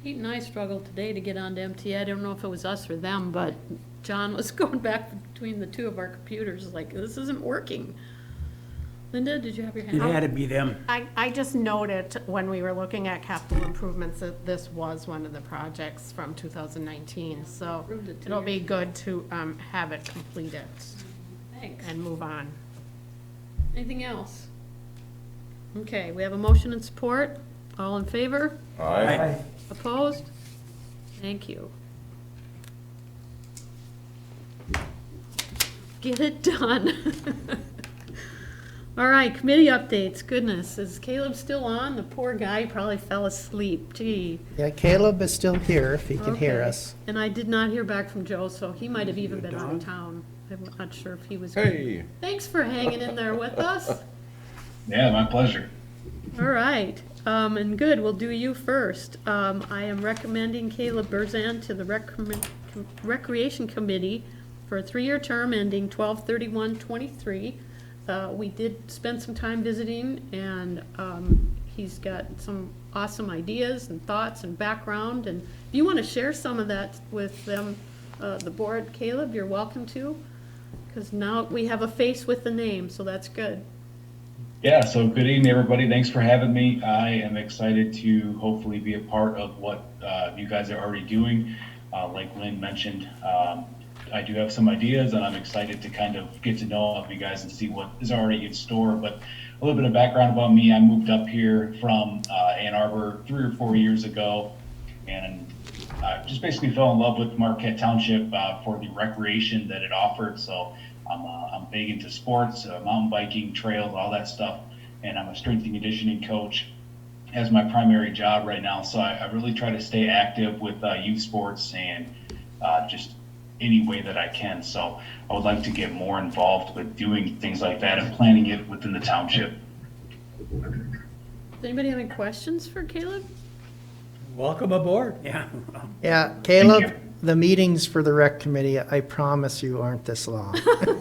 Pete and I struggled today to get onto MTA. I don't know if it was us or them, but John was going back between the two of our computers, like, this isn't working. Linda, did you have your hand It up? had to be them. I just noted when we were looking at capital improvements that this was one of the projects from 2019. So Approved it 2 it'll be years. good to have it completed Thanks. and move on. Anything else? Okay, we have a motion and support. All in favor? Aye. Opposed? Thank you. Get it done. All right, committee updates. Goodness, is Caleb still on? The poor guy probably fell asleep. Gee. Yeah, Caleb is still here, if he can hear Okay. us. And I did not hear back from Joe, so he might have even been out of town. I'm not sure if he was. Hey. Thanks for hanging in there with us. Yeah, my pleasure. All right, and good, we'll do you first. I am recommending Caleb Burzan to the Recreation Committee for a 3-year term ending 12/31/23. We did spend some time visiting, and he's got some awesome ideas and thoughts and background, and if you want to share some of that with them, the board, Caleb, you're welcome to, because now we have a face with the name, so that's good. Yeah, so good evening, everybody. Thanks for having me. I am excited to hopefully be a part of what you guys are already doing. Like Lynn mentioned, I do have some ideas, and I'm excited to kind of get to know all of you guys and see what is already in store. But a little bit of background about me: I moved up here from Ann Arbor 3 or 4 years ago, and I just basically fell in love with Marquette Township for the recreation that it offered. So I'm big into sports, mountain biking, trails, all that stuff, and I'm a strength and conditioning coach as my primary job right now. So I really try to stay active with youth sports and just any way that I can. So I would like to get more involved with doing things like that and planning it within the township. Does anybody have any questions for Caleb? Welcome aboard. Yeah. Yeah, Caleb, the meetings for the rec committee, I promise you aren't this long.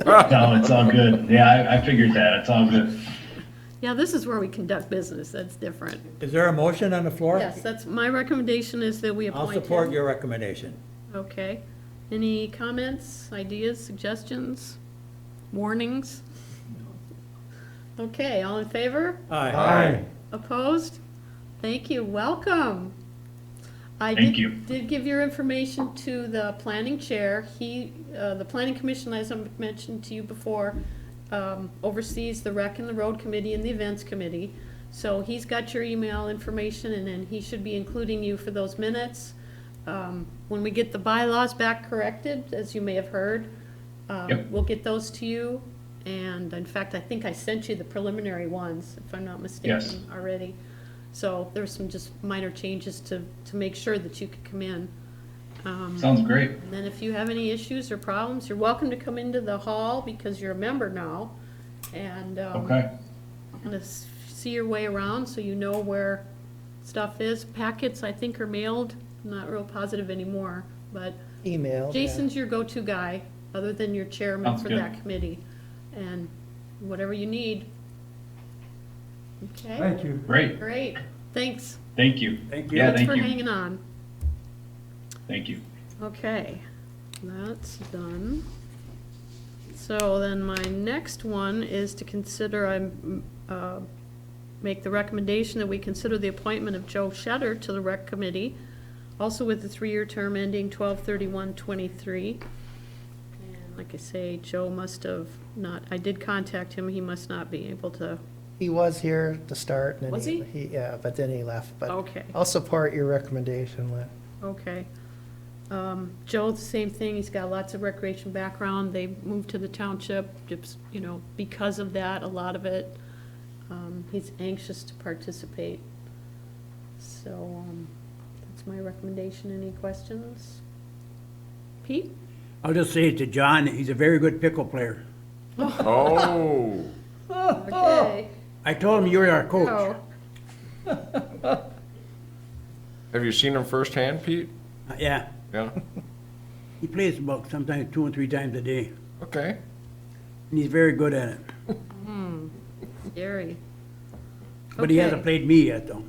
No, it's all good. Yeah, I figured that. It's all good. Yeah, this is where we conduct business, that's different. Is there a motion on the floor? Yes, that's, my recommendation is that we I'll appoint him. support your recommendation. Okay. Any comments, ideas, suggestions, warnings? Okay, all in favor? Aye. Opposed? Thank you, welcome. Thank you. Did give your information to the planning chair. He, the planning commission, as I mentioned to you before, oversees the rec and the road committee and the events committee. So he's got your email information, and then he should be including you for those minutes. When we get the bylaws back corrected, as you may have heard, we'll get those to you. And in fact, I think I sent you the preliminary ones, if I'm not mistaken, already. So there's some just minor changes to make sure that you could come in. Sounds great. And then if you have any issues or problems, you're welcome to come into the hall because you're a member now. And Okay. kind of see your way around so you know where stuff is. Packets, I think, are mailed. I'm not real positive anymore, but Email. Jason's your go-to guy, other than your chairman Sounds for good. that committee. And whatever you need. Okay? Thank you. Great. Great, thanks. Thank you. Thank you. Yeah, Thanks thank for you. hanging on. Thank you. Okay, that's done. So then my next one is to consider, make the recommendation that we consider the appointment of Joe Shetter to the rec committee also with a 3-year term ending 12/31/23. And like I say, Joe must have not, I did contact him, he must not be able to. He was here to start. And then Was he? Yeah, but then he left. But Okay. I'll support your recommendation, Lynn. Okay. Joe, the same thing, he's got lots of recreation background, they moved to the township, just, you know, because of that, a lot of it. He's anxious to participate. So, that's my recommendation. Any questions? Pete? I'll just say it to John, he's a very good pickle player. Oh. Okay. I told him you're our coach. Oh. Have you seen him firsthand, Pete? Yeah, Yeah. he plays about sometimes 2 and 3 times a day, Okay. and he's very good at it. Scary. But he hasn't Okay. played me yet, though.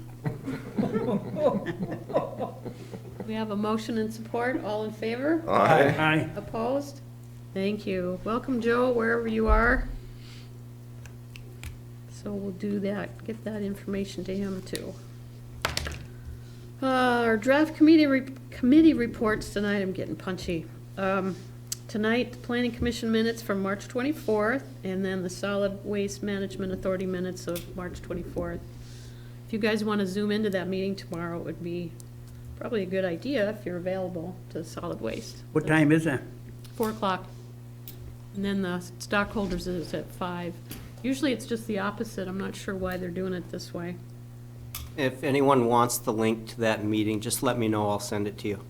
We have a motion and support, all in favor? Aye. Aye. Opposed? Thank you. Welcome, Joe, wherever you are. So we'll do that, get that information to him too. Our draft committee reports tonight, I'm getting punchy. Tonight, the Planning Commission minutes from March 24th, and then the Solid Waste Management Authority minutes of March 24th. If you guys want to zoom into that meeting tomorrow, it would be probably a good idea if you're available to solid waste. What time is that? 4 o'clock. And then the stockholders is at 5. Usually it's just the opposite. I'm not sure why they're doing it this way. If anyone wants the link to that meeting, just let me know, I'll send it to you.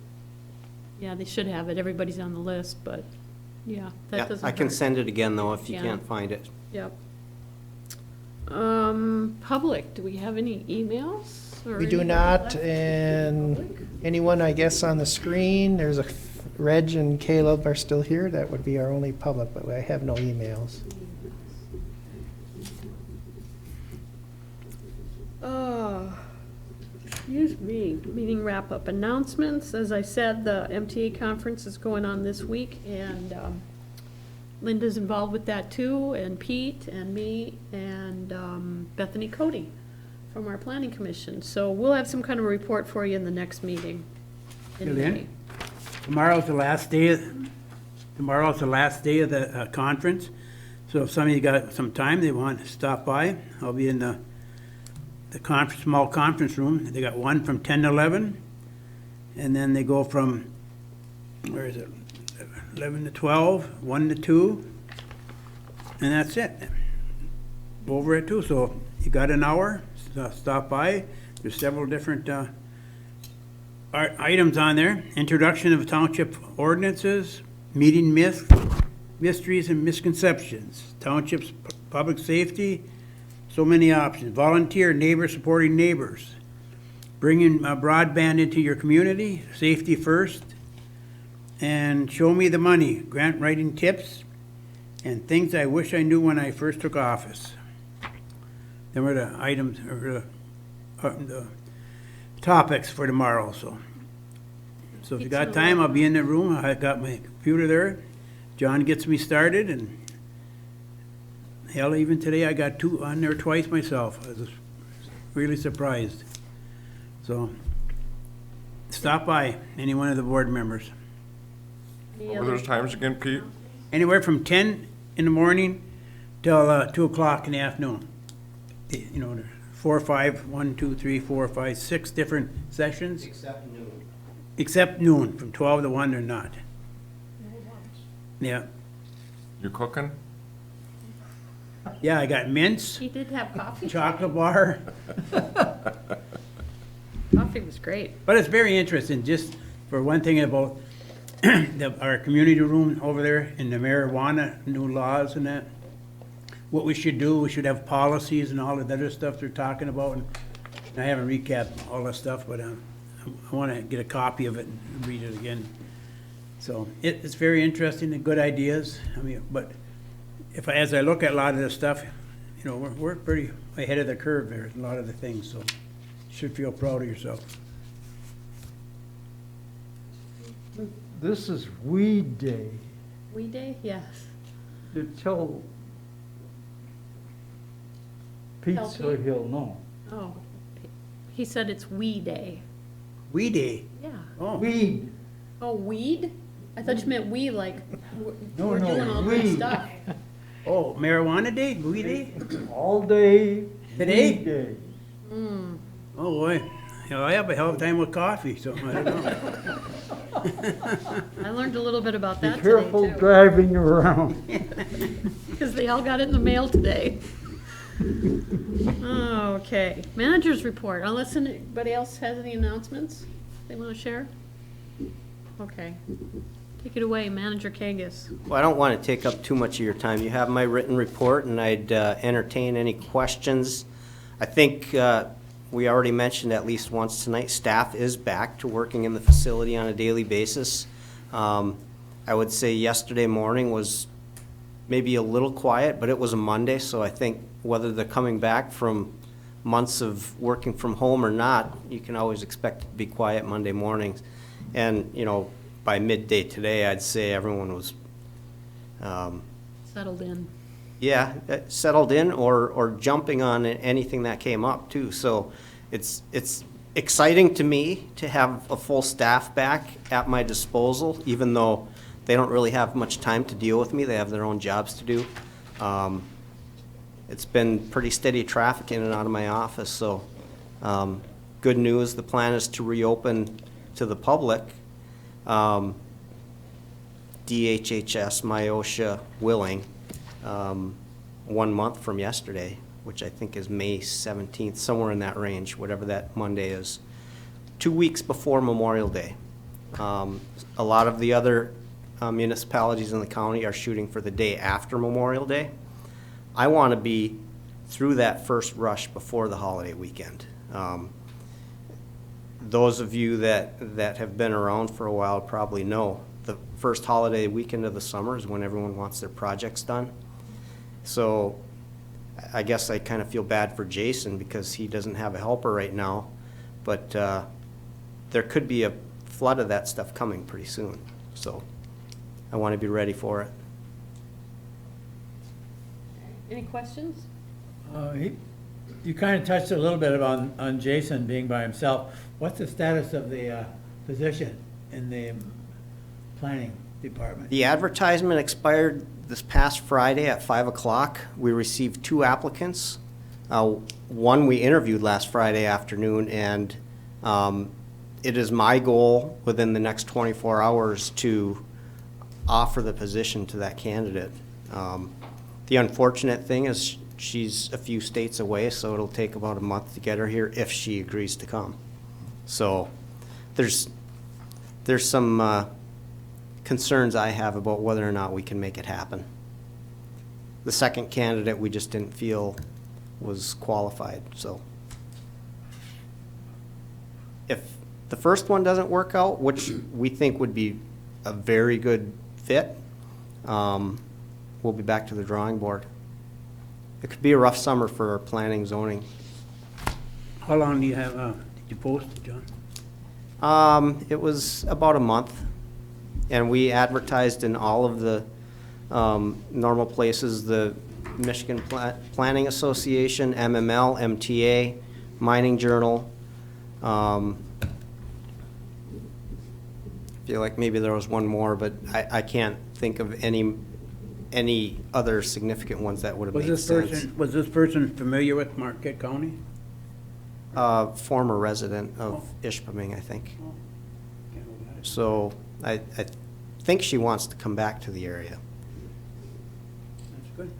Yeah, they should have it. Everybody's on the list, but yeah, that Yeah, doesn't I can hurt. send it again, though, if you Yeah. can't find it. Yep. Public, do we have any emails? or We do anybody not, left? and anyone, I guess, on the screen, there's Reg and Caleb are still here. That would be our only public, but I have no emails. Excuse me, meeting wrap-up announcements. As I said, the MTA conference is going on this week, and Linda's involved with that too, and Pete, and me, and Bethany Cody from our planning commission. So we'll have some kind of report for you in the next meeting. in Lynn? May. Tomorrow's the last day of the conference. So if somebody got some time, they want to stop by, I'll be in the small conference room. They got one from 10 to 11, and then they go from, 11 to 12, 1 to 2, and that's it. Over at 2, so you got an hour, stop by. There's several different items on there. Introduction of township ordinances, meeting mysteries and misconceptions, township's public safety, so many options. Volunteer, neighbor supporting neighbors, bringing broadband into your community, safety first, and show me the money, grant writing tips, and things I wish I knew when I first took office. Then were the items, or the topics for tomorrow, so if you got time, I'll be in the room. I got my computer there. John gets me started, and hell, even today I got 2 on there twice myself. I was really surprised. So stop by, any one of the board members. What were those times again, Pete? Anywhere from 10 in the morning till 2 o'clock in the afternoon. You know, 4 or 5, 1, 2, 3, 4, 5, 6 different sessions. Except noon. Except noon, from 12 to 1 or not. Yeah. You cooking? Yeah, I got mints, He did have coffee. chocolate bar. Coffee was great. But it's very interesting, just for one thing about our community room over there and the marijuana, new laws and that. What we should do, we should have policies and all the other stuff they're talking about. And I haven't recapped all that stuff, but I want to get a copy of it and read it again. So it's very interesting and good ideas. I mean, but as I look at a lot of this stuff, you know, we're pretty ahead of the curve there, a lot of the things, so you should feel proud of yourself. This is Weed Day. We Day? Yes. To tell Pete Tell so Pete. he'll know. Oh, he said it's We Day. Weedy. Yeah. Oh. Weed. Oh, weed? I thought you meant we, like, No, we're no, doing all good weed. stuff. Oh, marijuana day, weed day? All day. Today? weed day. Mm. Oh, boy. You know, I have a hell of a time with coffee, so I don't know. I learned a little bit about Be that careful today, too. driving around. Because they all got it in the mail today. Okay, manager's report, unless anybody else has any announcements they want to share? Okay, take it away, Manager Kangas. Well, I don't want to take up too much of your time. You have my written report, and I'd entertain any questions. I think we already mentioned at least once tonight, staff is back to working in the facility on a daily basis. I would say yesterday morning was maybe a little quiet, but it was a Monday, so I think whether they're coming back from months of working from home or not, you can always expect it to be quiet Monday mornings. And, you know, by midday today, I'd say everyone was Settled in. yeah, settled in or jumping on anything that came up too. So it's exciting to me to have a full staff back at my disposal, even though they don't really have much time to deal with me. They have their own jobs to do. It's been pretty steady traffic in and out of my office, so good news. The plan is to reopen to the public. DHHS, Myosha willing, 1 month from yesterday, which I think is May 17th, somewhere in that range, whatever that Monday is. 2 weeks before Memorial Day. A lot of the other municipalities in the county are shooting for the day after Memorial Day. I want to be through that first rush before the holiday weekend. Those of you that have been around for a while probably know the first holiday weekend of the summer is when everyone wants their projects done. So I guess I kind of feel bad for Jason because he doesn't have a helper right now, but there could be a flood of that stuff coming pretty soon. So I want to be ready for it. Any questions? You kind of touched a little bit on Jason being by himself. What's the status of the position in the planning department? The advertisement expired this past Friday at 5 o'clock. We received 2 applicants. One we interviewed last Friday afternoon, and it is my goal within the next 24 hours to offer the position to that candidate. The unfortunate thing is she's a few states away, so it'll take about a month to get her here if she agrees to come. So there's some concerns I have about whether or not we can make it happen. The second candidate we just didn't feel was qualified, so. If the first one doesn't work out, which we think would be a very good fit, we'll be back to the drawing board. It could be a rough summer for planning zoning. How long do you have, did you post it, John? It was about a month, and we advertised in all of the normal places, the Michigan Planning Association, MML, MTA, Mining Journal. I feel like maybe there was one more, but I can't think of any other significant ones that would have made sense. Was this person familiar with Marquette County? Former resident of Ishpeming, I think. So I think she wants to come back to the area. That's good.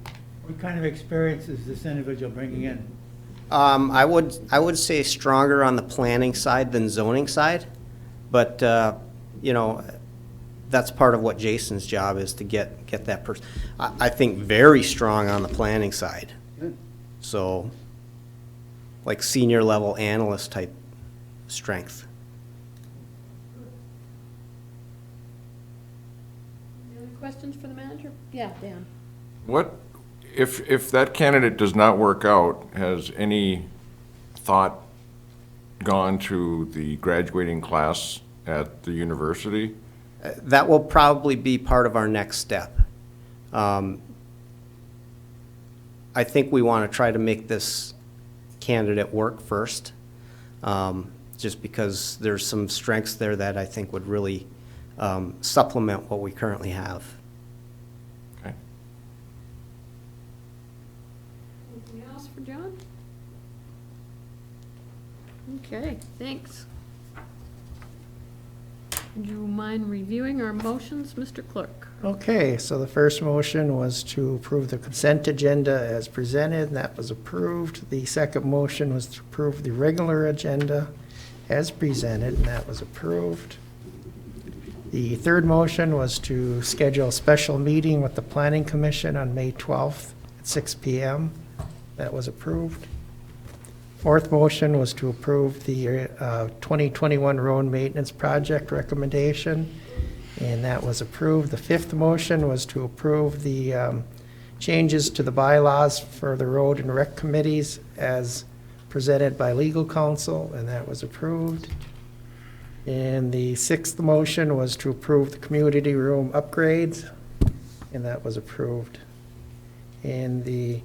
What kind of experience is this individual bringing in? I would say stronger on the planning side than zoning side, but you know, that's part of what Jason's job is, to get that person. I think very strong on the planning side. Good. So like senior level analyst type strength. Any other questions for the manager? Yeah, Dan. What, if that candidate does not work out, has any thought gone to the graduating class at the university? That will probably be part of our next step. I think we want to try to make this candidate work first. just because there's some strengths there that I think would really supplement what we currently have. Okay. Anything else for John? Okay, thanks. Would you mind reviewing our motions, Mr. Clerk? Okay, so the first motion was to approve the consent agenda as presented, and that was approved. The second motion was to approve the regular agenda as presented, and that was approved. The third motion was to schedule a special meeting with the Planning Commission on May 12th at 6 p.m. That was approved. Fourth motion was to approve the 2021 road maintenance project recommendation, and that was approved. The fifth motion was to approve the changes to the bylaws for the road and rec committees as presented by legal counsel, and that was approved. And the sixth motion was to approve the community room upgrades, and that was approved. And the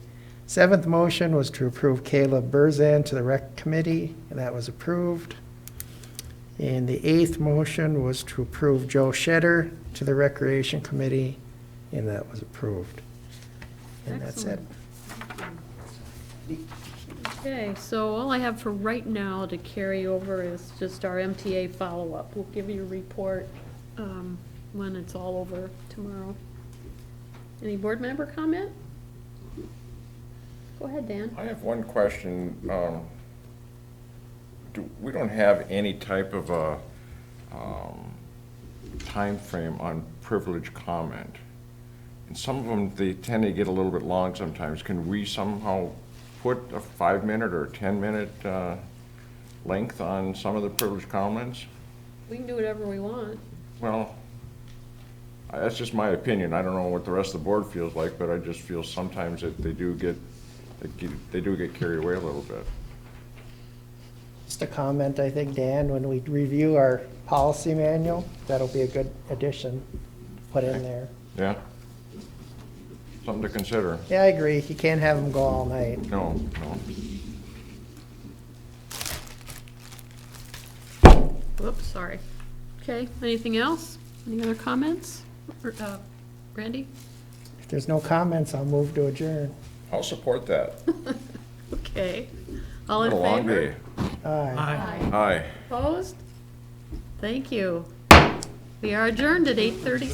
seventh motion was to approve Caleb Burzan to the rec committee, and that was approved. And the eighth motion was to approve Joe Shetter to the recreation committee, and that was approved. And that's it. Okay, so all I have for right now to carry over is just our MTA follow-up. We'll give you a report when it's all over tomorrow. Any board member comment? Go ahead, Dan. I have one question. We don't have any type of a time frame on privilege comment. And some of them, they tend to get a little bit long sometimes. Can we somehow put a 5-minute or 10-minute length on some of the privilege comments? We can do whatever we want. Well, that's just my opinion. I don't know what the rest of the board feels like, but I just feel sometimes that they do get carried away a little bit. Just a comment, I think, Dan, when we review our policy manual, that'll be a good addition to put in there. Yeah? Something to consider. Yeah, I agree. You can't have them go all night. No. Whoops, sorry. Okay, anything else? Any other comments? Randy? If there's no comments, I'll move to adjourn. I'll support that. Okay. All in What a long favor? day. Aye. Aye. Opposed? Thank you. We are adjourned at 8:30.